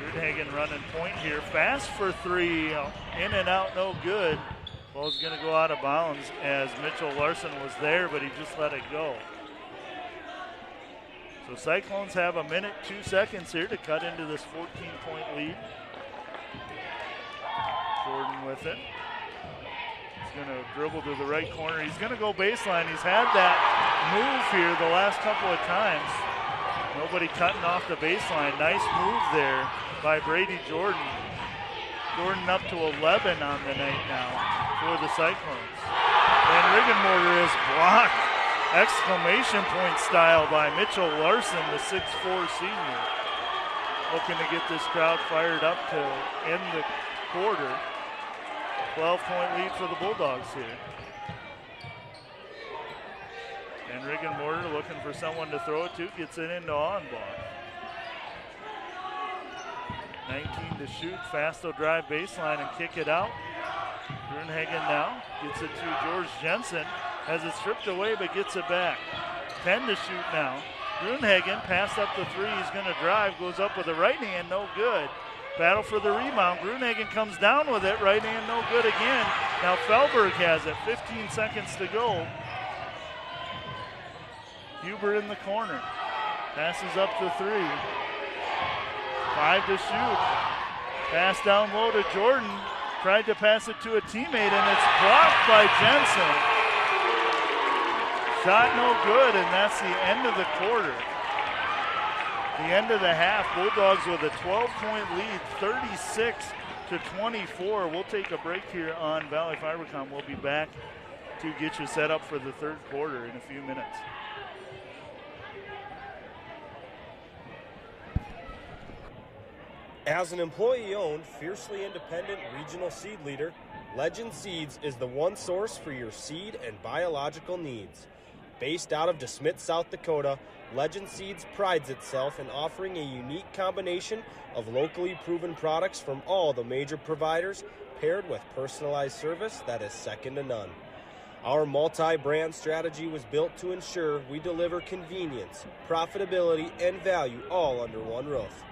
Grunhagen running point here. Fast for 3. In and out, no good. Ball's going to go out of bounds as Mitchell Larson was there, but he just let it go. So Cyclones have 1:02 here to cut into this 14-point lead. Jordan with it. He's going to dribble to the right corner. He's going to go baseline. He's had that move here the last couple of times. Nobody cutting off the baseline. Nice move there by Brady Jordan. Jordan up to 11 on the night now for the Cyclones. And Riggenmorter is blocked. Exclamation point style by Mitchell Larson, the 6'4" senior. Looking to get this crowd fired up to end the quarter. 12-point lead for the Bulldogs here. And Riggenmorter looking for someone to throw it to, gets it into on ball. 19 to shoot, fast will drive baseline and kick it out. Grunhagen now gets it to George Jensen, has it stripped away but gets it back. 10 to shoot now. Grunhagen passed up the 3, he's going to drive, goes up with the right hand, no good. Battle for the rebound. Grunhagen comes down with it. Right hand no good again. Now Felberg has it. 15 seconds to go. Huber in the corner. Passes up to 3. 5 to shoot. Pass down low to Jordan. Tried to pass it to a teammate and it's blocked by Jensen. Shot no good, and that's the end of the quarter. The end of the half. Bulldogs with a 12-point lead, 36-24. We'll take a break here on Valley Fibercom. We'll be back to get you set up for the third quarter in a few minutes. As an employee-owned, fiercely independent regional seed leader, Legend Seeds is the one source for your seed and biological needs. Based out of DeSmet, South Dakota, Legend Seeds prides itself in offering a unique combination of locally proven products from all the major providers, paired with personalized service that is second to none. Our multi-brand strategy was built to ensure we deliver convenience, profitability, and value all under one roof.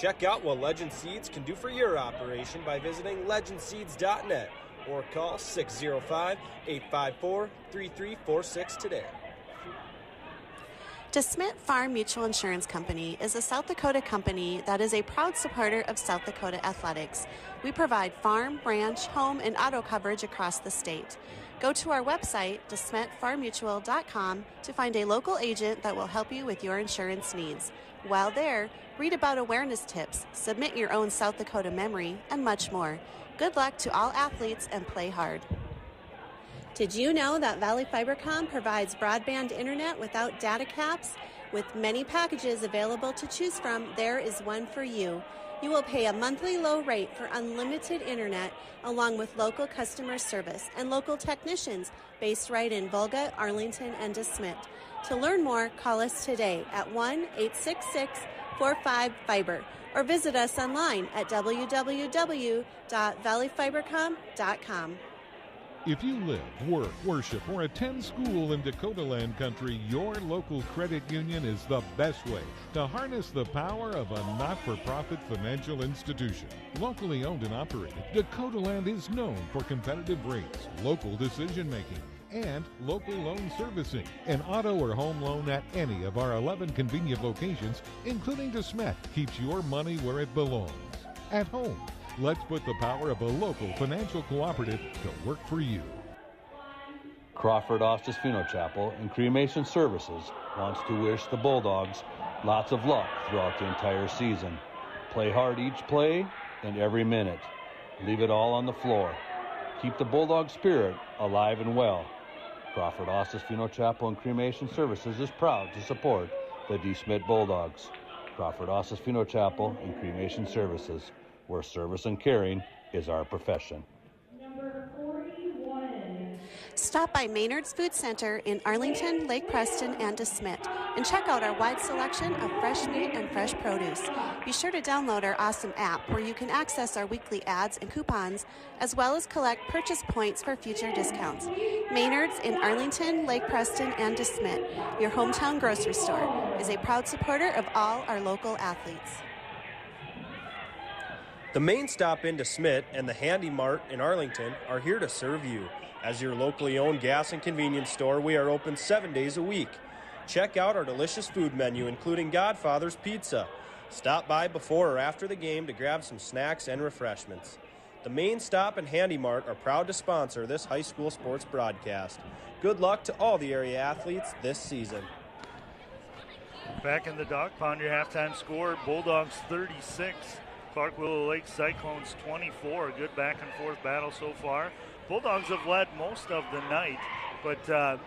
Check out what Legend Seeds can do for your operation by visiting legendseeds.net or call 605-854-3346 today. DeSmet Farm Mutual Insurance Company is a South Dakota company that is a proud supporter of South Dakota athletics. We provide farm, ranch, home, and auto coverage across the state. Go to our website, DeSmetFarmMutual.com, to find a local agent that will help you with your insurance needs. While there, read about awareness tips, submit your own South Dakota memory, and much more. Good luck to all athletes and play hard. Did you know that Valley Fibercom provides broadband internet without data caps? With many packages available to choose from, there is one for you. You will pay a monthly low rate for unlimited internet, along with local customer service and local technicians based right in Volga, Arlington, and DeSmet. To learn more, call us today at 1-866-45-FIBER or visit us online at www.valleyfibercom.com. If you live, work, worship, or attend school in Dakota Land Country, your local credit union is the best way to harness the power of a not-for-profit financial institution. Locally owned and operated, Dakota Land is known for competitive rates, local decision-making, and local loan servicing. An auto or home loan at any of our 11 convenient locations, including DeSmet, keeps your money where it belongs. At home. Let's put the power of a local financial cooperative to work for you. Crawford Ostis Funeral Chapel and Cremation Services wants to wish the Bulldogs lots of luck throughout the entire season. Play hard each play and every minute. Leave it all on the floor. Keep the Bulldog spirit alive and well. Crawford Ostis Funeral Chapel and Cremation Services is proud to support the DeSmet Bulldogs. Crawford Ostis Funeral Chapel and Cremation Services, where service and caring is our profession. Stop by Maynard's Food Center in Arlington, Lake Preston, and DeSmet, and check out our wide selection of fresh meat and fresh produce. Be sure to download our awesome app where you can access our weekly ads and coupons, as well as collect purchase points for future discounts. Maynard's in Arlington, Lake Preston, and DeSmet, your hometown grocery store, is a proud supporter of all our local athletes. The Main Stop in DeSmet and the Handy Mart in Arlington are here to serve you. As your locally owned gas and convenience store, we are open 7 days a week. Check out our delicious food menu, including Godfather's Pizza. Stop by before or after the game to grab some snacks and refreshments. The Main Stop and Handy Mart are proud to sponsor this high school sports broadcast. Good luck to all the area athletes this season. Back in the dog pound, your halftime score, Bulldogs 36. Clark Willow Lake Cyclones 24. A good back and forth battle so far. Bulldogs have led most of the night, but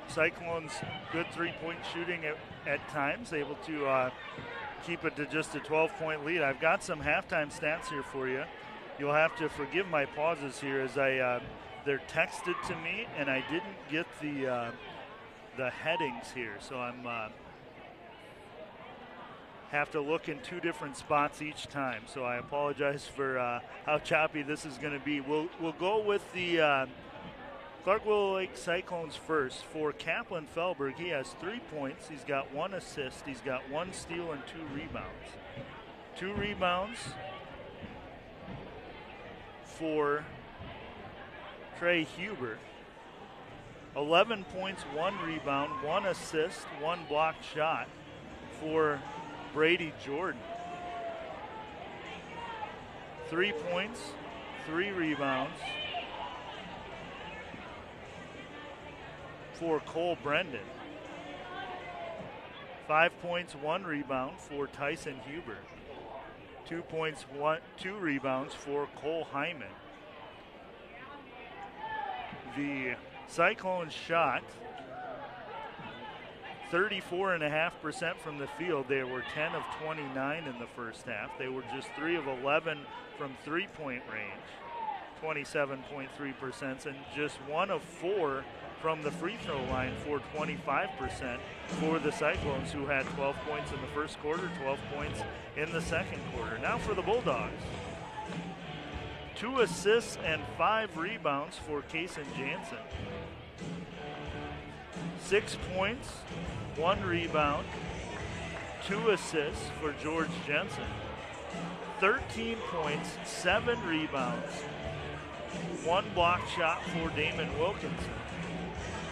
Cyclones good three-point shooting at times, able to keep it to just a 12-point lead. I've got some halftime stats here for you. You'll have to forgive my pauses here as they're texted to me and I didn't get the headings here, so I'm have to look in two different spots each time. So I apologize for how choppy this is going to be. We'll go with the Clark Willow Lake Cyclones first. For Kaplan Felberg, he has 3 points. He's got 1 assist. He's got 1 steal and 2 rebounds. 2 rebounds for Trey Huber. 11 points, 1 rebound, 1 assist, 1 blocked shot for Brady Jordan. 3 points, 3 rebounds for Cole Brendan. 5 points, 1 rebound for Tyson Huber. 2 points, 2 rebounds for Cole Hyman. The Cyclones shot 34.5% from the field. They were 10 of 29 in the first half. They were just 3 of 11 from three-point range, 27.3%, and just 1 of 4 from the free throw line for 25% for the Cyclones, who had 12 points in the first quarter, 12 points in the second quarter. Now for the Bulldogs. 2 assists and 5 rebounds for Kason Jansen. 6 points, 1 rebound, 2 assists for George Jensen. 13 points, 7 rebounds, 1 block shot for Damon Wilkinson.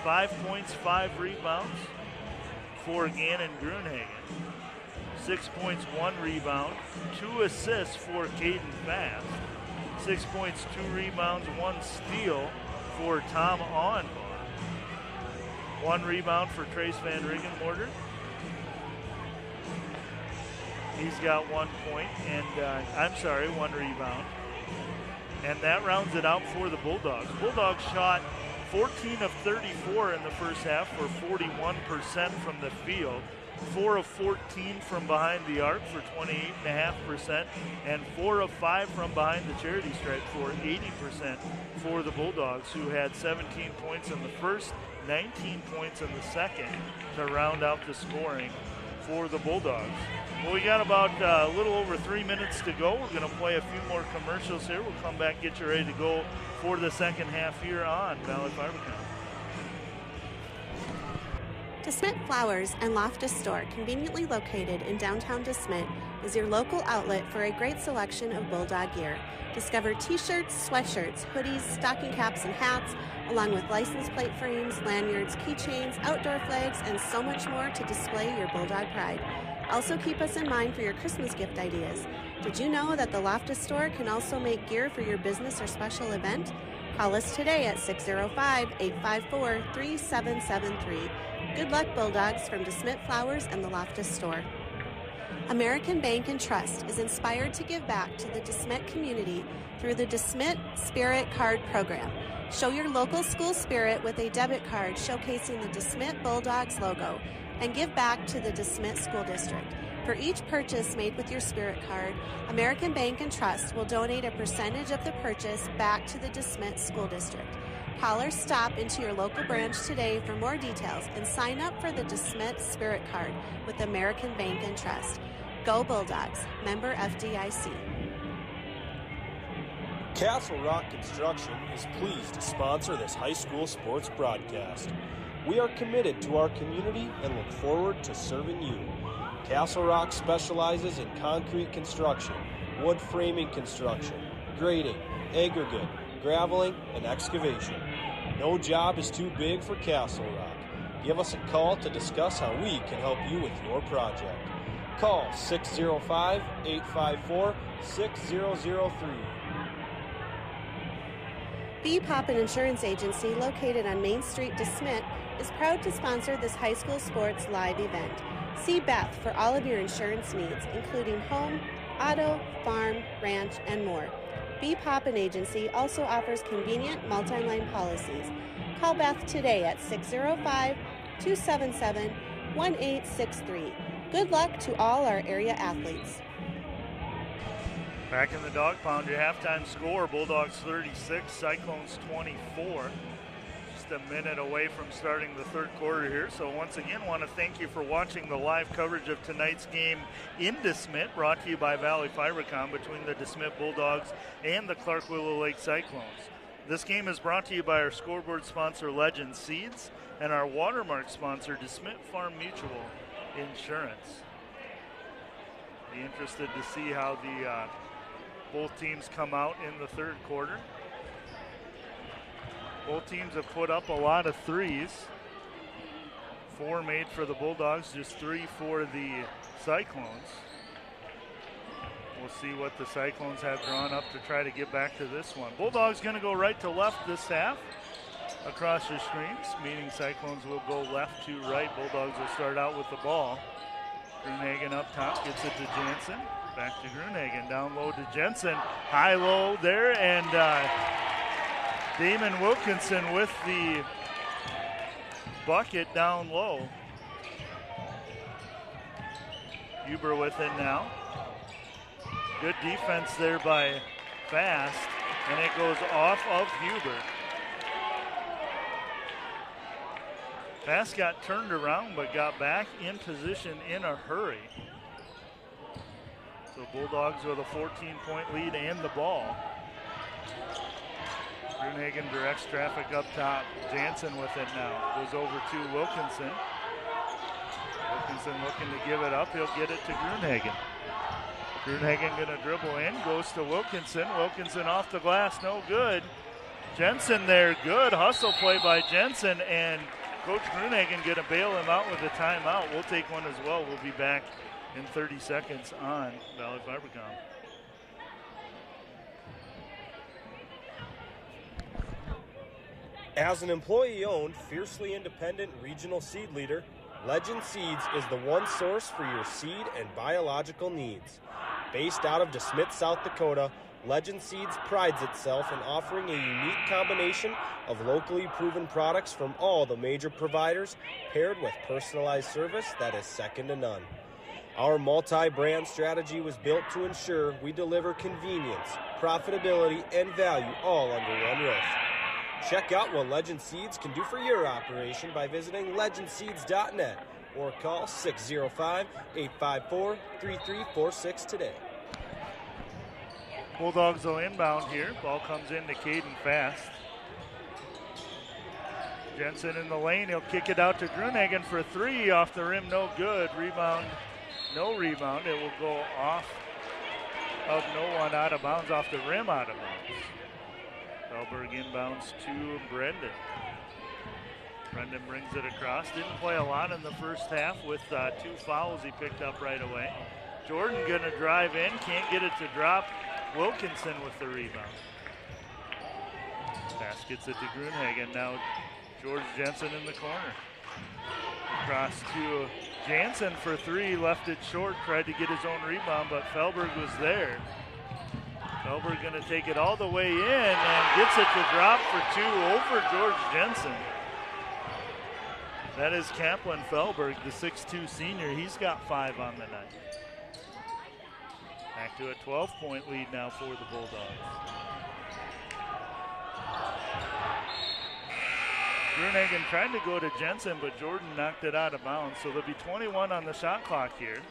5 points, 5 rebounds for Gannon Grunhagen. 6 points, 1 rebound, 2 assists for Caden Fast. 6 points, 2 rebounds, 1 steal for Tom Auenbaugh. 1 rebound for Trace Van Riggenmorter. He's got 1 point, and 1 rebound. And that rounds it out for the Bulldogs. Bulldogs shot 14 of 34 in the first half for 41% from the field. 4 of 14 from behind the arc for 28.5%, and 4 of 5 from behind the charity stripe for 80% for the Bulldogs, who had 17 points in the first, 19 points in the second to round out the scoring for the Bulldogs. Well, we got about a little over 3 minutes to go. We're going to play a few more commercials here. We'll come back, get you ready to go for the second half here on Valley Fibercom. DeSmet Flowers and Loftus Store, conveniently located in downtown DeSmet, is your local outlet for a great selection of Bulldog gear. Discover t-shirts, sweatshirts, hoodies, stocking caps, and hats, along with license plate frames, lanyards, keychains, outdoor flags, and so much more to display your Bulldog pride. Also keep us in mind for your Christmas gift ideas. Did you know that the Loftus Store can also make gear for your business or special event? Call us today at 605-854-3773. Good luck, Bulldogs, from DeSmet Flowers and the Loftus Store. American Bank and Trust is inspired to give back to the DeSmet community through the DeSmet Spirit Card Program. Show your local school spirit with a debit card showcasing the DeSmet Bulldogs logo, and give back to the DeSmet School District. For each purchase made with your Spirit card, American Bank and Trust will donate a percentage of the purchase back to the DeSmet School District. Call or stop into your local branch today for more details and sign up for the DeSmet Spirit Card with American Bank and Trust. Go Bulldogs, member FDIC. Castle Rock Construction is pleased to sponsor this high school sports broadcast. We are committed to our community and look forward to serving you. Castle Rock specializes in concrete construction, wood framing construction, grading, aggregate, graveling, and excavation. No job is too big for Castle Rock. Give us a call to discuss how we can help you with your project. Call 605-854-6003. B. Poppin Insurance Agency, located on Main Street, DeSmet, is proud to sponsor this high school sports live event. See Beth for all of your insurance needs, including home, auto, farm, ranch, and more. B. Poppin Agency also offers convenient multi-line policies. Call Beth today at 605-277-1863. Good luck to all our area athletes. Back in the dog pound, your halftime score, Bulldogs 36, Cyclones 24. Just a minute away from starting the third quarter here. So once again, want to thank you for watching the live coverage of tonight's game in DeSmet, brought to you by Valley Fibercom, between the DeSmet Bulldogs and the Clark Willow Lake Cyclones. This game is brought to you by our scoreboard sponsor, Legend Seeds, and our watermark sponsor, DeSmet Farm Mutual Insurance. Be interested to see how the both teams come out in the third quarter. Both teams have put up a lot of threes. 4 made for the Bulldogs, just 3 for the Cyclones. We'll see what the Cyclones have drawn up to try to get back to this one. Bulldogs going to go right to left this half. across your screens, meaning Cyclones will go left to right. Bulldogs will start out with the ball. Gruenhagen up top, gets it to Jansen. Back to Gruenhagen, down low to Jensen. High-low there, and Damon Wilkinson with the bucket down low. Huber with it now. Good defense there by Fast, and it goes off of Huber. Fast got turned around but got back in position in a hurry. So Bulldogs with a 14-point lead and the ball. Gruenhagen directs traffic up top. Jansen with it now. Goes over to Wilkinson. Wilkinson looking to give it up. He'll get it to Gruenhagen. Gruenhagen going to dribble in. Goes to Wilkinson. Wilkinson off the glass. No good. Jensen there. Good hustle play by Jensen. And Coach Gruenhagen going to bail him out with a timeout. We'll take one as well. We'll be back in 30 seconds on Valley Fibercom. As an employee-owned, fiercely independent regional seed leader, Legend Seeds is the one source for your seed and biological needs. Based out of DeSmet, South Dakota, Legend Seeds prides itself in offering a unique combination of locally proven products from all the major providers, paired with personalized service that is second to none. Our multi-brand strategy was built to ensure we deliver convenience, profitability, and value all under one roof. Check out what Legend Seeds can do for your operation by visiting legendseeds.net or call 605-854-3346 today. Bulldogs will inbound here. Ball comes in to Caden Fast. Jensen in the lane. He'll kick it out to Gruenhagen for three. Off the rim, no good. Rebound, no rebound. It will go off of no one, out of bounds, off the rim, out of bounds. Felberg inbounds to Brendan. Brendan brings it across. Didn't play a lot in the first half with 2 fouls he picked up right away. Jordan gonna drive in, can't get it to drop. Wilkinson with the rebound. Pass gets it to Gruenhagen. Now George Jensen in the corner. Across to Jansen for three, left it short, tried to get his own rebound, but Felberg was there. Felberg going to take it all the way in and gets it to drop for 2 over George Jensen. That is Kaplan Felberg, the 6'2 senior. He's got 5 on the night. Back to a 12-point lead now for the Bulldogs. Gruenhagen tried to go to Jensen, but Jordan knocked it out of bounds. So there'll be 21 on the shot clock here.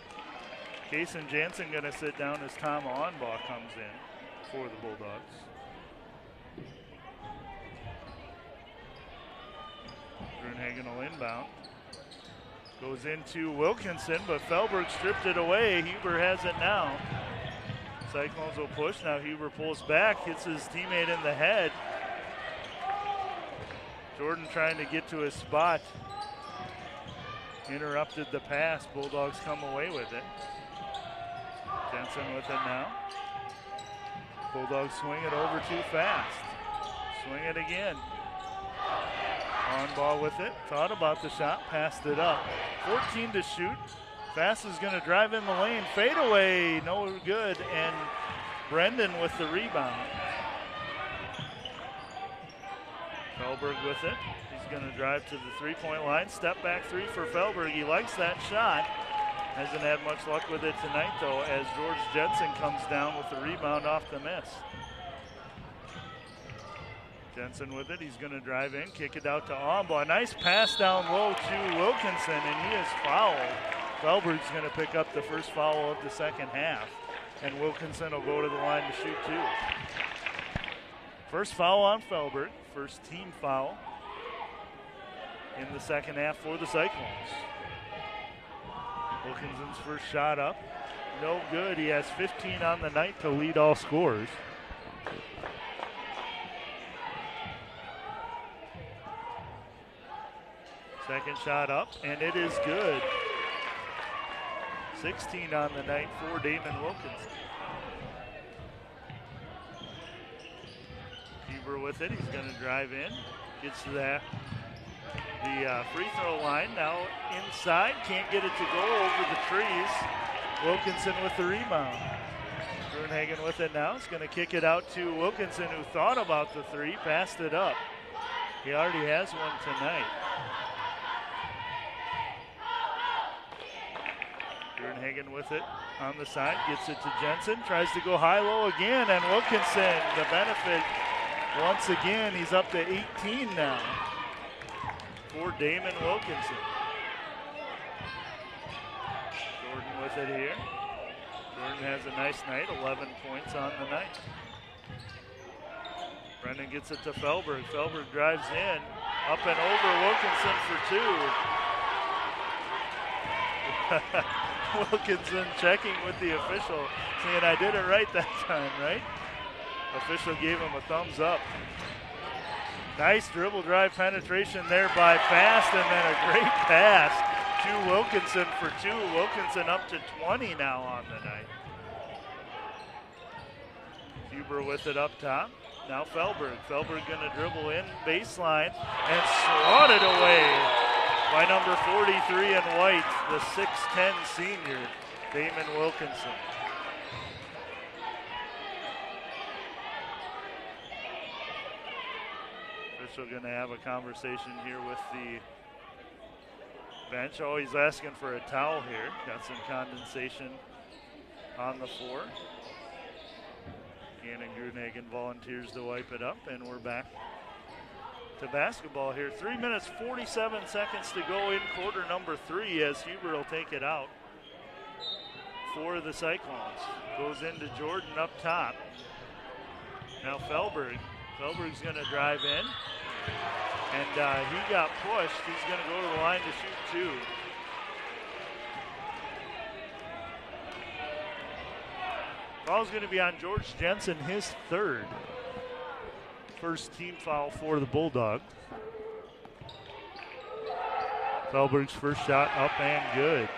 Kason Jansen going to sit down as Tom Onbaugh comes in for the Bulldogs. Gruenhagen will inbound. Goes into Wilkinson, but Felberg stripped it away. Huber has it now. Cyclones will push. Now Huber pulls back, hits his teammate in the head. Jordan trying to get to his spot. Interrupted the pass. Bulldogs come away with it. Jensen with it now. Bulldogs swing it over too fast. Swing it again. On ball with it. Thought about the shot. Passed it up. 14 to shoot. Fast is going to drive in the lane. Fade away. No good. And Brendan with the rebound. Felberg with it. He's going to drive to the three-point line. Step back three for Felberg. He likes that shot. Hasn't had much luck with it tonight, though, as George Jensen comes down with the rebound off the miss. Jensen with it. He's going to drive in, kick it out to Onbaugh. Nice pass down low to Wilkinson, and he is fouled. Felberg's going to pick up the first foul of the second half, and Wilkinson will go to the line to shoot 2. First foul on Felberg, first team foul in the second half for the Cyclones. Wilkinson's first shot up, no good. He has 15 on the night to lead all scorers. Second shot up, and it is good. 16 on the night for Damon Wilkinson. Huber with it. He's going to drive in. Gets to the free throw line. Now inside. Can't get it to go over the trees. Wilkinson with the rebound. Gruenhagen with it now. He's going to kick it out to Wilkinson, who thought about the three. Passed it up. He already has one tonight. Gruenhagen with it on the side. Gets it to Jensen. Tries to go high-low again. And Wilkinson, the benefit. Once again, he's up to 18 now for Damon Wilkinson. Jordan with it here. Jordan has a nice night, 11 points on the night. Brendan gets it to Felberg. Felberg drives in, up and over Wilkinson for 2. Wilkinson checking with the official, saying I did it right that time, right? Official gave him a thumbs up. Nice dribble drive penetration there by Fast, and then a great pass to Wilkinson for 2. Wilkinson up to 20 now on the night. Huber with it up top. Now Felberg. Felberg going to dribble in baseline and swatted away by number 43 in white, the 6'10 senior, Damon Wilkinson. Official going to have a conversation here with the bench. Oh, he's asking for a towel here. Got some condensation on the floor. Gannon Gruenhagen volunteers to wipe it up, and we're back to basketball here. 3 minutes, 47 seconds to go in quarter number 3 as Huber will take it out for the Cyclones. Goes into Jordan up top. Now Felberg. Felberg's going to drive in, and he got pushed. He's going to go to the line to shoot 2. Foul's going to be on George Jensen, his 3rd. First team foul for the Bulldogs. Felberg's first shot up and good.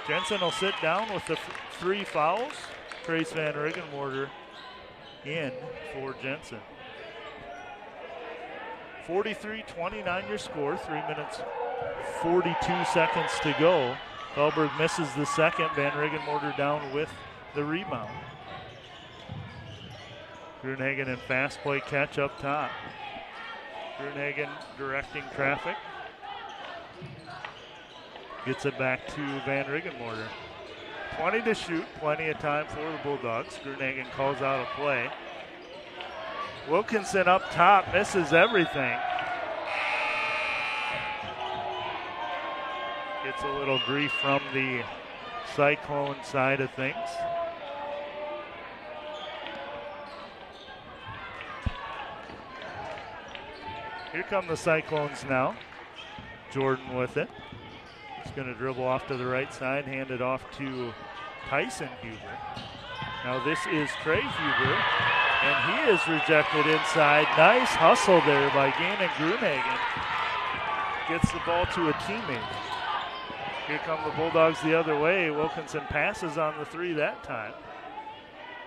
Jensen will sit down with the 3 fouls. Trace Van Riggenmorter in for Jensen. 43-29 your score. 3 minutes, 42 seconds to go. Felberg misses the second. Van Riggenmorter down with the rebound. Gruenhagen and fast play catch up top. Gruenhagen directing traffic. Gets it back to Van Riggenmorter. 20 to shoot, plenty of time for the Bulldogs. Gruenhagen calls out a play. Wilkinson up top, misses everything. Gets a little grief from the Cyclone side of things. Here come the Cyclones now. Jordan with it. He's going to dribble off to the right side, hand it off to Tyson Huber. Now this is Trey Huber, and he is rejected inside. Nice hustle there by Gannon Gruenhagen. Gets the ball to a teammate. Here come the Bulldogs the other way. Wilkinson passes on the 3 that time.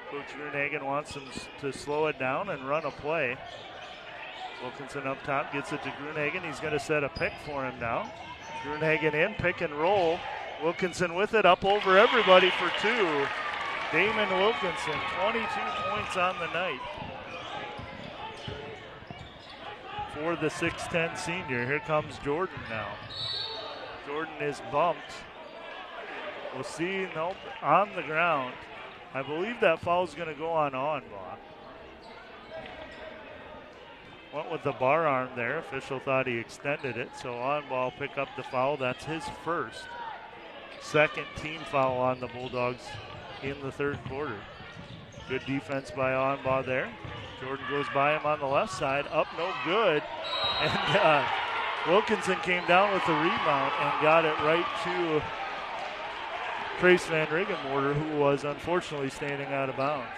Coach Gruenhagen wants him to slow it down and run a play. Wilkinson up top gets it to Gruenhagen. He's going to set a pick for him now. Gruenhagen in, pick and roll. Wilkinson with it, up over everybody for 2. Damon Wilkinson, 22 points on the night for the 6'10 senior. Here comes Jordan now. Jordan is bumped. We'll see, nope, on the ground. I believe that foul is going to go on Onbaugh. Went with the bar arm there. Official thought he extended it, so Onbaugh pick up the foul. That's his first. Second team foul on the Bulldogs in the 3rd quarter. Good defense by Onbaugh there. Jordan goes by him on the left side. Up, no good. And Wilkinson came down with the rebound and got it right to Trace Van Riggenmorter, who was unfortunately standing out of bounds.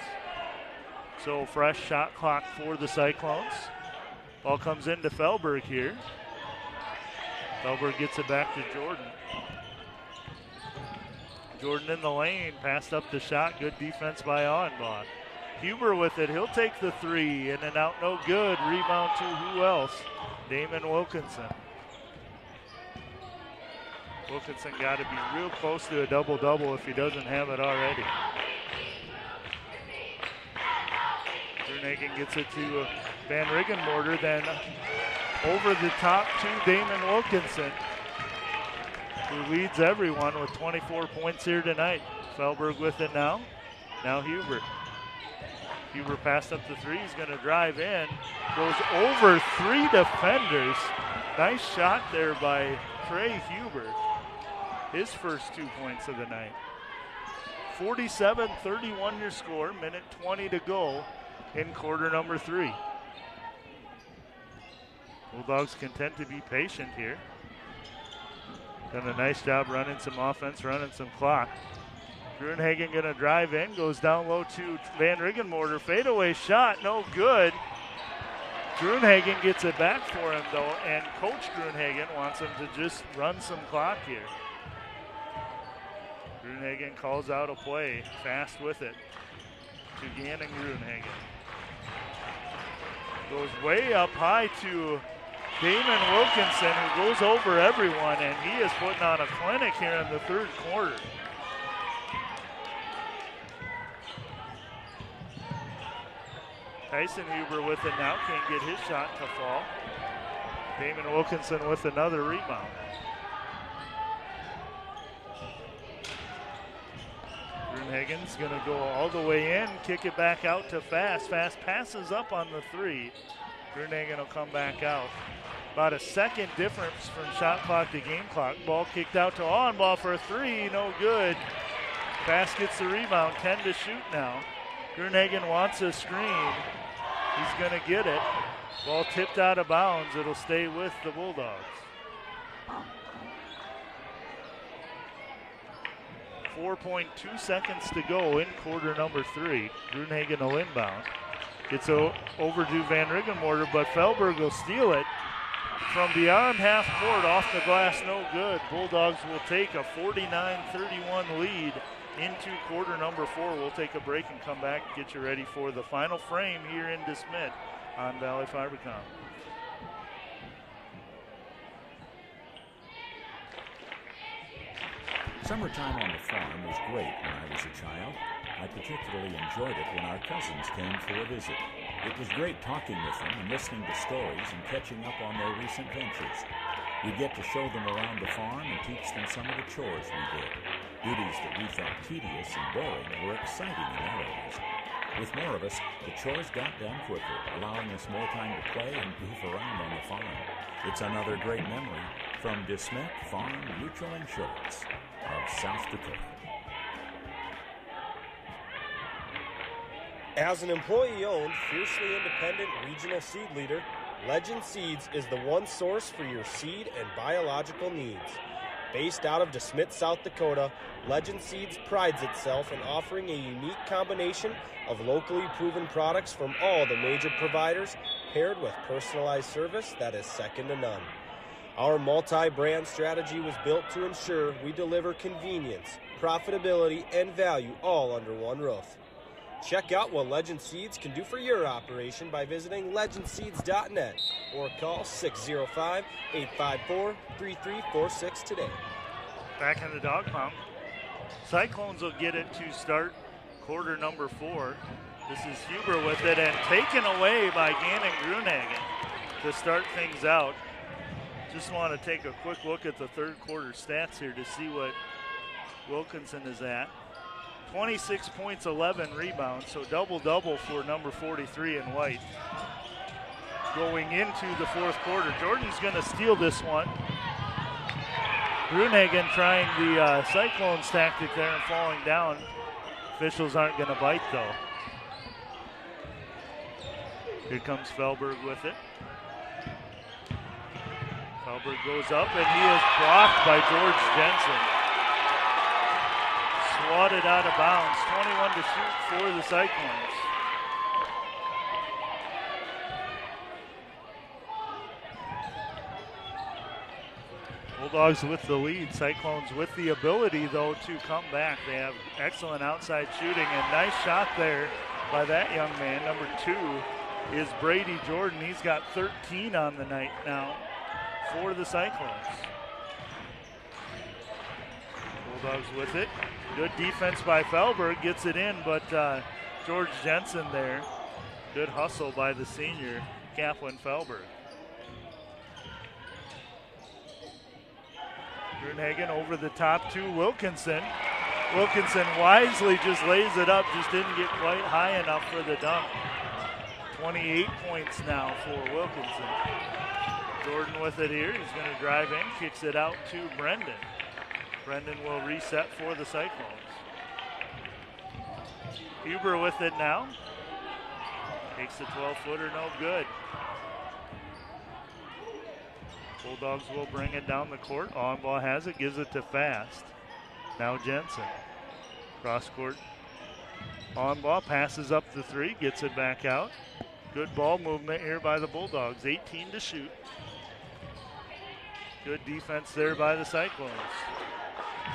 So fresh shot clock for the Cyclones. Ball comes into Felberg here. Felberg gets it back to Jordan. Jordan in the lane, passed up the shot. Good defense by Onbaugh. Huber with it. He'll take the three. In and out, no good. Rebound to who else? Damon Wilkinson. Wilkinson got to be real close to a double-double if he doesn't have it already. Grunhagen gets it to Van Riggenmorter, then over the top to Damon Wilkinson, who leads everyone with 24 points here tonight. Felberg with it now. Now Huber. Huber passed up the three. He's going to drive in. Goes over three defenders. Nice shot there by Trey Huber. His first 2 points of the night. 47-31 your score. Minute 20 to go in quarter number 3. Bulldogs content to be patient here. Done a nice job running some offense, running some clock. Grunhagen going to drive in, goes down low to Van Riggenmorter. Fadeaway shot, no good. Grunhagen gets it back for him, though, and Coach Grunhagen wants him to just run some clock here. Grunhagen calls out a play, fast with it to Gannon Grunhagen. Goes way up high to Damon Wilkinson, who goes over everyone, and he is putting on a clinic here in the third quarter. Tyson Huber with it now, can't get his shot to fall. Damon Wilkinson with another rebound. Grunhagen's going to go all the way in, kick it back out to Fast. Fast passes up on the three. Grunhagen will come back out. About a second difference from shot clock to game clock. Ball kicked out to on, ball for a three, no good. Fast gets the rebound, 10 to shoot now. Grunhagen wants a screen. He's going to get it. Ball tipped out of bounds. It'll stay with the Bulldogs. 4.2 seconds to go in quarter number 3. Grunhagen will inbound. Gets over to Van Riggenmorter, but Felberg will steal it from beyond half court, off the glass, no good. Bulldogs will take a 49-31 lead into quarter number 4. We'll take a break and come back and get you ready for the final frame here in Smet on Valley Fibercom. Summertime on the farm was great when I was a child. I particularly enjoyed it when our cousins came for a visit. It was great talking with them and listening to stories and catching up on their recent ventures. We'd get to show them around the farm and teach them some of the chores we did. Duties that we thought tedious and boring were exciting in our areas. With more of us, the chores got done quicker, allowing us more time to play and goof around on the farm. It's another great memory from Smet Farm Mutual Insurance of South Dakota. As an employee-owned, fiercely independent regional seed leader, Legend Seeds is the one source for your seed and biological needs. Based out of Smet, South Dakota, Legend Seeds prides itself in offering a unique combination of locally proven products from all the major providers, paired with personalized service that is second to none. Our multi-brand strategy was built to ensure we deliver convenience, profitability, and value all under one roof. Check out what Legend Seeds can do for your operation by visiting legendseeds.net or call 605-854-3346 today. Back in the dog pound. Cyclones will get it to start quarter number 4. This is Huber with it and taken away by Gannon Grunhagen to start things out. Just want to take a quick look at the third quarter stats here to see what Wilkinson is at. 26 points, 11 rebounds, so double-double for number 43 in white. Going into the fourth quarter, Jordan's going to steal this one. Grunhagen trying the Cyclones tactic there and falling down. Officials aren't going to bite, though. Here comes Felberg with it. Felberg goes up, and he is blocked by George Jensen. Swatted out of bounds, 21 to shoot for the Cyclones. Bulldogs with the lead. Cyclones with the ability, though, to come back. They have excellent outside shooting, and nice shot there by that young man. Number 2 is Brady Jordan. He's got 13 on the night now for the Cyclones. Bulldogs with it. Good defense by Felberg, gets it in, but George Jensen there. Good hustle by the senior, Kaplan Felberg. Grunhagen over the top to Wilkinson. Wilkinson wisely just lays it up, just didn't get quite high enough for the dunk. 28 points now for Wilkinson. Jordan with it here. He's going to drive in, kicks it out to Brendan. Brendan will reset for the Cyclones. Huber with it now. Takes the 12-footer, no good. Bulldogs will bring it down the court. On ball has it, gives it to Fast. Now Jensen. Cross court. On ball, passes up the 3, gets it back out. Good ball movement here by the Bulldogs. 18 to shoot. Good defense there by the Cyclones.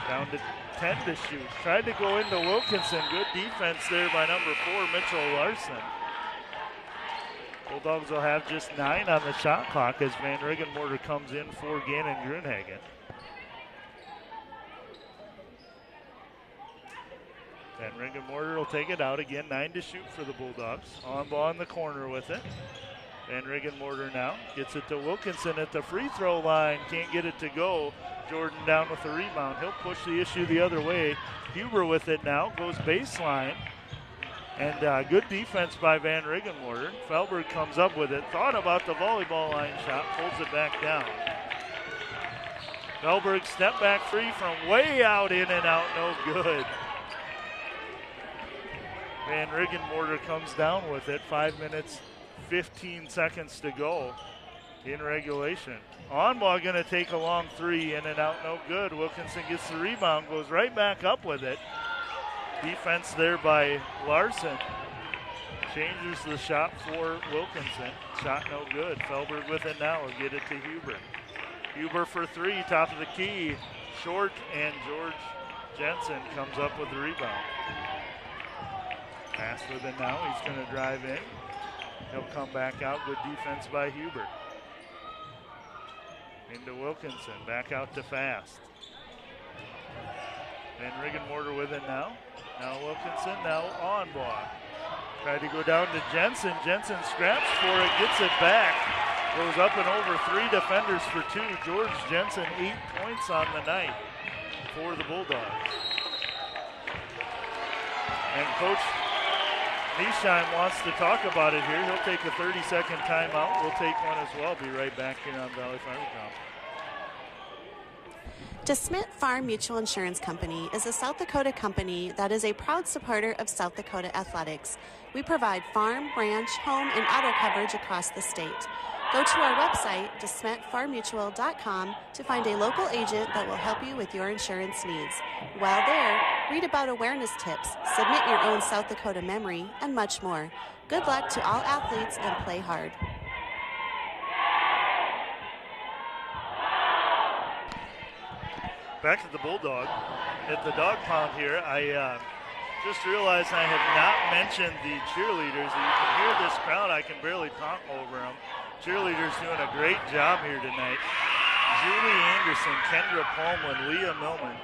Down to 10 to shoot. Tried to go into Wilkinson. Good defense there by number 4, Mitchell Larson. Bulldogs will have just 9 on the shot clock as Van Riggenmorter comes in for Gannon Grunhagen. Van Riggenmorter will take it out again. 9 to shoot for the Bulldogs. On ball in the corner with it. Van Riggenmorter now gets it to Wilkinson at the free throw line. Can't get it to go. Jordan down with the rebound. He'll push the issue the other way. Huber with it now. Goes baseline. And good defense by Van Riggenmorter. Felberg comes up with it. Thought about the volleyball line shot. Pulls it back down. Felberg step back 3 from way out, in and out. No good. Van Riggenmorter comes down with it. 5 minutes, 15 seconds to go in regulation. On ball going to take a long 3, in and out, no good. Wilkinson gets the rebound, goes right back up with it. Defense there by Larson. Changes the shot for Wilkinson. Shot no good. Felberg with it now. Will get it to Huber. Huber for 3, top of the key. Short, and George Jensen comes up with the rebound. Pass with it now. He's going to drive in. He'll come back out. Good defense by Huber. Into Wilkinson. Back out to Fast. Van Riggenmorter with it now. Now Wilkinson, now on ball. Tried to go down to Jensen. Jensen scraps for it, gets it back. Goes up and over 3 defenders for 2. George Jensen, 8 points on the night for the Bulldogs. And Coach Niesheim wants to talk about it here. He'll take a 30-second timeout. We'll take one as well. Be right back here on Valley Fibercom. Smet Farm Mutual Insurance Company is a South Dakota company that is a proud supporter of South Dakota athletics. We provide farm, ranch, home, and auto coverage across the state. Go to our website, DeSmetFarmMutual.com, to find a local agent that will help you with your insurance needs. While there, read about awareness tips, submit your own South Dakota memory, and much more. Good luck to all athletes and play hard. Back at the Bulldog, at the dog pound here, I just realized I have not mentioned the cheerleaders. You can hear this crowd. I can barely talk over them. Cheerleaders doing a great job here tonight. Julie Anderson, Kendra Palmlin, Leah Millman,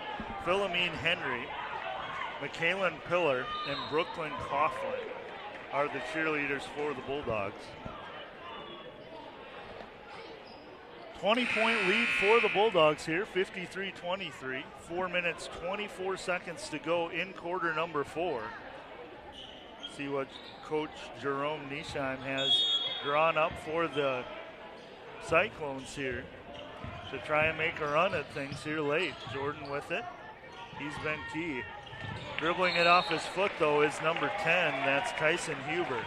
Philomene Henry, McKaylin Pillar, and Brooklyn Coughlin are the cheerleaders for the Bulldogs. 20-point lead for the Bulldogs here, 53-23. 4 minutes, 24 seconds to go in quarter number 4. See what Coach Jerome Niesheim has drawn up for the Cyclones here to try and make a run at things here late. Jordan with it. He's been key. Dribbling it off his foot, though, is number 10. That's Tyson Huber.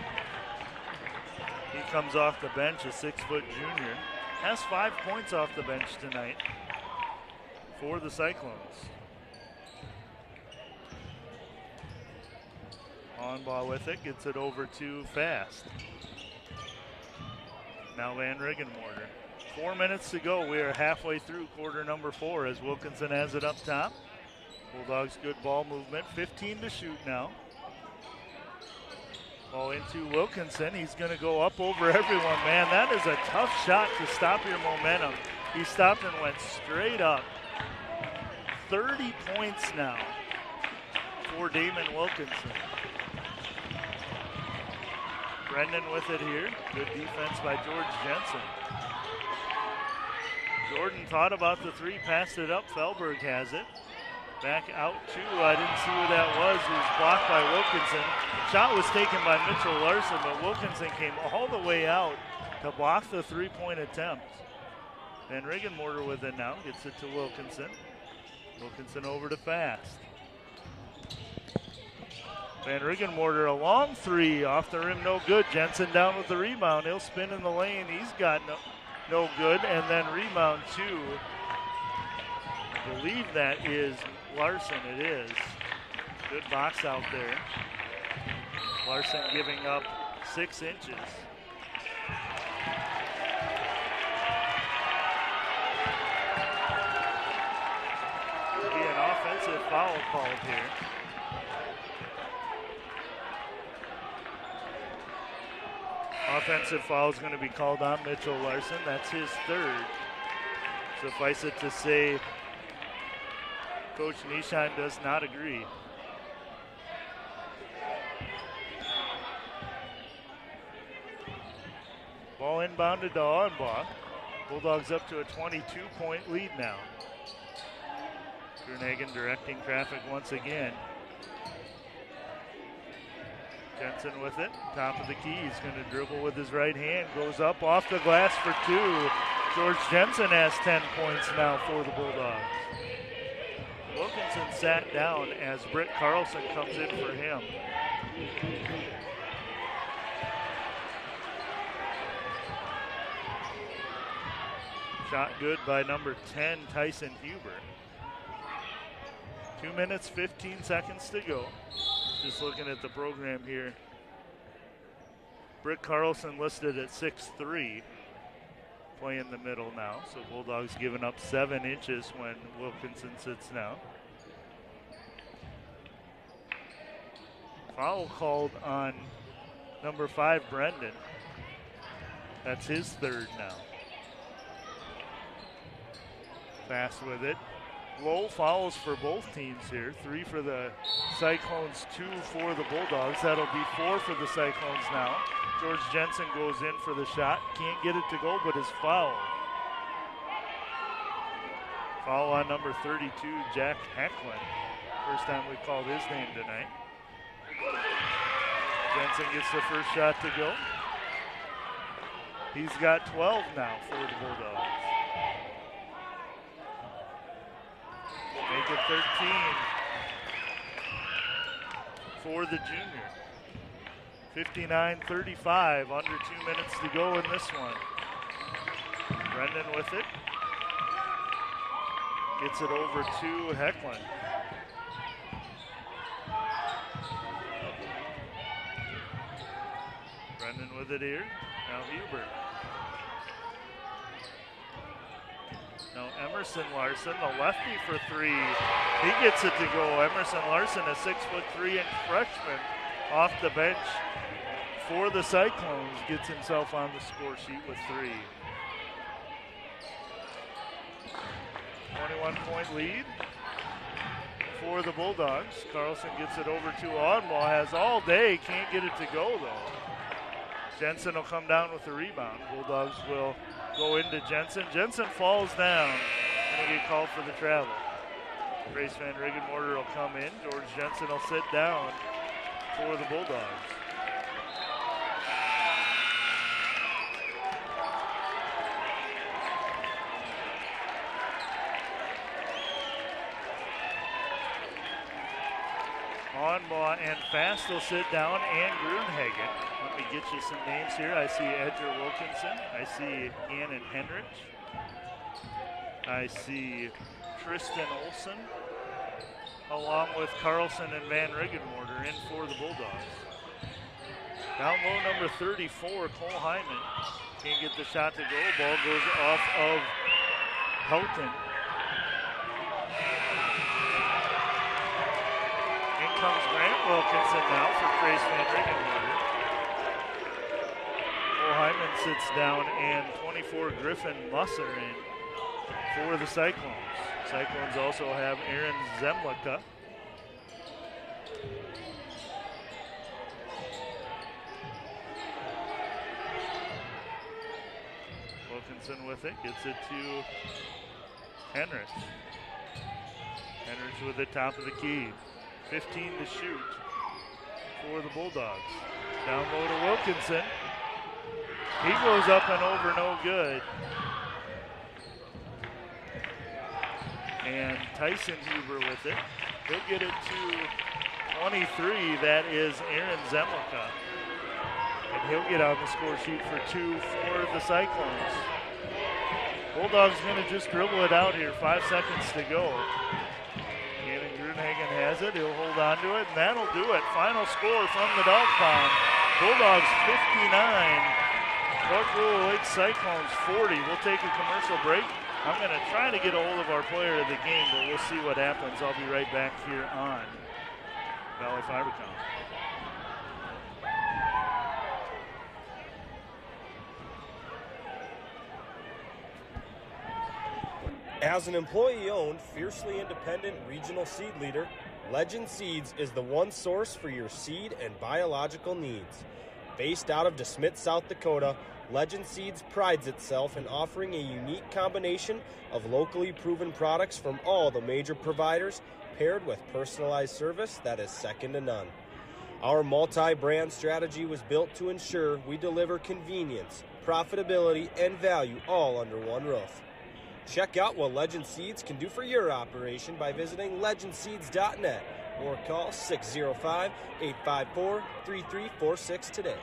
He comes off the bench, a 6-foot junior. Has 5 points off the bench tonight for the Cyclones. On ball with it, gets it over to Fast. Now Van Riggenmorter. 4 minutes to go. We are halfway through quarter number 4 as Wilkinson has it up top. Bulldogs good ball movement. 15 to shoot now. Ball into Wilkinson. He's going to go up over everyone. Man, that is a tough shot to stop your momentum. He stopped and went straight up. 30 points now for Damon Wilkinson. Brendan with it here. Good defense by George Jensen. Jordan thought about the three, passed it up. Felberg has it. Back out two. I didn't see who that was. It was blocked by Wilkinson. Shot was taken by Mitchell Larson, but Wilkinson came all the way out to block the three-point attempt. Van Riggenmorter with it now. Gets it to Wilkinson. Wilkinson over to Fast. Van Riggenmorter a long three off the rim, no good. Jensen down with the rebound. He'll spin in the lane. He's got no good. And then rebound two. I believe that is Larson. It is. Good box out there. Larson giving up 6 inches. There'll be an offensive foul called here. Offensive foul is going to be called on Mitchell Larson. That's his third. Suffice it to say, Coach Nishan does not agree. Ball inbounded to Auenbach. Bulldogs up to a 22-point lead now. Gernhagen directing traffic once again. Jensen with it, top of the key. He's going to dribble with his right hand. Goes up off the glass for two. George Jensen has 10 points now for the Bulldogs. Wilkinson sat down as Britt Carlson comes in for him. Shot good by number 10, Tyson Huber. 2 minutes, 15 seconds to go. Just looking at the program here. Britt Carlson listed at 6'3", playing the middle now. So Bulldogs giving up 7 inches when Wilkinson sits down. Foul called on number 5, Brendan. That's his third now. Fast with it. Low fouls for both teams here. 3 for the Cyclones, 2 for the Bulldogs. That'll be 4 for the Cyclones now. George Jensen goes in for the shot. Can't get it to go, but is fouled. Foul on number 32, Jack Hecklin. First time we called his name tonight. Jensen gets the first shot to go. He's got 12 now for the Bulldogs. Make it 13 for the junior. 59-35, under 2 minutes to go in this one. Brendan with it. Gets it over to Hecklin. Brendan with it here. Now Huber. Now Emerson Larson, the lefty for 3. He gets it to go. Emerson Larson, a 6'3" freshman off the bench for the Cyclones, gets himself on the score sheet with 3. 21-point lead for the Bulldogs. Carlson gets it over to Audenwall, has all day, can't get it to go though. Jensen will come down with the rebound. Bulldogs will go into Jensen. Jensen falls down and will get called for the travel. Grace Van Riggenmorter will come in. George Jensen will sit down for the Bulldogs. Auenbaugh and Fast will sit down, and Grunhagen. Let me get you some names here. I see Edgar Wilkinson. I see Annan Henrich. I see Tristan Olson, along with Carlson and Van Riggenmorter in for the Bulldogs. Down low, number 34, Cole Hyman. Can't get the shot to go. Ball goes off of Houghton. In comes Grant Wilkinson now for Trace Van Riggenmorter. Hyman sits down, and 24 Griffin Musser in for the Cyclones. Cyclones also have Aaron Zemlicka. Wilkinson with it, gets it to Henrich. Henrich with the top of the key. 15 to shoot for the Bulldogs. Down low to Wilkinson. He goes up and over, no good. And Tyson Huber with it. He'll get it to 23. That is Aaron Zemlicka. And he'll get on the score sheet for 2 for the Cyclones. Bulldogs going to just dribble it out here. 5 seconds to go. Gannon Grunhagen has it. He'll hold on to it, and that'll do it. Final score from the Dog Pound. Bulldogs 59. Clark Willow Lake Cyclones 40. We'll take a commercial break. I'm going to try to get a hold of our player of the game, but we'll see what happens. I'll be right back here on Valley Fibercom. As an employee-owned, fiercely independent regional seed leader, Legend Seeds is the one source for your seed and biological needs. Based out of DeSmet, South Dakota, Legend Seeds prides itself in offering a unique combination of locally proven products from all the major providers, paired with personalized service that is second to none. Our multi-brand strategy was built to ensure we deliver convenience, profitability, and value all under one roof. Check out what Legend Seeds can do for your operation by visiting legendseeds.net or call 605-854-3346 today.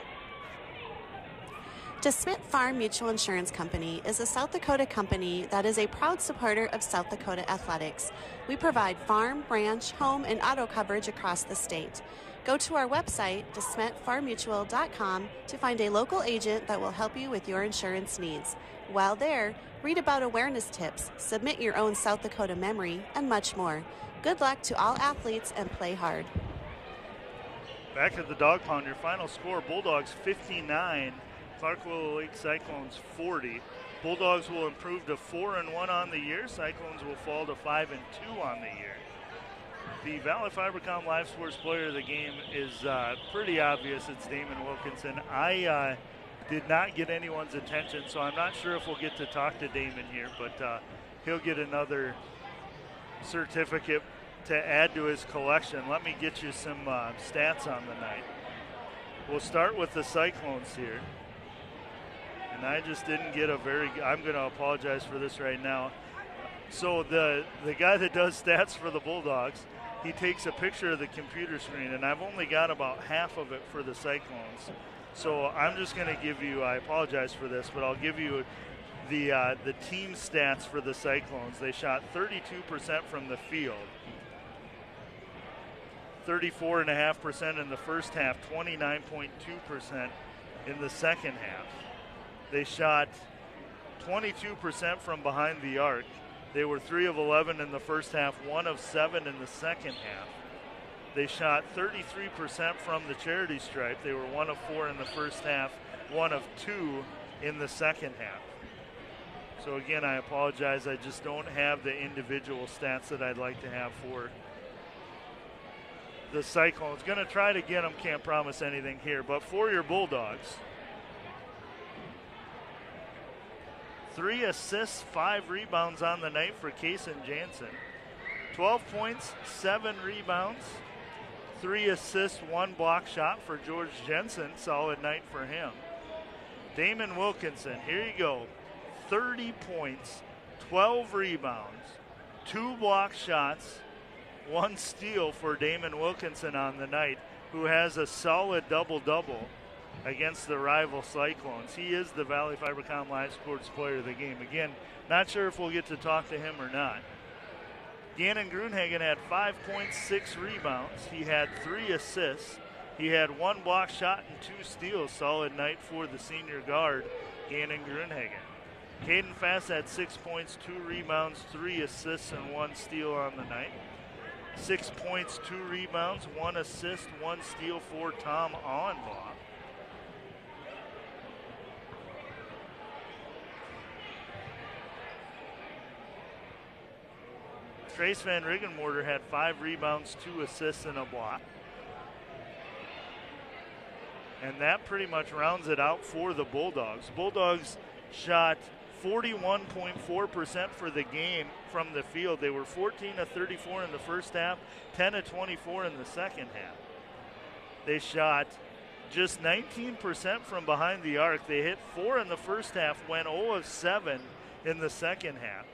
DeSmet Farm Mutual Insurance Company is a South Dakota company that is a proud supporter of South Dakota athletics. We provide farm, ranch, home, and auto coverage across the state. Go to our website, DeSmetFarmMutual.com, to find a local agent that will help you with your insurance needs. While there, read about awareness tips, submit your own South Dakota memory, and much more. Good luck to all athletes and play hard. Back at the Dog Pound, your final score, Bulldogs 59, Clark Willow Lake Cyclones 40. Bulldogs will improve to 4-1 on the year. Cyclones will fall to 5-2 on the year. The Valley Fibercom Live Sports Player of the Game is pretty obvious. It's Damon Wilkinson. I did not get anyone's attention, so I'm not sure if we'll get to talk to Damon here, but he'll get another certificate to add to his collection. Let me get you some stats on the night. We'll start with the Cyclones here. And I just didn't get I'm going to apologize for this right now. So the guy that does stats for the Bulldogs, he takes a picture of the computer screen, and I've only got about half of it for the Cyclones. So I'm just going to give you, I apologize for this, but I'll give you the team stats for the Cyclones. They shot 32% from the field, 34.5% in the first half, 29.2% in the second half. They shot 22% from behind the arc. They were 3 of 11 in the first half, 1 of 7 in the second half. They shot 33% from the charity stripe. They were 1 of 4 in the first half, 1 of 2 in the second half. So again, I apologize. I just don't have the individual stats that I'd like to have for the Cyclones. Going to try to get them, can't promise anything here. But for your Bulldogs, 3 assists, 5 rebounds on the night for Kason Jansen. 12 points, 7 rebounds, 3 assists, 1 block shot for George Jensen. Solid night for him. Damon Wilkinson, here you go. 30 points, 12 rebounds, 2 block shots, 1 steal for Damon Wilkinson on the night, who has a solid double-double against the rival Cyclones. He is the Valley Fibercom Live Sports Player of the Game. Again, not sure if we'll get to talk to him or not. Gannon Grunhagen had 5 points, 6 rebounds. He had 3 assists. He had 1 block shot and 2 steals. Solid night for the senior guard, Gannon Grunhagen. Caden Fass had 6 points, 2 rebounds, 3 assists, and 1 steal on the night. 6 points, 2 rebounds, 1 assist, 1 steal for Tom Auenbaugh. Trace Van Riggenmorter had 5 rebounds, 2 assists, and a block. And that pretty much rounds it out for the Bulldogs. Bulldogs shot 41.4% for the game from the field. They were 14 of 34 in the first half, 10 of 24 in the second half. They shot just 19% from behind the arc. They hit 4 in the first half, went 0 of 7 in the second half.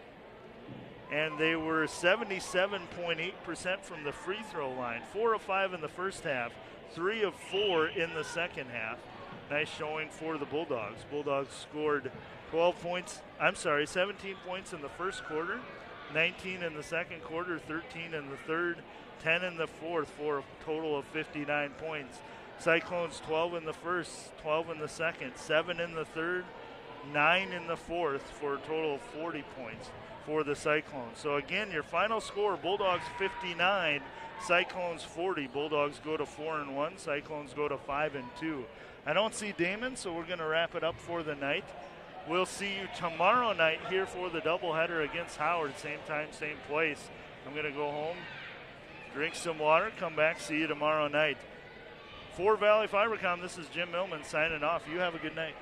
And they were 77.8% from the free throw line, 4 of 5 in the first half, 3 of 4 in the second half. Nice showing for the Bulldogs. Bulldogs scored 17 points in the first quarter, 19 in the second quarter, 13 in the third, 10 in the fourth for a total of 59 points. Cyclones 12 in the first, 12 in the second, 7 in the third, 9 in the fourth for a total of 40 points for the Cyclones. So again, your final score, Bulldogs 59, Cyclones 40. Bulldogs go to 4-1, Cyclones go to 5-2. I don't see Damon, so we're going to wrap it up for the night. We'll see you tomorrow night here for the doubleheader against Howard, same time, same place. I'm going to go home, drink some water, come back, see you tomorrow night. For Valley Fibercom, this is Jim Millman signing off. You have a good night.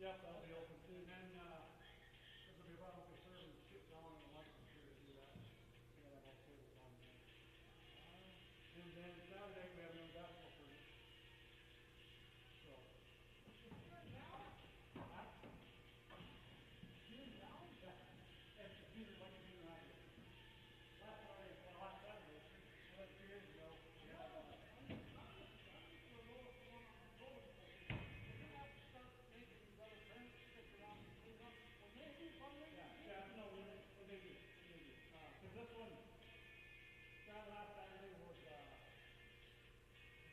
Yep, that'll be open too. And then there's gonna be right over there and sit down and like to do that. Yeah, that whole table down there. And then Saturday we have no basketball tournament. So. June down? Yeah. And the junior like to do that. Last Friday, last Saturday, 2 years ago, we had because this one, that last Saturday was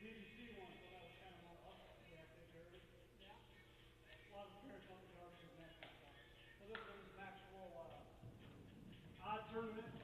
BBC one, so that was kind of more us. We have to take care of it. Yeah. A lot of parents want to go to the next stuff. So this one is an actual odd tournament.